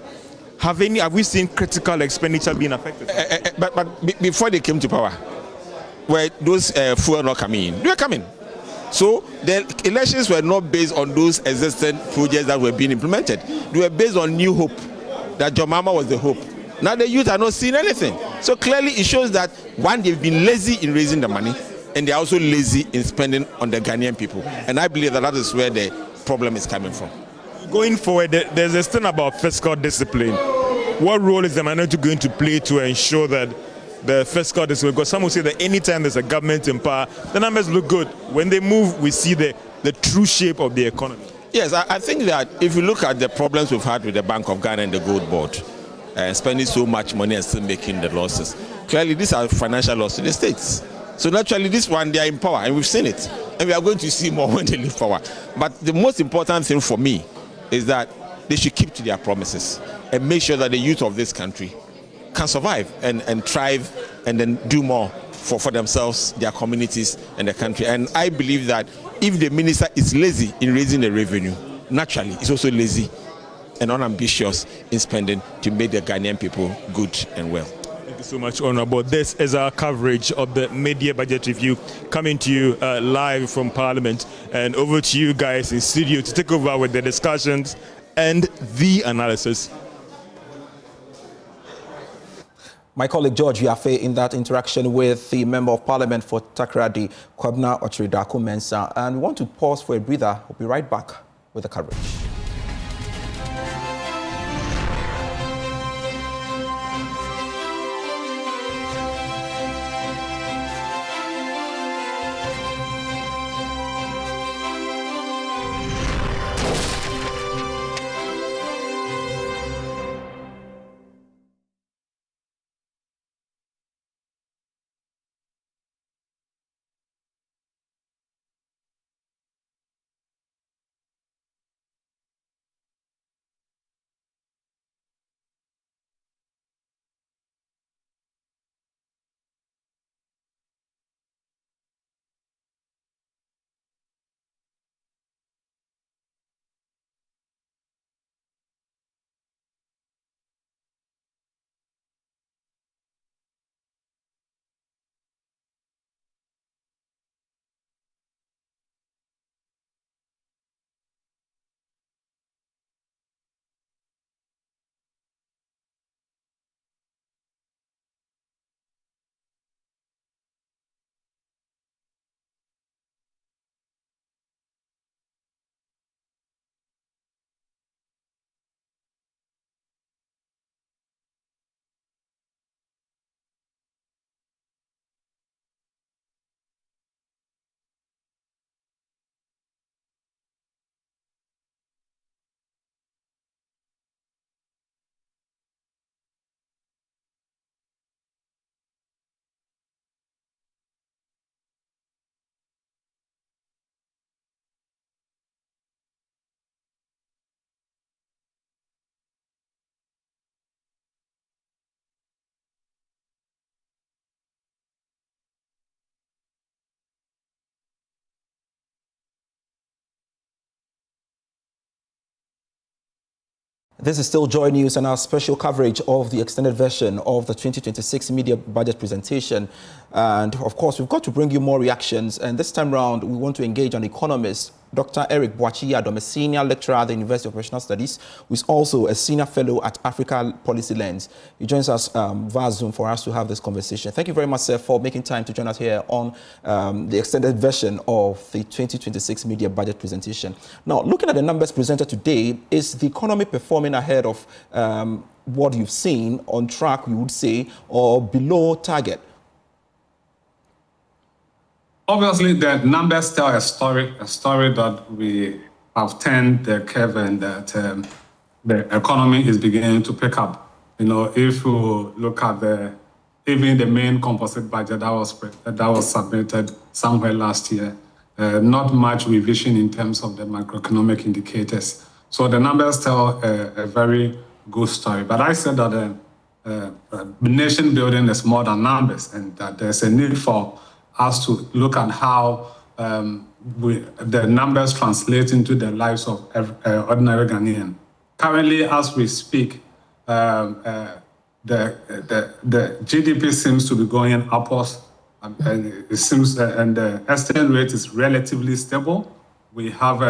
have we seen critical expenditure being affected? But before they came to power, were those fuel not coming in? They were coming. So the elections were not based on those existing projects that were being implemented. They were based on new hope, that Jomama was the hope. Now the youth are not seeing anything. So clearly it shows that, one, they've been lazy in raising the money, and they're also lazy in spending on the Ghanaian people. And I believe that that is where the problem is coming from. Going forward, there's this thing about fiscal discipline. What role is the minority going to play to ensure that the fiscal discipline? Because some will say that anytime there's a government in power, the numbers look good. When they move, we see the true shape of the economy. Yes, I think that if you look at the problems we've had with the Bank of Ghana and the Gold Board, spending so much money and still making the losses, clearly these are financial losses to the states. So naturally this one, they are in power, and we've seen it. And we are going to see more when they leave power. But the most important thing for me is that they should keep to their promises and make sure that the youth of this country can survive and thrive, and then do more for themselves, their communities, and the country. And I believe that if the minister is lazy in raising the revenue, naturally he's also lazy and unambitious in spending to make the Ghanaian people good and well. Thank you so much, Honorable. This is our coverage of the mid-year budget review, coming to you live from Parliament, and over to you guys in studio to take over with the discussions and the analysis. My colleague George Yafe in that interaction with the Member of Parliament for Takoradi, Kwabena Otridaku Mensah. And we want to pause for a breather. We'll be right back with the coverage. This is still Joy News and our special coverage of the extended version of the 2026 media budget presentation. And of course, we've got to bring you more reactions. And this time round, we want to engage an economist, Dr. Eric Boachi-Yadom, a senior lecturer at the University of Professional Studies, who is also a senior fellow at Africa Policy Lens. He joins us via Zoom for us to have this conversation. Thank you very much, sir, for making time to join us here on the extended version of the 2026 media budget presentation. Now, looking at the numbers presented today, is the economy performing ahead of what you've seen, on track, we would say, or below target? Obviously, the numbers tell a story that we have turned the curve and that the economy is beginning to pick up. You know, if you look at even the main composite budget that was submitted somewhere last year, not much revision in terms of the macroeconomic indicators. So the numbers tell a very good story. But I said that nation building is more than numbers, and that there's a need for us to look at how the numbers translate into the lives of ordinary Ghanaian. Currently, as we speak, the GDP seems to be going upwards, and it seems, and the exchange rate is relatively stable. We have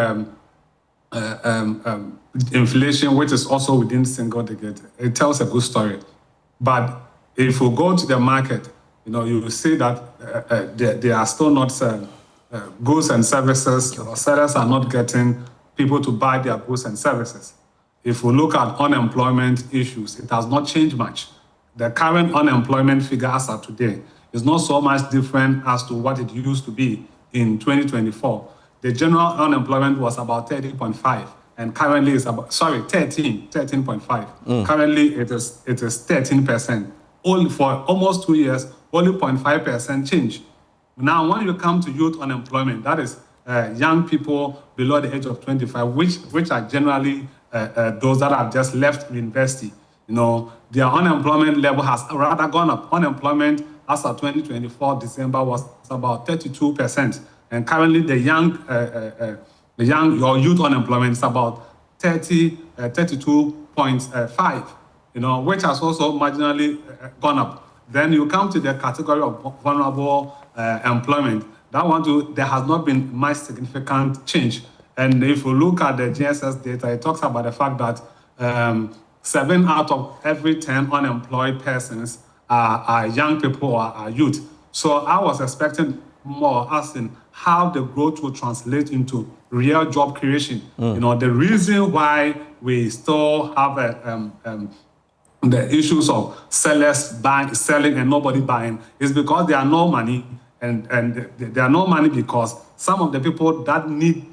inflation, which is also within single digit. It tells a good story. But if we go to the market, you know, you will see that they are still not goods and services, or sellers are not getting people to buy their goods and services. If we look at unemployment issues, it has not changed much. The current unemployment figure as of today is not so much different as to what it used to be in 2024. The general unemployment was about 30.5, and currently it's about, 13.5. Currently it is 13%. Only for almost 2 years, only 0.5% change. Now, when you come to youth unemployment, that is young people below the age of 25, which are generally those that have just left university. You know, their unemployment level has rather gone up. Unemployment as of 2024 December was about 32%, and currently the youth unemployment is about 32.5. You know, which has also marginally gone up. Then you come to the category of vulnerable employment. There has not been much significant change. And if you look at the GSS data, it talks about the fact that 7 out of every 10 unemployed persons are young people or are youth. So I was expecting more as in how the growth will translate into real job creation. You know, the reason why we still have the issues of sellers selling and nobody buying is because there are no money, and there are no money because some of the people that need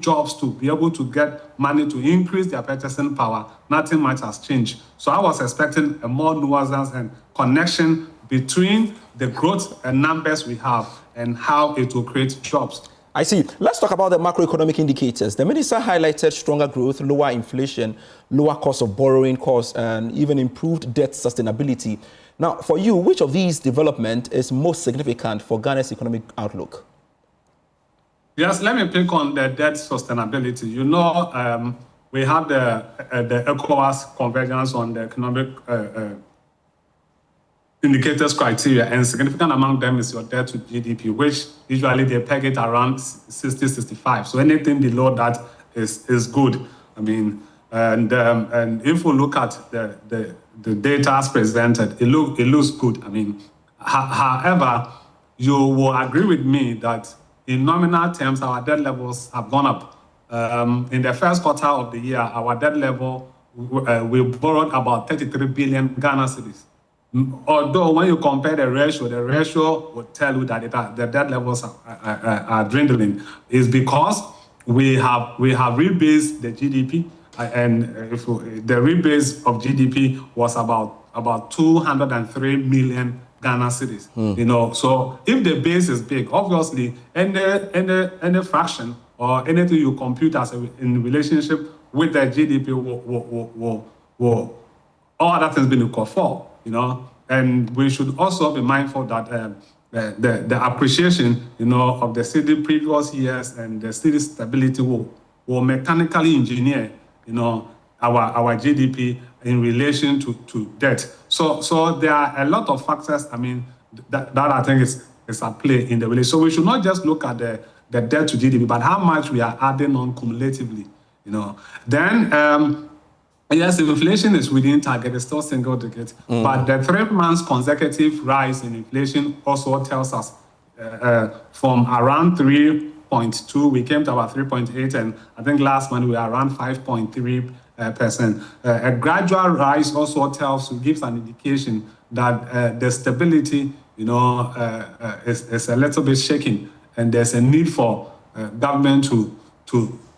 jobs to be able to get money to increase their purchasing power, nothing much has changed. So I was expecting a more nuance and connection between the growth and numbers we have and how it will create jobs. I see. Let's talk about the macroeconomic indicators. The minister highlighted stronger growth, lower inflation, lower cost of borrowing costs, and even improved debt sustainability. Now, for you, which of these developments is most significant for Ghana's economic outlook? Yes, let me pick on the debt sustainability. You know, we have the ECOWAS convergence on the economic indicators criteria, and significant among them is your debt to GDP, which usually they peg it around 60-65. So anything below that is good. I mean, and if we look at the data as presented, it looks good. I mean, however, you will agree with me that in nominal terms, our debt levels have gone up. In the first quarter of the year, our debt level, we borrowed about 33 billion Ghana cedis. Although when you compare the ratio will tell you that the debt levels are dwindling. Is because we have rebased the GDP, and the rebase of GDP was about 203 million Ghana cedis. You know, so if the base is big, obviously any fraction or anything you compute as in relationship with the GDP will all other things being equal for. You know, and we should also be mindful that the appreciation, you know, of the city previous years and the city stability will mechanically engineer, you know, our GDP in relation to debt. So there are a lot of factors. I mean, that I think is at play in the relation. So we should not just look at the debt to GDP, but how much we are adding on cumulatively. You know, then. Yes, inflation is within target, it's still single digit, but the 3 months consecutive rise in inflation also tells us from around 3.2, we came to about 3.8, and I think last month we were around 5.3%. A gradual rise also gives an indication that the stability, is a little bit shaking, and there's a need for government to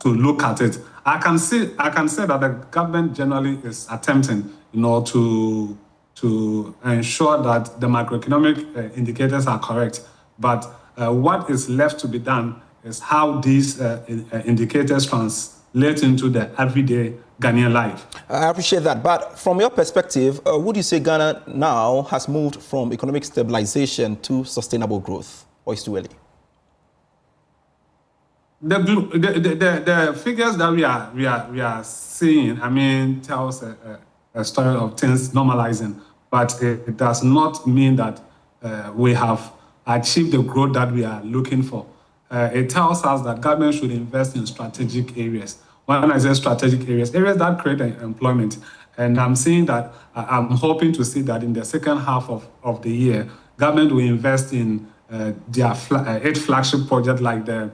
look at it. I can say that the government generally is attempting, to ensure that the macroeconomic indicators are correct. But what is left to be done is how these indicators translate into the everyday Ghanaian life. I appreciate that. But from your perspective, would you say Ghana now has moved from economic stabilization to sustainable growth, or is it too early? The figures that we are seeing, tells a story of things normalizing, but it does not mean that we have achieved the growth that we are looking for. It tells us that government should invest in strategic areas. When I say strategic areas that create employment, and I'm seeing that I'm hoping to see that in the second half of the year, government will invest in their 8 flagship projects like the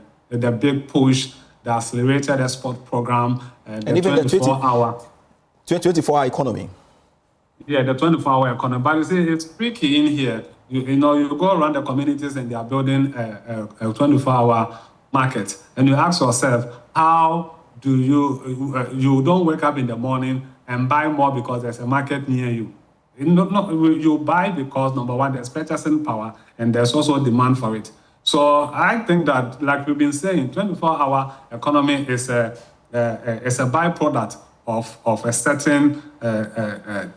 big push, the accelerated export program, and even the 24-hour economy. Yeah, the 24-hour economy. But you see, it's tricky in here. You go around the communities and they are building a 24-hour market, and you ask yourself, how do you don't wake up in the morning and buy more because there's a market near you. You buy because, number one, there's purchasing power, and there's also demand for it. So I think that, like we've been saying, 24-hour economy is a byproduct of a certain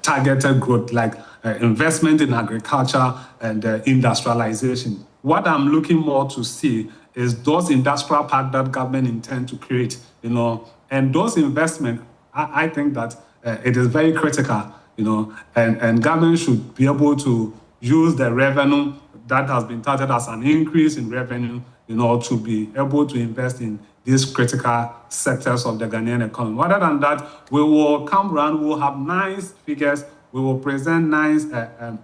targeted growth, like investment in agriculture and industrialization. What I'm looking more to see is those industrial parks that government intend to create, and those investments, I think that it is very critical, and government should be able to use the revenue that has been touted as an increase in revenue, to be able to invest in these critical sectors of the Ghanaian economy. Other than that, we will come around, we will have nice figures, we will present nice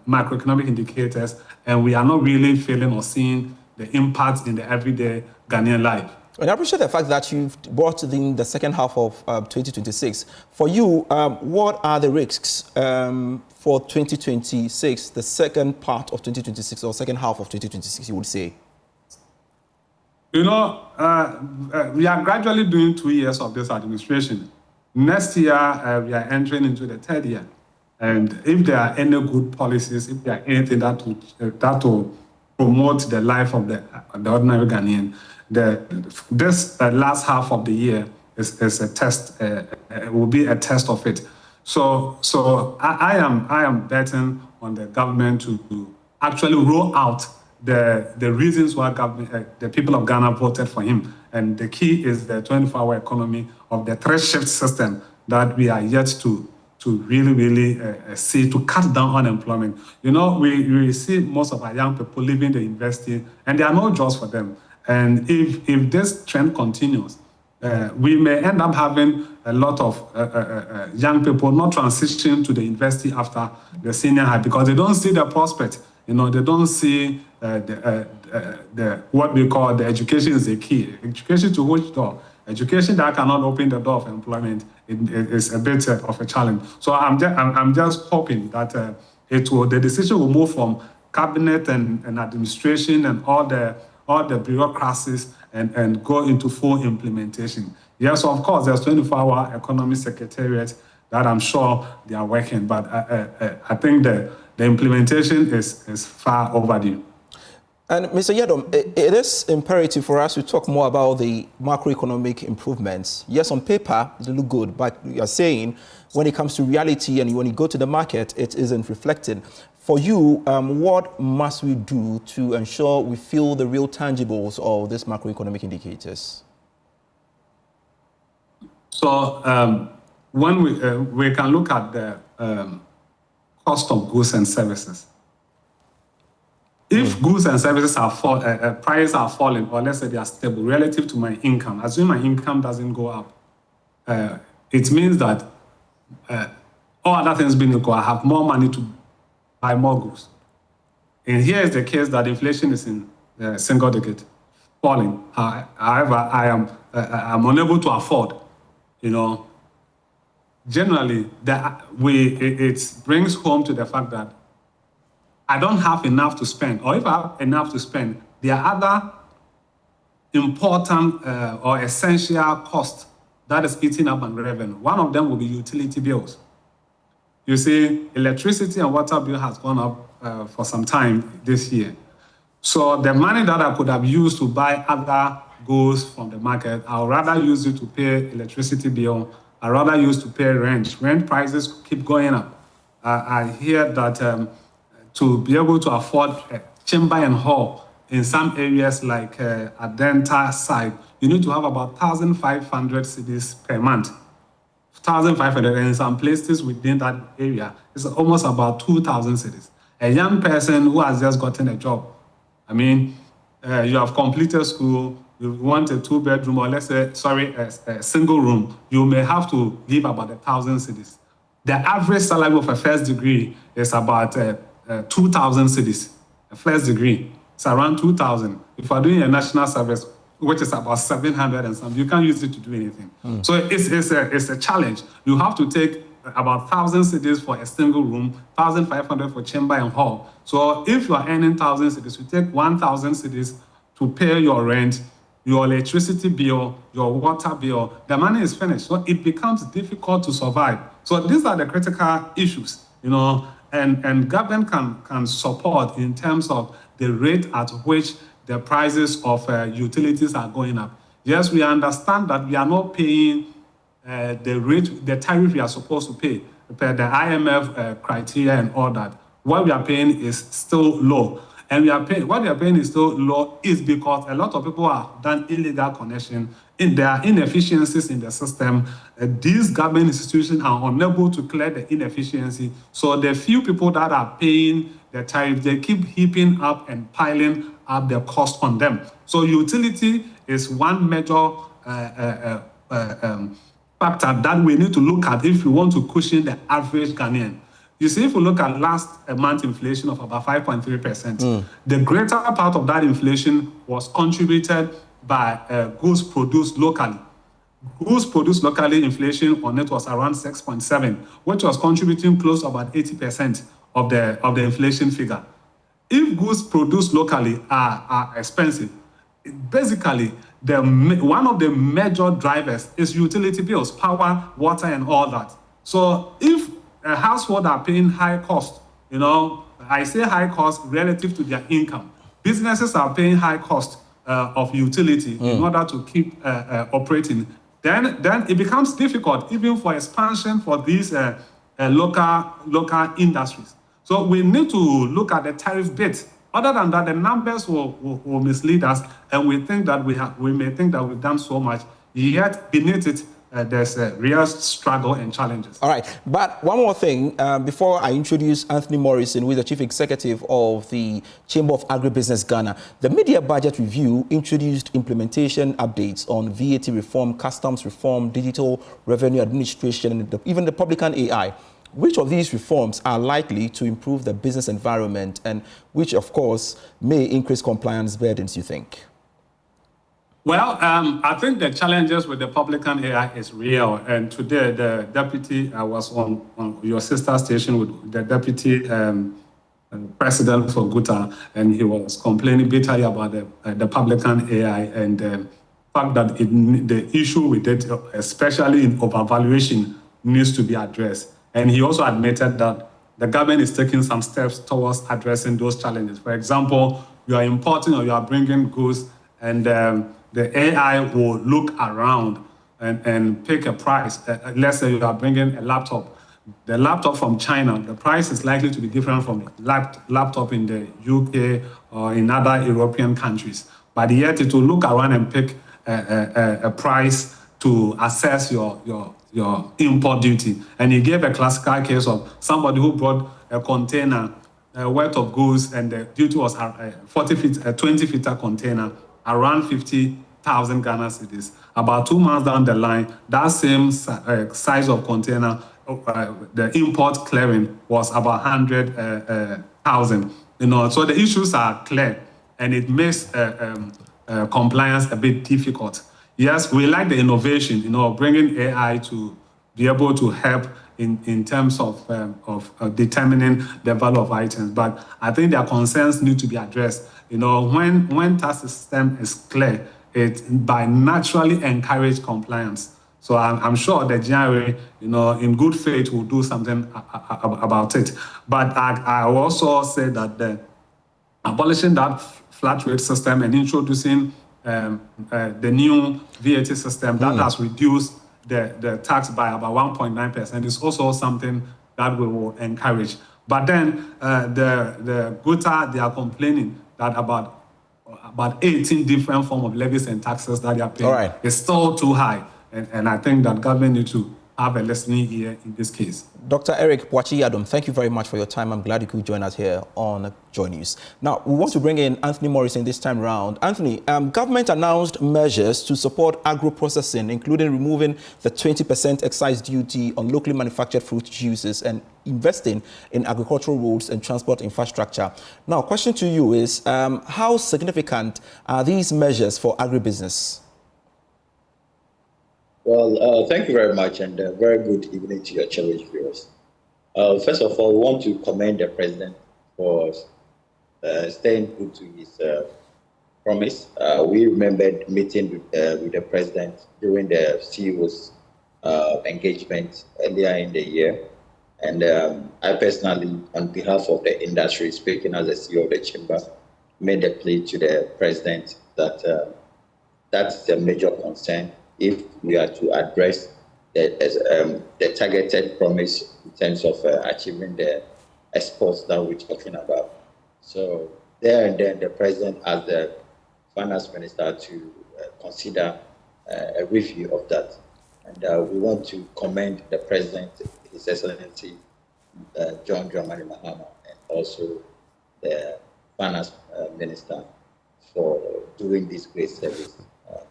macroeconomic indicators, and we are not really feeling or seeing the impact in the everyday Ghanaian life. And I appreciate the fact that you've brought in the second half of 2026. For you, what are the risks for 2026, the second part of 2026 or second half of 2026, you would say? We are gradually doing 2 years of this administration. Next year, we are entering into the 3rd year. And if there are any good policies, if there are anything that will promote the life of the ordinary Ghanaian, this last half of the year is a test, will be a test of it. So I am betting on the government to actually roll out the reasons why the people of Ghana voted for him. And the key is the 24-hour economy of the 3-shift system that we are yet to really see to cut down unemployment. We see most of our young people leaving the university, and there are no jobs for them. And if this trend continues, we may end up having a lot of young people not transition to the university after the senior high because they don't see the prospect. They don't see what we call the education is the key. Education to which door? Education that cannot open the door of employment is a bit of a challenge. So I'm just hoping that the decision will move from cabinet and administration and all the bureaucracies and go into full implementation. Yes, of course, there's 24-hour economy secretariat that I'm sure they are working, but I think the implementation is far overdue. And Mr. Yedom, it is imperative for us to talk more about the macroeconomic improvements. Yes, on paper, they look good, but you are saying when it comes to reality and when you go to the market, it isn't reflected. For you, what must we do to ensure we feel the real tangibles of these macroeconomic indicators? So when we can look at the cost of goods and services. If goods and services are prices are falling, or let's say they are stable relative to my income, assume my income doesn't go up, it means that all other things being equal, I have more money to buy more goods. And here is the case that inflation is in single digit, falling. However, I'm unable to afford, Generally, it brings home to the fact that I don't have enough to spend, or if I have enough to spend, there are other important or essential costs that is eating up on revenue. One of them will be utility bills. You see, electricity and water bill has gone up for some time this year. So the money that I could have used to buy other goods from the market, I would rather use it to pay electricity bill. I'd rather use to pay rent. Rent prices keep going up. I hear that to be able to afford chamber and hall in some areas like Adenta side, you need to have about 1,500 cedis per month. 1,500, and in some places within that area, it's almost about 2,000 cedis. A young person who has just gotten a job, I mean, you have completed school, you want a 2-bedroom, or let's say, a single room, you may have to give about 1,000 cedis. The average salary of a first degree is about 2,000 cedis. A first degree, it's around 2,000. If you're doing a national service, which is about 700 and something, you can't use it to do anything. So it's a challenge. You have to take about 1,000 cedis for a single room, 1,500 for chamber and hall. So if you are earning 1,000 cedis, you take 1,000 cedis to pay your rent, your electricity bill, your water bill, the money is finished. So it becomes difficult to survive. So these are the critical issues, and government can support in terms of the rate at which the prices of utilities are going up. Yes, we understand that we are not paying the tariff we are supposed to pay per the IMF criteria and all that. What we are paying is still low. And what we are paying is still low is because a lot of people have done illegal connection. There are inefficiencies in the system. These government institutions are unable to clear the inefficiency. So the few people that are paying the tariff, they keep heaping up and piling up the cost on them. So utility is one major factor that we need to look at if we want to cushion the average Ghanaian. You see, if we look at last month inflation of about 5.3%, the greater part of that inflation was contributed by goods produced locally. Goods produced locally, inflation on it was around 6.7, which was contributing close to about 80% of the inflation figure. If goods produced locally are expensive, basically one of the major drivers is utility bills, power, water, and all that. So if a household are paying high cost, I say high cost relative to their income. Businesses are paying high cost of utility in order to keep operating. Then it becomes difficult even for expansion for these local industries. So we need to look at the tariff bit. Other than that, the numbers will mislead us, and we think that we may think that we've done so much, yet beneath it, there's a real struggle and challenges. All right, but one more thing before I introduce Anthony Morrison, who is the Chief Executive of the Chamber of Agribusiness Ghana. The Media Budget Review introduced implementation updates on VAT reform, customs reform, digital revenue administration, and even the public and AI. Which of these reforms are likely to improve the business environment, and which, of course, may increase compliance burdens, you think? Well, I think the challenges with the public and AI is real. And today, the deputy, I was on your sister station with the deputy president for Guta, and he was complaining bitterly about the public and AI and the fact that the issue with it, especially in overvaluation, needs to be addressed. And he also admitted that the government is taking some steps towards addressing those challenges. For example, you are importing or you are bringing goods, and the AI will look around and pick a price. Let's say you are bringing a laptop. The laptop from China, the price is likely to be different from the laptop in the UK or in other European countries. But yet it will look around and pick a price to assess your import duty. And he gave a classical case of somebody who brought a container worth of goods, and the duty was a 20-feet container, around 50,000 Ghana cedis. About 2 months down the line, that same size of container, the import clearing was about 100,000. So the issues are clear, and it makes compliance a bit difficult. Yes, we like the innovation, bringing AI to be able to help in terms of determining the value of items. But I think their concerns need to be addressed. You know, when tax system is clear, it by naturally encourage compliance. So I'm sure the GRA, you know, in good faith will do something about it. But I also say that abolishing that flat rate system and introducing the new VAT system that has reduced the tax by about 1.9% is also something that we will encourage. But then the Guta, they are complaining that about 18 different forms of levies and taxes that they are paying is still too high. And I think that government needs to have a listening ear in this case. Dr. Eric Boachi-Yadom, thank you very much for your time. I'm glad you could join us here on JoyNews. Now, we want to bring in Anthony Morrison this time round. Anthony, government announced measures to support agro-processing, including removing the 20% excise duty on locally manufactured fruit juices and investing in agricultural roads and transport infrastructure. Now, question to you is, how significant are these measures for agribusiness? Well, thank you very much, and very good evening to your cherished viewers. First of all, we want to commend the President for staying true to his promise. We remembered meeting with the President during the CEO's engagement earlier in the year. And I personally, on behalf of the industry, speaking as the CEO of the Chamber, made a plea to the President that that's a major concern if we are to address the targeted promise in terms of achieving the exports that we're talking about. So there and then the President asked the Finance Minister to consider a review of that. And we want to commend the President, His Excellency John Dramani Mahama, and also the Finance Minister for doing this great service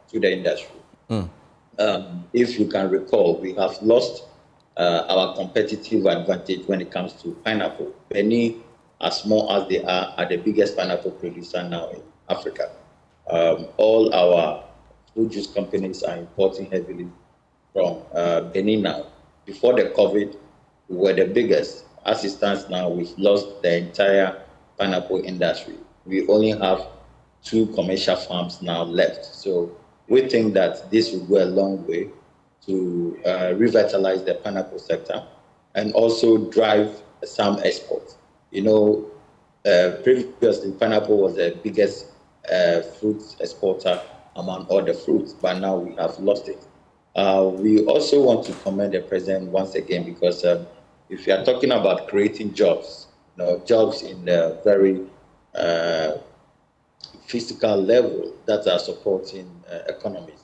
to the industry. If you can recall, we have lost our competitive advantage when it comes to pineapple. Benin, as small as they are the biggest pineapple producer now in Africa. All our fruit juice companies are importing heavily from Benin now. Before the COVID, we were the biggest. As it stands now, we've lost the entire pineapple industry. We only have 2 commercial farms now left. So we think that this will go a long way to revitalize the pineapple sector and also drive some exports. You know, previously pineapple was the biggest fruit exporter among all the fruits, but now we have lost it. We also want to commend the President once again because if you are talking about creating jobs, you know, jobs in the very physical level that are supporting economies.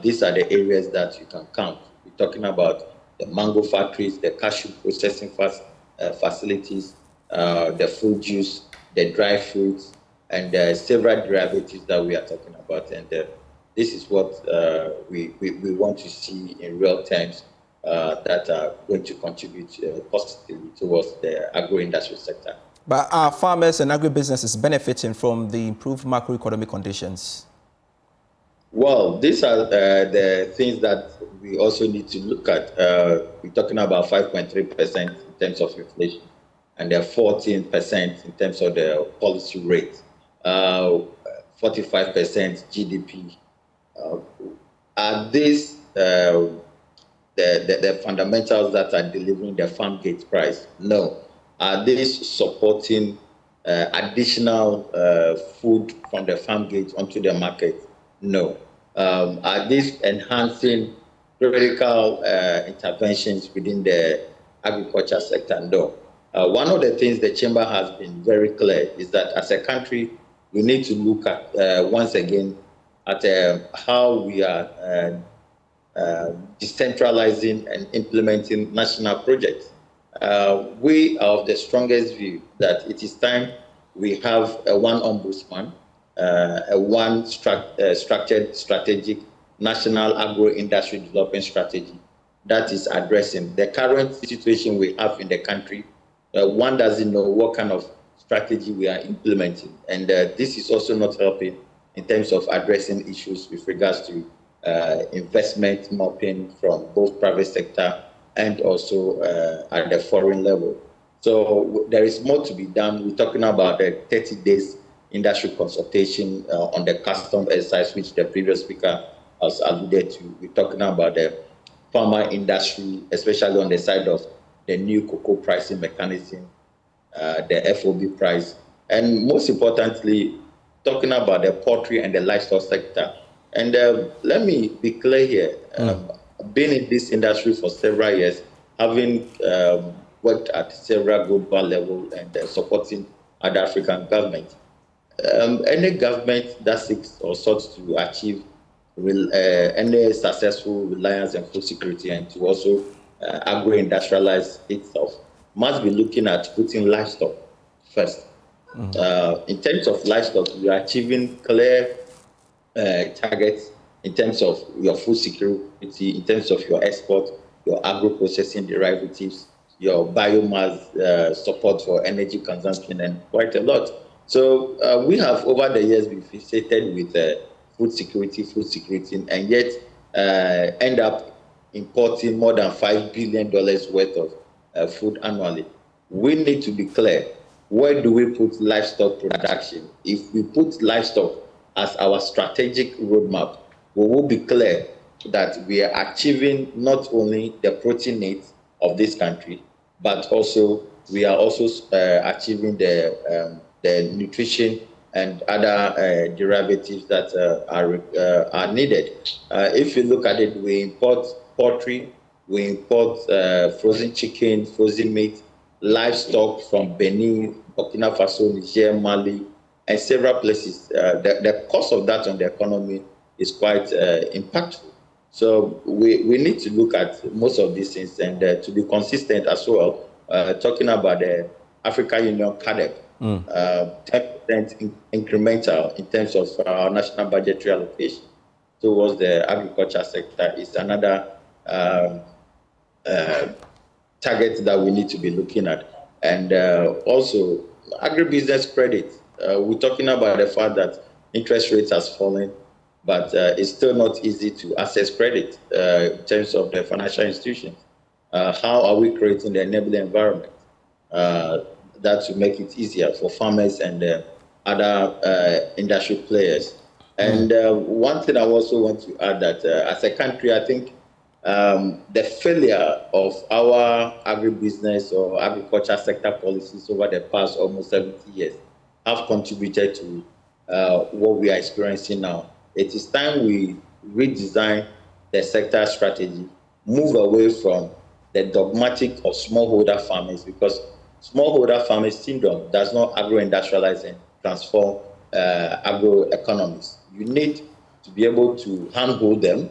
These are the areas that you can count. We're talking about the mango factories, the cashew processing facilities, the fruit juice, the dry fruits, and several derivatives that we are talking about. And this is what we want to see in real terms that are going to contribute positively towards the agro-industry sector. But are farmers and agribusinesses benefiting from the improved macroeconomic conditions? Well, these are the things that we also need to look at. We're talking about 5.3% in terms of inflation, and they're 14% in terms of the policy rate, 45% GDP. Are these the fundamentals that are delivering the farm gate price? No. Are these supporting additional food from the farm gate onto the market? No. Are these enhancing critical interventions within the agriculture sector? No. One of the things the Chamber has been very clear is that as a country, we need to look at, once again, at how we are decentralizing and implementing national projects. We are of the strongest view that it is time we have one ombudsman, one structured strategic national agro-industry development strategy that is addressing the current situation we have in the country. One doesn't know what kind of strategy we are implementing. And this is also not helping in terms of addressing issues with regards to investment mapping from both private sector and also at the foreign level. So there is more to be done. We're talking about the 30 days industry consultation on the custom exercise, which the previous speaker has alluded to. We're talking about the farmer industry, especially on the side of the new cocoa pricing mechanism, the FOB price, and most importantly, talking about the poultry and the livestock sector. And let me be clear here. Been in this industry for several years, having worked at several global levels and supporting other African governments. Any government that seeks or sought to achieve any successful reliance and food security and to also agro-industrialize itself must be looking at putting livestock first. In terms of livestock, we are achieving clear targets in terms of your food security, in terms of your export, your agro-processing derivatives, your biomass support for energy consumption, and quite a lot. So we have, over the years, been fixated with food security, and yet end up importing more than $5 billion worth of food annually. We need to be clear. Where do we put livestock production? If we put livestock as our strategic roadmap, we will be clear that we are achieving not only the protein needs of this country, but also we are also achieving the nutrition and other derivatives that are needed. If you look at it, we import poultry, we import frozen chicken, frozen meat, livestock from Benin, Burkina Faso, Niger, Mali, and several places. The cost of that on the economy is quite impactful. So we need to look at most of these things and to be consistent as well, talking about the African Union CADEP, 10% incremental in terms of our national budgetary allocation towards the agriculture sector is another target that we need to be looking at. And also agribusiness credit. We're talking about the fact that interest rates has fallen, but it's still not easy to access credit in terms of the financial institutions. How are we creating the enabling environment that will make it easier for farmers and other industry players? And one thing I also want to add that as a country, I think the failure of our agribusiness or agriculture sector policies over the past almost 70 years have contributed to what we are experiencing now. It is time we redesign the sector strategy, move away from the dogmatic of smallholder farmers, because smallholder farmers syndrome does not agro-industrialize and transform agroeconomies. You need to be able to handhold them,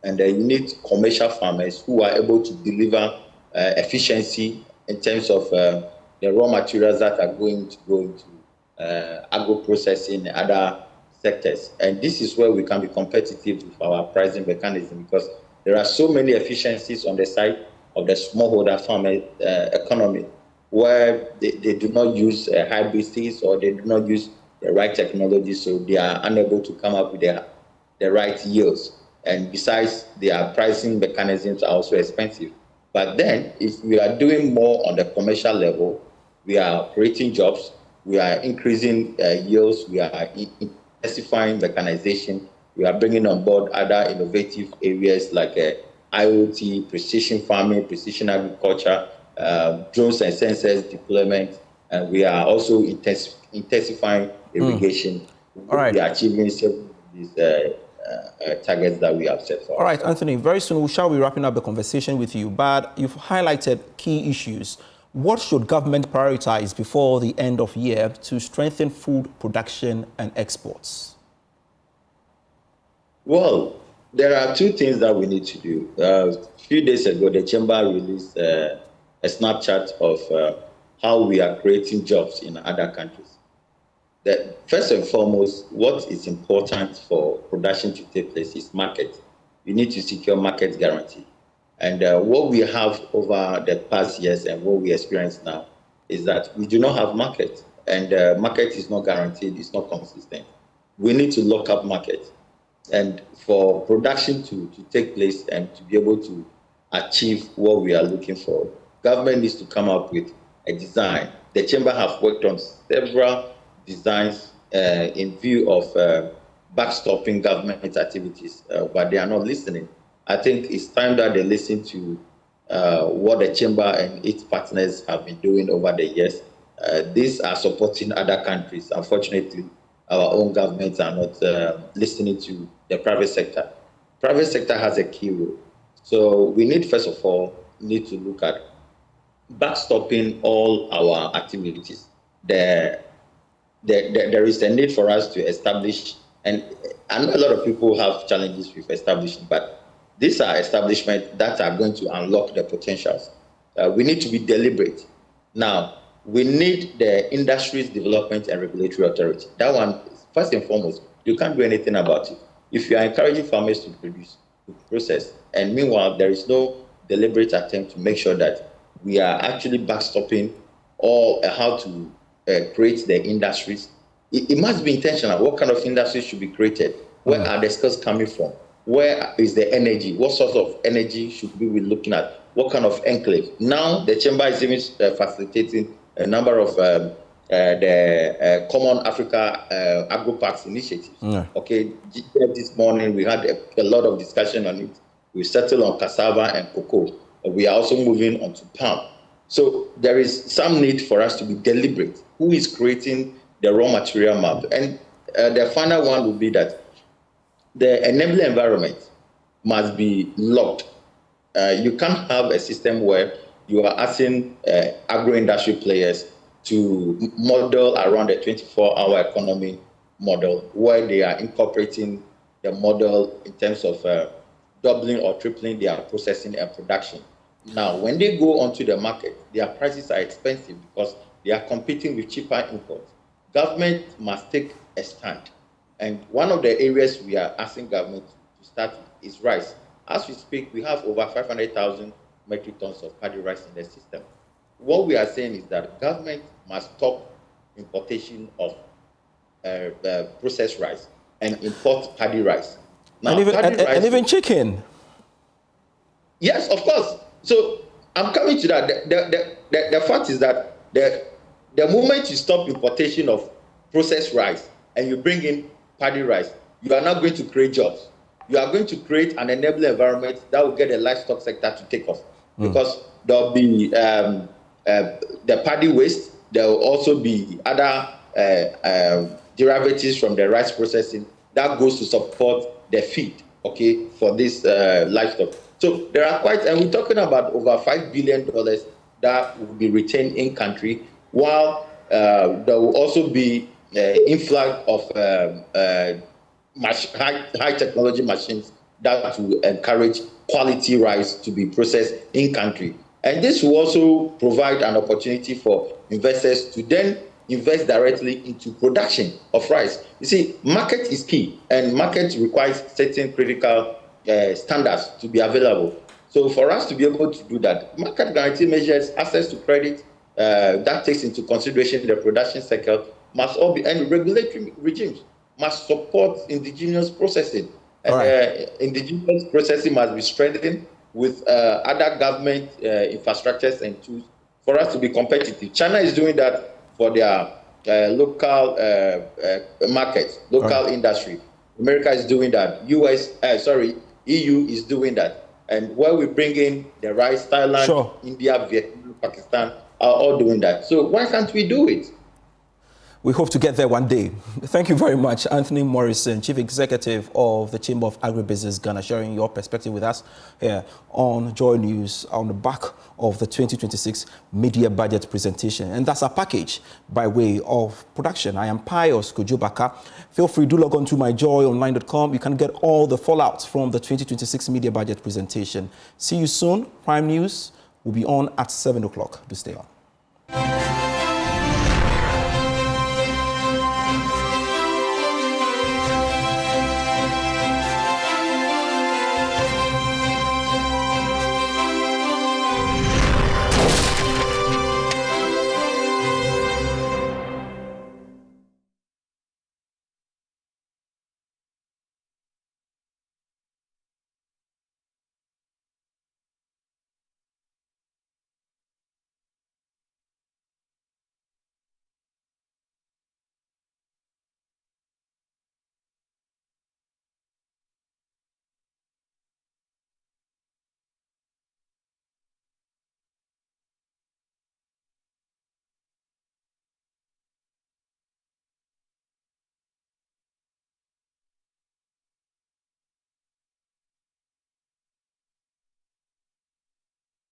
and you need commercial farmers who are able to deliver efficiency in terms of the raw materials that are going to go into agro-processing and other sectors. And this is where we can be competitive with our pricing mechanism, because there are so many efficiencies on the side of the smallholder farmer economy where they do not use hybrid seeds or they do not use the right technology, so they are unable to come up with the right yields. And besides, their pricing mechanisms are also expensive. But then, if we are doing more on the commercial level, we are creating jobs, we are increasing yields, we are intensifying mechanization, we are bringing on board other innovative areas like IoT, precision farming, precision agriculture, drones and sensors deployment, and we are also intensifying irrigation. All right. We are achieving several of these targets that we have set for. All right, Anthony, very soon we shall be wrapping up the conversation with you, but you've highlighted key issues. What should government prioritize before the end of year to strengthen food production and exports? Well, there are two things that we need to do. A few days ago, the Chamber released a snapshot of how we are creating jobs in other countries. First and foremost, what is important for production to take place is market. You need to secure market guarantee. And what we have over the past years and what we experience now is that we do not have market. And market is not guaranteed, it's not consistent. We need to lock up market. And for production to take place and to be able to achieve what we are looking for. Government needs to come up with a design. The chamber have worked on several designs in view of backstopping government activities, but they are not listening. I think it's time that they listen to what the chamber and its partners have been doing over the years. These are supporting other countries. Unfortunately, our own governments are not listening to the private sector. Private sector has a key role. So we need, first of all, to look at backstopping all our activities. There is a need for us to establish, and I know a lot of people have challenges with establishing, but these are establishments that are going to unlock the potentials. We need to be deliberate. Now, we need the Industries Development and Regulatory Authority. That one, first and foremost, you can't do anything about it. If you are encouraging farmers to produce, to process, and meanwhile, there is no deliberate attempt to make sure that we are actually backstopping or how to create the industries, it must be intentional. What kind of industries should be created? Where are the skills coming from? Where is the energy? What sort of energy should we be looking at? What kind of enclave? Now, the chamber is even facilitating a number of the Common Africa Agro-Parks initiatives. Okay, this morning we had a lot of discussion on it. We settled on cassava and cocoa. We are also moving on to palm. So there is some need for us to be deliberate. Who is creating the raw material map? And the final one will be that the enabling environment must be locked. You can't have a system where you are asking agro-industry players to model around a 24-hour economy model where they are incorporating the model in terms of doubling or tripling their processing and production. Now, when they go onto the market, their prices are expensive because they are competing with cheaper imports. Government must take a stand. And one of the areas we are asking government to start is rice. As we speak, we have over 500,000 metric tons of paddy rice in the system. What we are saying is that government must stop importation of processed rice and import paddy rice. Now, and even chicken. Yes, of course. So I'm coming to that. The fact is that the moment you stop importation of processed rice and you bring in paddy rice, you are not going to create jobs. You are going to create an enabling environment that will get the livestock sector to take off. Because there will be the paddy waste. There will also be other derivatives from the rice processing that goes to support the feed, okay, for this livestock. So there are quite, and we're talking about over $5 billion that will be retained in country, while there will also be influx of high technology machines that will encourage quality rice to be processed in country. And this will also provide an opportunity for investors to then invest directly into production of rice. You see, market is key, and market requires certain critical standards to be available. So for us to be able to do that, market guarantee measures, access to credit, that takes into consideration the production cycle, must all be, and regulatory regimes must support indigenous processing. And indigenous processing must be strengthened with other government infrastructures and tools for us to be competitive. China is doing that for their local markets, local industry. America is doing that. EU is doing that. And where we bring in the rice, Thailand, India, Vietnam, Pakistan are all doing that. So why can't we do it? We hope to get there one day. Thank you very much, Anthony Morrison, Chief Executive of the Chamber of Agribusiness Ghana, sharing your perspective with us here on Joy News on the back of the 2026 media budget presentation. And that's a package by way of production. I am Pius Kujubaka. Feel free to log on to myjoyonline.com. You can get all the fallouts from the 2026 media budget presentation. See you soon. Prime News will be on at 7 o'clock. Do stay on.